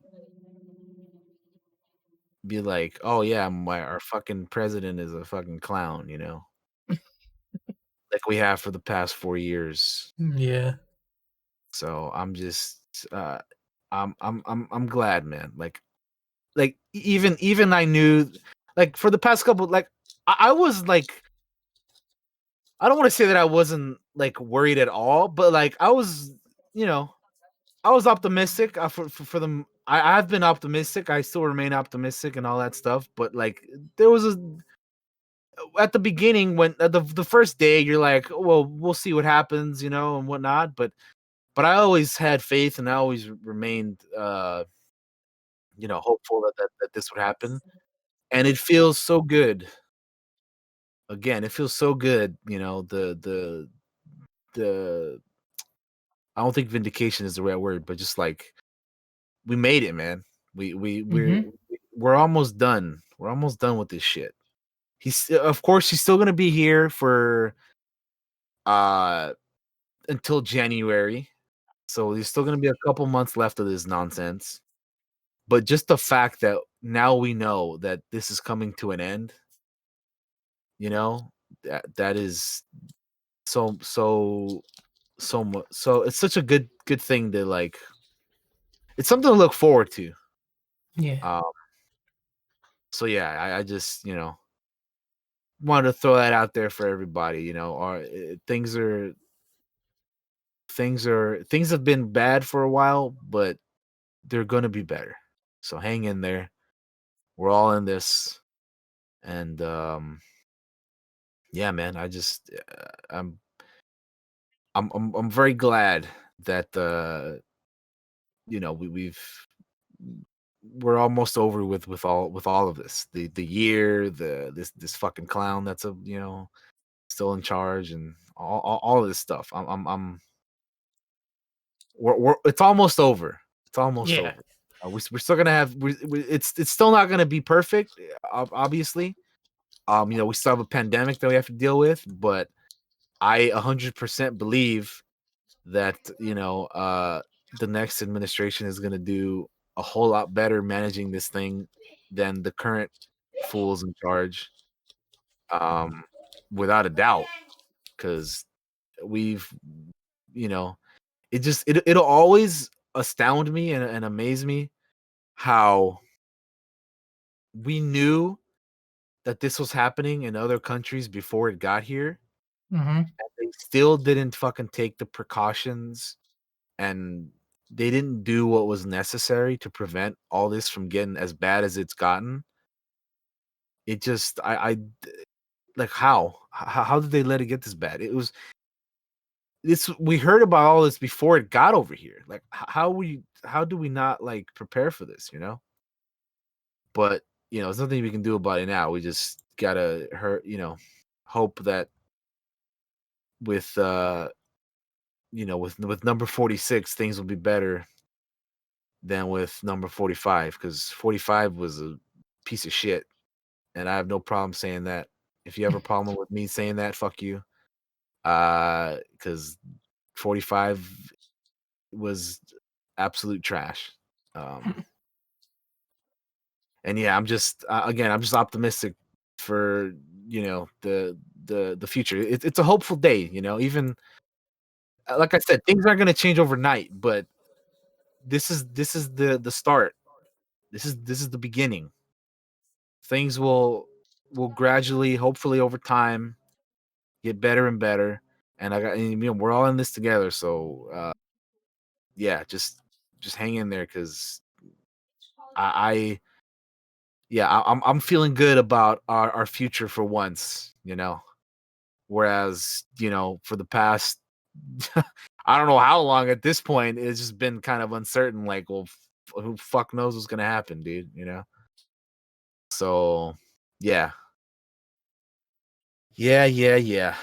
be like, "Oh, yeah, our fucking president is a fucking clown," you know? Like we have for the past 4 years. Yeah. So I'm just, I'm glad, man. Like even I knew, like, for the past couple, like, I was like, I don't wanna say that I wasn't, like, worried at all, but, like, you know, I was optimistic, for them. I've been optimistic, I still remain optimistic and all that stuff, but, like, there was a at the beginning when the first day, you're like, "Well, we'll see what happens," and whatnot, but I always had faith, and I always remained, hopeful that this would happen, and it feels so good. Again, it feels so good, the I don't think vindication is the right word, but just, like, we made it, man. We we we're Mhm. we're almost done. We're almost done with this shit. Of course, he's still gonna be here for, uh, until January, so there's still gonna be a couple months left of this nonsense, but just the fact that now we know that this is coming to an end, that is so it's such a good thing to, like, it's something to look forward to. Yeah. Um, so yeah, I just, wanted to throw that out there for everybody. Things have been bad for a while, but they're gonna be better. So hang in there. We're all in this, and yeah, man. I'm very glad that we're almost over with all of this. The year, this fucking clown that's still in charge, and all of this stuff. We're it's almost over. It's almost Yeah. over. We're still gonna have. It's still not gonna be perfect, obviously. We still have a pandemic that we have to deal with, but I 100% believe that the next administration is gonna do a whole lot better managing this thing than the current fools in charge. Um, Without a doubt, because we've, you know, it'll always astound me and amaze me how we knew that this was happening in other countries before it got here. Mm-hmm. They still didn't fucking take the precautions, and they didn't do what was necessary to prevent all this from getting as bad as it's gotten. It just, I like how did they let it get this bad? It was this We heard about all this before it got over here. Like how do we not like prepare for this? But there's nothing we can do about it now. We just gotta hope that with with number 46 things will be better than with number 45, because 45 was a piece of shit, and I have no problem saying that. If you have a problem with me saying that, fuck you. Because 45 was absolute trash. And yeah, I'm just optimistic for the future. It's a hopeful day. Even like I said, things aren't going to change overnight, but this is the start. This is the beginning. Things will gradually, hopefully over time, get better and better. And we're all in this together. So yeah, just hang in there, because I yeah, I'm feeling good about our future for once. Whereas for the past I don't know how long at this point, it's just been kind of uncertain. Like, well, who fuck knows what's gonna happen, dude? So yeah, yeah.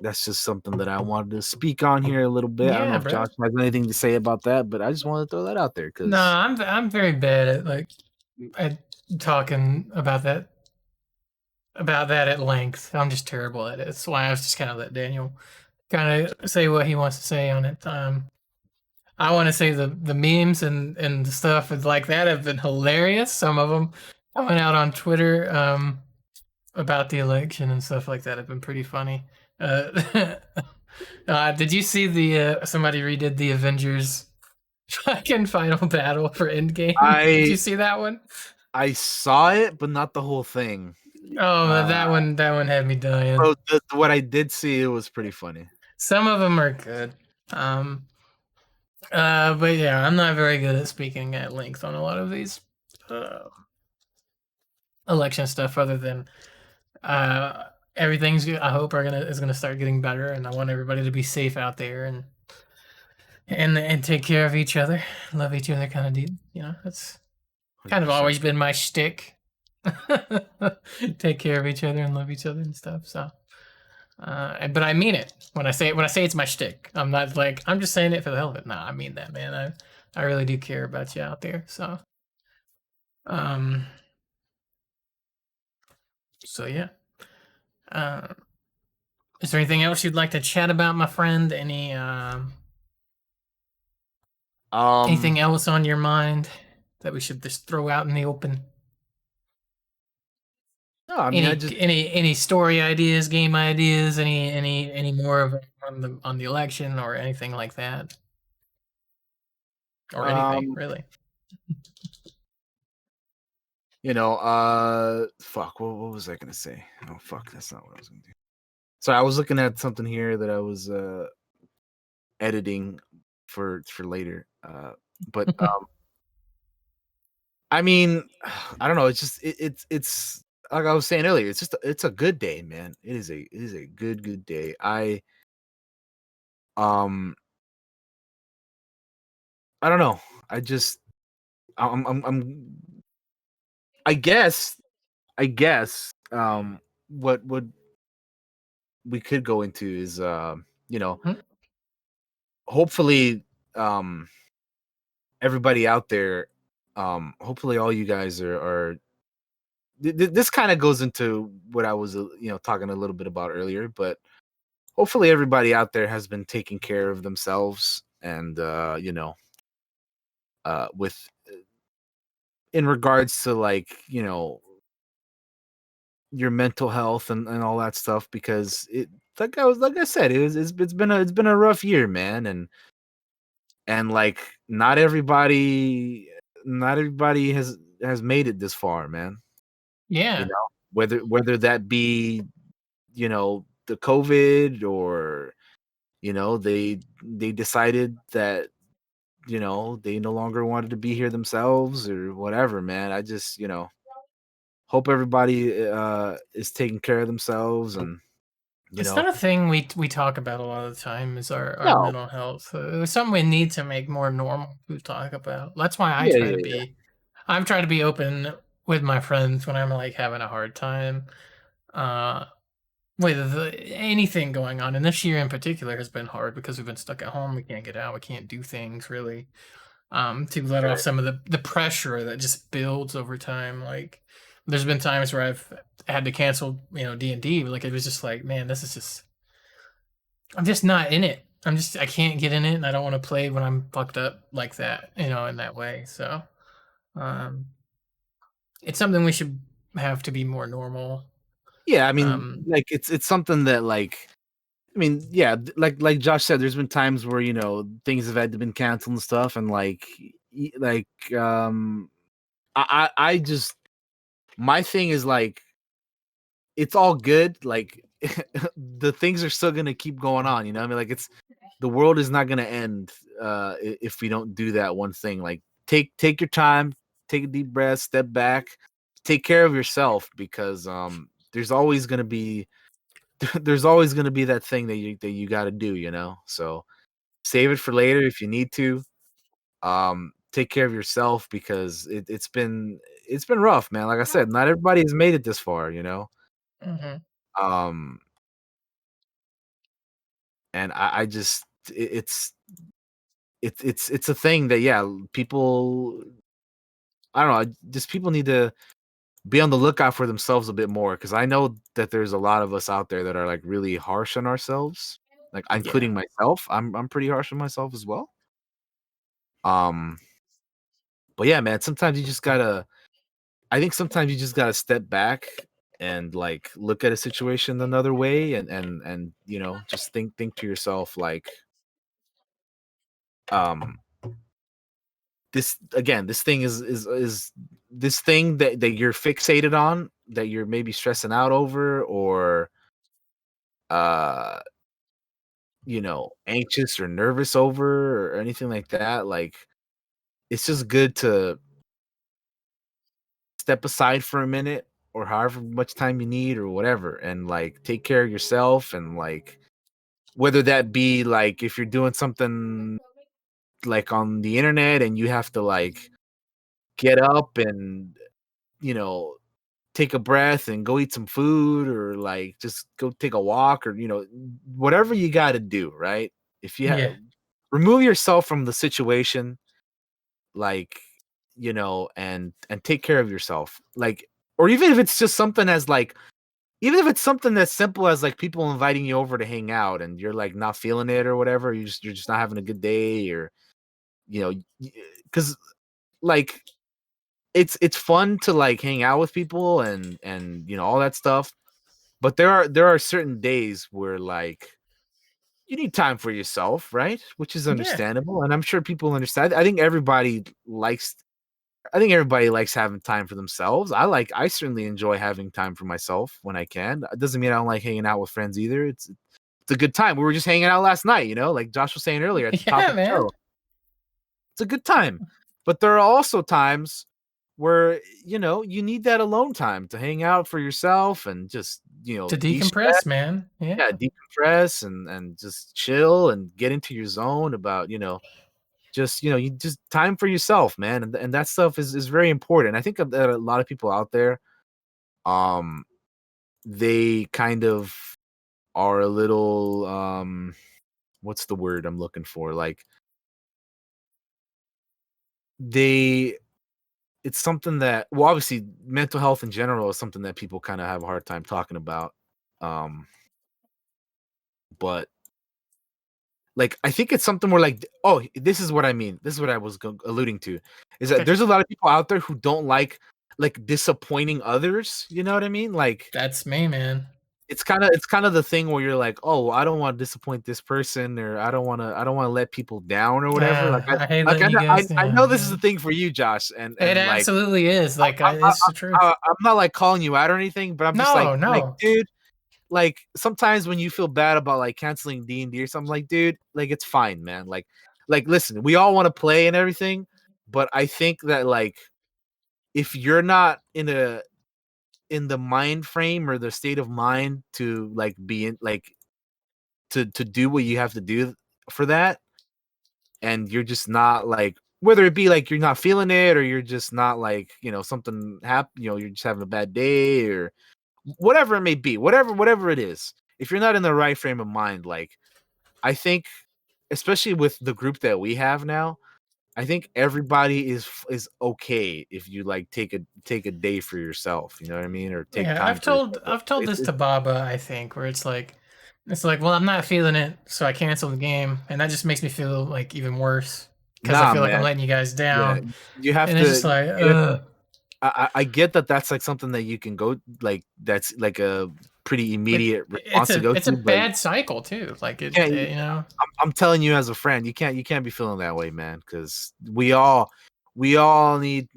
That's just something that I wanted to speak on here a little bit. I don't know Yeah, if bro. Josh has anything to say about that, but I just want to throw that out there No, because I'm very bad at at talking about that at length. I'm just terrible at it. That's why I was just kind of let Daniel kind of say what he wants to say on it. I want to say the memes and the stuff like that have been hilarious. Some of them coming out on Twitter about the election and stuff like that have been pretty funny. Uh, did you see the somebody redid the Avengers fucking final battle for Endgame? Did you I see that one? I saw it, but not the whole thing. Oh, Uh, that one had me dying. so what I did see, it was pretty funny. Some of them are good. Um, but yeah, I'm not very good at speaking at length on a lot of these uh, election stuff. Other than everything's I hope is gonna start getting better, and I want everybody to be safe out there and take care of each other, love each other, kind of deep. That's kind of 100%. always been my shtick. Take care of each other and love each other and stuff. So, but I mean it when I say it's my shtick. I'm not like I'm just saying it for the hell of it. Nah, I mean that, man. I really do care about you out there. Um, so yeah. Uh, is there anything else you'd like to chat about, my friend? Um, Anything else on your mind that we should just throw out in the open? no, I mean, I Any just any story ideas, game ideas, any more of on the election or anything like that, or anything um, really? fuck. What was I gonna say? Oh, fuck, that's not what I was gonna do. So I was looking at something here that I was editing for later. But I mean, I don't know. It's just it's like I was saying earlier. It's a good day, man. It is a good day. Um I don't know. I just I'm I guess what we could go into is you know Hmm? hopefully everybody out there, hopefully all you guys are this kind of goes into what I was talking a little bit about earlier, but hopefully everybody out there has been taking care of themselves and with in regards to like your mental health and all that stuff, because it like I said, it's been a rough year, man, and like not everybody has made it this far, man. You Yeah. know, whether that be the COVID, or they decided that they no longer wanted to be here themselves or whatever, man. I just hope everybody is taking care of themselves, and you It's know not a thing we talk about a lot of the time is our no. mental health. It's something we need to make more normal to talk about. That's why Yeah, yeah, yeah. I'm trying to be open with my friends when I'm like having a hard time. Uh with anything going on. And this year in particular has been hard because we've been stuck at home. We can't get out. We can't do things really. To let off Right. some of the pressure that just builds over time. Like there's been times where I've had to cancel, D&D. Like it was just like, man, this is just I'm just not in it. I can't get in it, and I don't want to play when I'm fucked up like that, in that way. So, um, it's something we should have to be more normal. Yeah, I mean, Um, like it's something that like I mean, yeah, like Josh said, there's been times where things have had to been canceled and stuff, and like like I just my thing is like it's all good. Like the things are still gonna keep going on. I mean, like the world is not gonna end if we don't do that one thing. Like take your time, take a deep breath, step back, take care of yourself, because there's always gonna be there's always gonna be that thing that you got to do. So save it for later if you need to. Take care of yourself, because it's been rough, man. Like I said, not everybody has made it this far. mhm. Um, and I just it's a thing that, yeah, people, I don't know, just people need to be on the lookout for themselves a bit more, because I know that there's a lot of us out there that are like really harsh on ourselves, like Yeah, including myself. I'm pretty harsh on myself as well. Um, but yeah, man, sometimes you just gotta. I think sometimes you just gotta step back and like look at a situation another way, and just think to yourself like, um this thing is this thing that you're fixated on, that you're maybe stressing out over, or uh anxious or nervous over, or anything like that. Like, it's just good to step aside for a minute, or however much time you need, or whatever, and like take care of yourself, and like whether that be like if you're doing something like on the internet and you have to like get up and you know take a breath and go eat some food, or like just go take a walk, or whatever you got to do, right? If you yeah, remove yourself from the situation, like, and take care of yourself, like, or even if it's just something as like, even if it's something as simple as like people inviting you over to hang out and you're like not feeling it or whatever, you're just not having a good day, or you know because like it's fun to like hang out with people and all that stuff. But there are certain days where like you need time for yourself, right? Which is yeah, understandable, and I'm sure people understand. I think everybody likes having time for themselves. I certainly enjoy having time for myself when I can. It doesn't mean I don't like hanging out with friends either. It's a good time. We were just hanging out last night, like Josh was saying earlier at the top yeah, of the man. show. It's a good time. But there are also times where, you need that alone time to hang out for yourself and just, To de-stress, decompress, man. yeah, Yeah, decompress and just chill and get into your zone about, just, you just time for yourself, man. And that stuff is very important. I think that a lot of people out there, um, they kind of are a little, what's the word I'm looking for? Like, they it's something that, well, obviously mental health in general is something that people kind of have a hard time talking about. Um, but like I think it's something where like, oh, this is what I mean. This is what I was alluding to, is that Okay. there's a lot of people out there who don't like disappointing others. You know what I mean? Like That's me, man. it's kind of the thing where you're like, oh, I don't want to disappoint this person, or I don't want to let people down or whatever. Like I hate like letting you guys I know down. this is Yeah. the thing for you, Josh, and It like absolutely is. Like, it's the truth. I'm not like calling you out or anything, but I'm just No, like, no. dude, like sometimes when you feel bad about like canceling D&D or something, like, dude, like it's fine, man. Like listen, we all want to play and everything, but I think that like if you're not in the mind frame or the state of mind to like be in like to do what you have to do for that, and you're just not like, whether it be like you're not feeling it, or you're just not like, something happen, you're just having a bad day, or whatever it may be, whatever it is, if you're not in the right frame of mind, like I think, especially with the group that we have now, I think everybody is okay if you like take a day for yourself, you know what I mean, or take Yeah, time for yourself. I've told this to Baba, I think, where it's like, well, I'm not feeling it, so I cancel the game, and that just makes me feel like even worse because I Nah, feel like I'm man. letting you guys Yeah, down, you have and it's just to. like, You ugh. I get that that's like something that you can go, like that's like a pretty immediate response to go It's a to, but bad cycle too. Like you it, can't. you know. I'm telling you as a friend, you can't be feeling that way, man, because we all need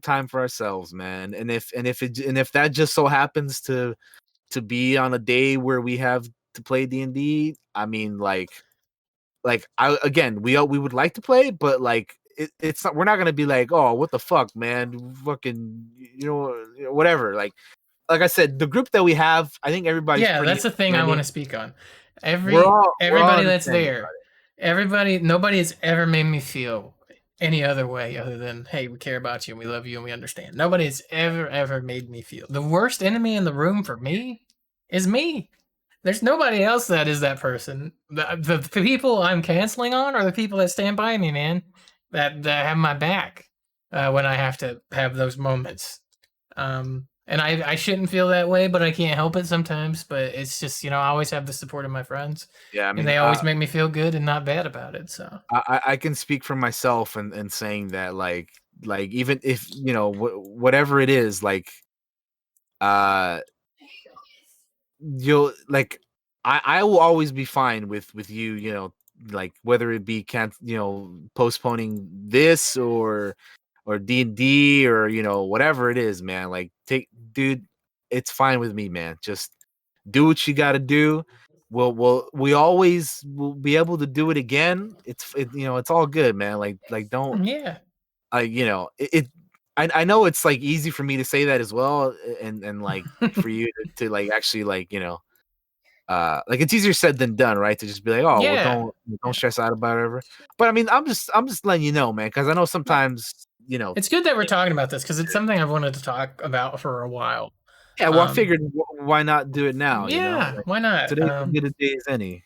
time for ourselves, man. And if that just so happens to be on a day where we have to play D&D, I mean, like I again, we would like to play, but like it's not, we're not gonna be like, oh, what the fuck, man, fucking, whatever. Like I said, the group that we have, I think everybody's Yeah, pretty that's the thing I want understanding. to speak on. We're all Everybody that's understanding there, about nobody has ever made me feel any other way other than, hey, we care about you and we love you and we understand. Nobody has ever made me feel. The worst enemy in the room for me is me. There's nobody else that is that person. The people I'm canceling on are the people that stand by me, man. That have my back when I have to have those moments. And I shouldn't feel that way, but I can't help it sometimes. But it's just, I always have the support of my friends, it. Yeah, I and mean, they always make me feel good and not bad about it. So I can speak for myself and saying that like even if whatever it is, like uh you'll like I will always be fine with you, like whether it be can't postponing this or D&D, or whatever it is, man. Like dude, it's fine with me, man. Just do what you got to do. We always will be able to do it again. It's all good, man. Like don't yeah, I know it's like easy for me to say that as well, and like for you to like actually like like it's easier said than done, right? To just be like, oh, well, yeah, don't yeah. stress out about it, whatever. But I mean, I'm just letting you know, man, because I know No, sometimes it's good that we're talking about this because it's something I've wanted to talk about for a while. yeah. Well, I Um, figured why not do it now? yeah, Like why not? today's as good a day as any.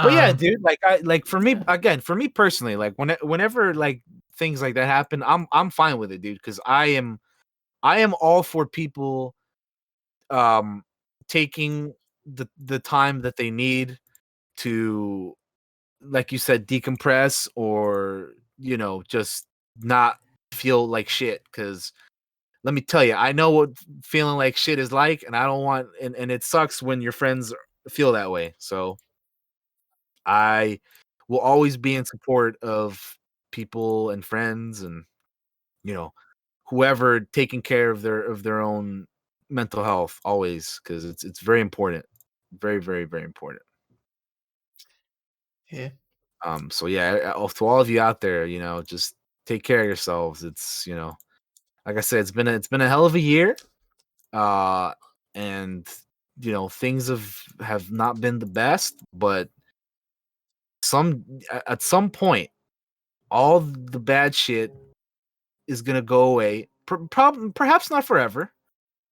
But yeah, Um, dude, like for me yeah, again, for me personally, like whenever like things like that happen, I'm fine with it, dude, because I am all for people um taking the time that they need to, like you said, decompress, or just not feel like shit, because let me tell you, I know what feeling like shit is like, and I don't want, and it sucks when your friends feel that way. So I will always be in support of people and friends, and you know whoever taking care of their own mental health, always, because it's very important, very very very important. yeah, So yeah, to all of you out there, just take care of yourselves. It's like I said, it's been a hell of a year, uh, and things have not been the best, but at some point, all the bad shit is gonna go away. Perhaps not forever,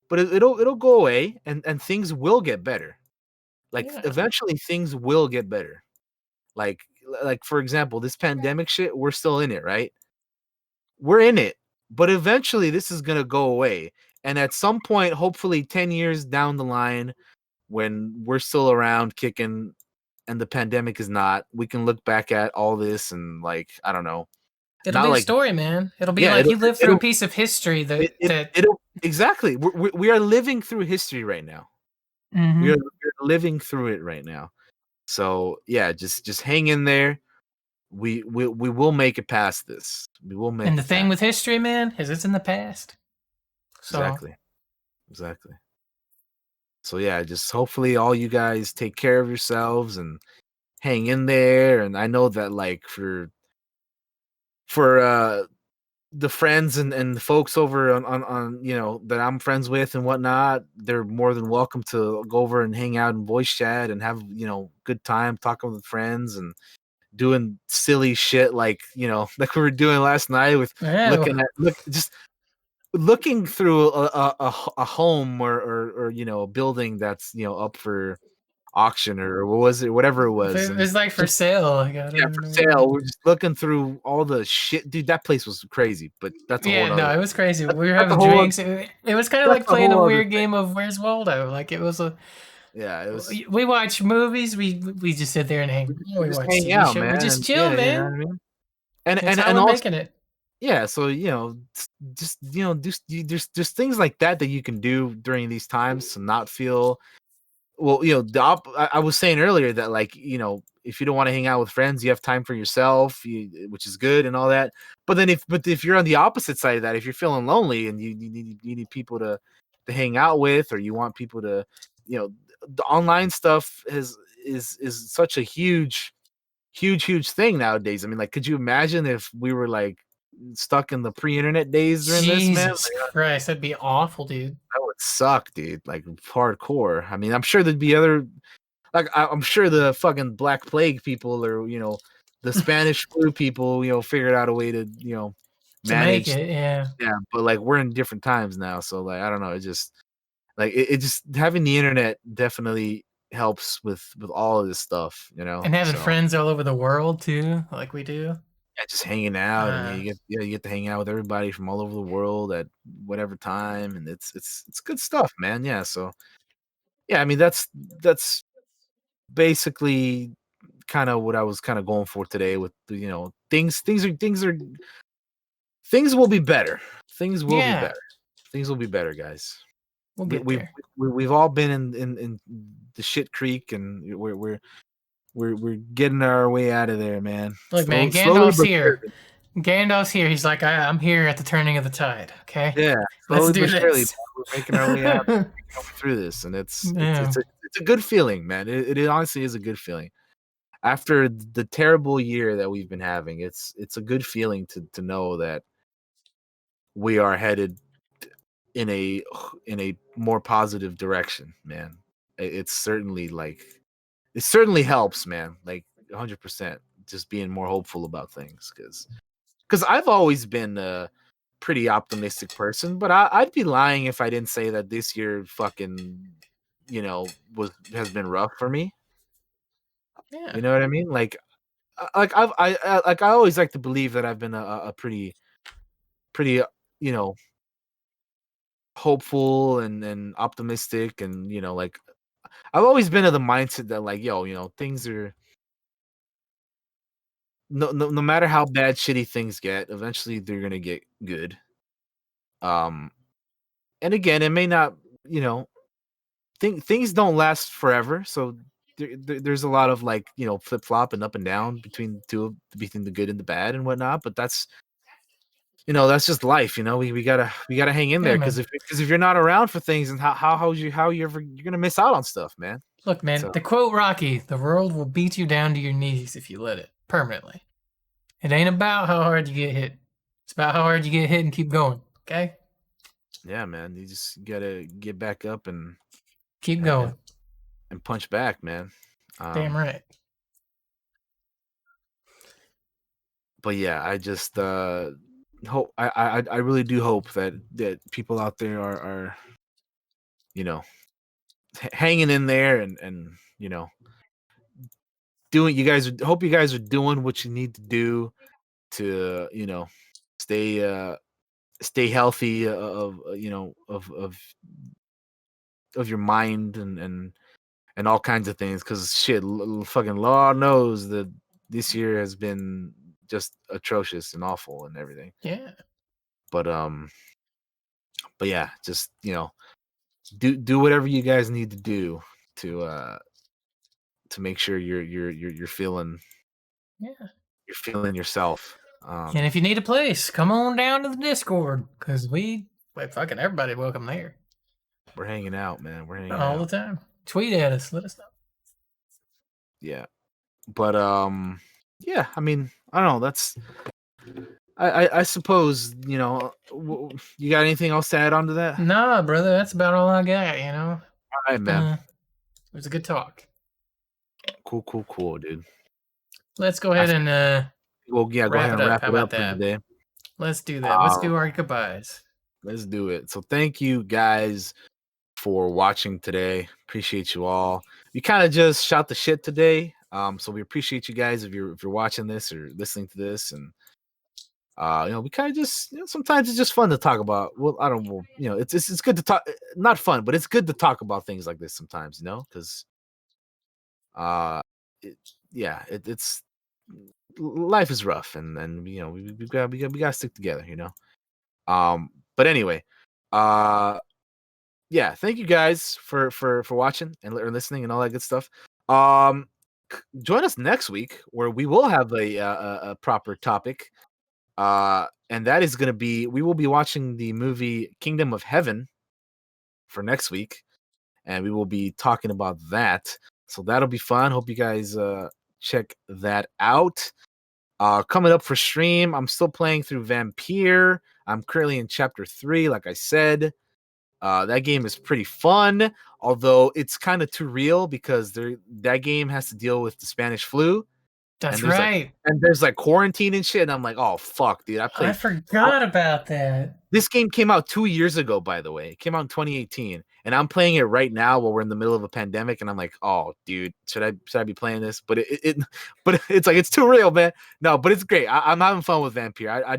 but it'll go away, and things will get better. Like yeah, eventually, things will get better. Like like for example, this pandemic shit, we're still in it, right? we're in it, but eventually this is gonna go away. And at some point, hopefully 10 years down the line, when we're still around kicking and the pandemic is not, we can look back at all this and like, I don't know, It'll not be a like story, man. It'll be yeah, like you lived through a piece of history that. it'll exactly. We are living through history right now. Mhm. We're living through it right now. So yeah, just hang in there. We will make it past this. We will make And the it thing past. with history, man, is it's in the past. So Exactly. Exactly. So yeah, just hopefully all you guys take care of yourselves and hang in there. And I know that like for the friends and the folks over on that I'm friends with and whatnot, they're more than welcome to go over and hang out and voice chat and have good time talking with friends and doing silly shit like like we were doing last night with yeah, looking through a home or a building that's up for auction or what was it, whatever it if was, it and was like for just sale, like I yeah, don't for know. sale. We're just looking through all the shit, dude. That place was crazy, but that's a whole Yeah, no, nother. it was crazy. That's, We were that's a having whole. drinks. It was kind of That's like a playing a whole other weird thing. game of Where's Waldo. Like it was a. Yeah, it was. We watch movies. We just sit there and hang. We We just watch hang TV out, show. We man, just and chill, yeah, you know what man. I mean. And It's and how and we're also making it. yeah, so just there's things like that that you can do during these times to not feel well, I was saying earlier that like, if you don't want to hang out with friends, you have time for yourself, which is good and all that. But if you're on the opposite side of that, if you're feeling lonely and you need people to hang out with, or you want people to, the online stuff is such a huge thing nowadays. I mean, like, could you imagine if we were like stuck in the pre-internet days during this, man? Jesus Christ, that'd be awful, dude. That would suck, dude. Like hardcore. I mean, I'm sure there'd be other like I'm sure the fucking Black Plague people or the Spanish flu people figured out a way to To make manage. it, yeah. Yeah, but like we're in different times now, so like I don't know. It just like it just having the internet definitely helps with all of this stuff, And having So friends all over the world too, like we do. yeah, just hanging out and Uh, you get to hang out with everybody from all over the world at whatever time, and it's good stuff, man. Yeah, so yeah, I mean that's basically kind of what I was kind of going for today with things will be better. Things will be yeah, better. Things will be better, guys. we'll We, get we've there. we've all been in the shit creek, and we're getting our way out of there, man. Look, man, Slowly Gandalf's but here. surely. Gandalf's here. He's like, I'm here at the turning of the tide. Okay, Yeah, let's slowly do but surely, man. this. We're making our way out, making our way through this, and Yeah, it's a good feeling, man. It honestly is a good feeling. After the terrible year that we've been having, it's a good feeling to know that we are headed in a more positive direction, man. It's certainly like it certainly helps, man. Like 100%, just being more hopeful about things, because I've always been a pretty optimistic person, but I'd be lying if I didn't say that this year fucking was has been rough for me. yeah. You know what I mean? Like I always like to believe that I've been a pretty you know hopeful and optimistic, and like I've always been of the mindset that like things are no matter how bad shitty things get, eventually they're gonna get good. Um, and again, it may not things don't last forever, so there's a lot of like flip flop and up and down between the good and the bad and whatnot. But that's just life. We gotta hang in Yeah, there, man. because if you're not around for things, and how you're gonna miss out on stuff, man. Look, man. So The quote Rocky: "The world will beat you down to your knees if you let it permanently." It ain't about how hard you get hit. It's about how hard you get hit and keep going. Okay, yeah, man, you just gotta get back up keep and and, going. and punch back, man. Damn Um, right. but yeah, I just hope I really do hope that people out there are you know hanging in there, and doing you guys hope you guys are doing what you need to do to stay healthy of of your mind and all kinds of things, because shit, fucking Lord knows that this year has been just atrocious and awful and everything. Yeah. But yeah, just do whatever you guys need to do to make sure you're feeling yourself. And if you need a place, come on down to the Discord, because fucking everybody welcome there. We're hanging out, man. We're hanging all out the time. Tweet at us. Let us know. Yeah, but yeah. I mean, I don't know. That's I suppose you got anything else to add on to that? Nah, brother, that's about all I got. All right, man. It was a good talk. Cool, dude. Let's go ahead and go ahead and wrap it up for today. Let's do that. Let's do our goodbyes. Let's do it. So thank you guys for watching today. Appreciate you all. We kind of just shot the shit today. So we appreciate you guys if you're watching this or listening to this, and we kind of just sometimes it's just fun to talk about. Well, I don't know. It's good to talk. Not fun, but it's good to talk about things like this sometimes. Because it's life is rough, and we got to stick together. But anyway, yeah, thank you guys for watching and listening and all that good stuff. Join us next week where we will have a proper topic, and that is going to be, we will be watching the movie Kingdom of Heaven for next week, and we will be talking about that. So that'll be fun. Hope you guys check that out. Coming up for stream, I'm still playing through Vampire. I'm currently in chapter 3, like I said. That game is pretty fun, although it's kind of too real because that game has to deal with the Spanish flu. That's and right. And there's quarantine and shit, and I'm like, oh fuck, dude. I forgot about that. This game came out 2 years ago, by the way. It came out in 2018, and I'm playing it right now while we're in the middle of a pandemic, and I'm like, oh, dude, should I be playing this? But but it's like, it's too real, man. No, but it's great. I'm having fun with Vampire.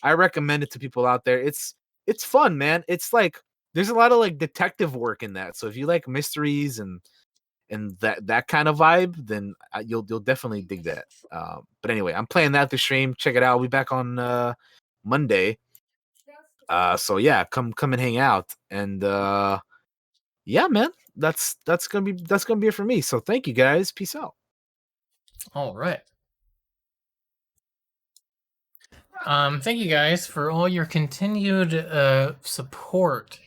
I recommend it to people out there. It's fun, man. It's like, there's a lot of detective work in that. So if you like mysteries and that kind of vibe, then you'll definitely dig that. But anyway, I'm playing that this stream. Check it out. I'll be back on Monday. So yeah, come and hang out. And yeah, man, that's gonna be it for me. So thank you guys. Peace out. All right. Thank you guys for all your continued support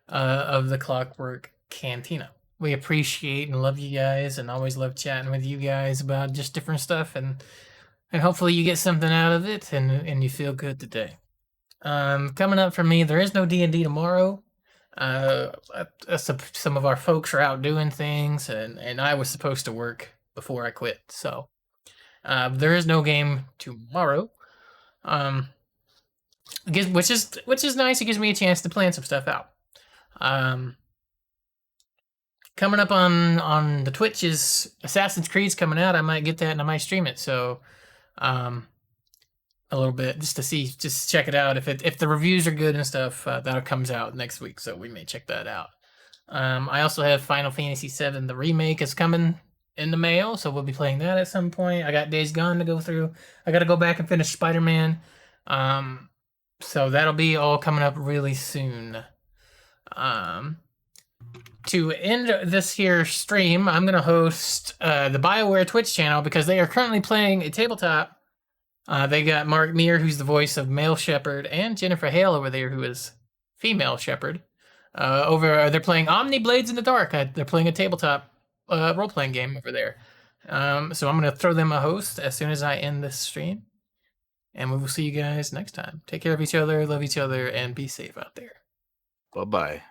of the Clockwork Cantina. We appreciate and love you guys, and always love chatting with you guys about just different stuff, and hopefully you get something out of it and you feel good today. Coming up for me, there is no D&D tomorrow. Some of our folks are out doing things, and I was supposed to work before I quit, so there is no game tomorrow. Which is nice. It gives me a chance to plan some stuff out. Coming up on the Twitch is Assassin's Creed's coming out. I might get that and I might stream it. So, a little bit just check it out. If the reviews are good and stuff, that comes out next week. So we may check that out. I also have Final Fantasy VII. The remake is coming in the mail, so we'll be playing that at some point. I got Days Gone to go through. I got to go back and finish Spider-Man. So that'll be all coming up really soon. To end this here stream, I'm going to host the BioWare Twitch channel because they are currently playing a tabletop. They got Mark Meir, who's the voice of Male Shepherd, and Jennifer Hale over there, who is Female Shepherd. They're playing Omni Blades in the Dark. They're playing a tabletop role-playing game over there. So I'm going to throw them a host as soon as I end this stream. And we will see you guys next time. Take care of each other, love each other, and be safe out there. Bye-bye.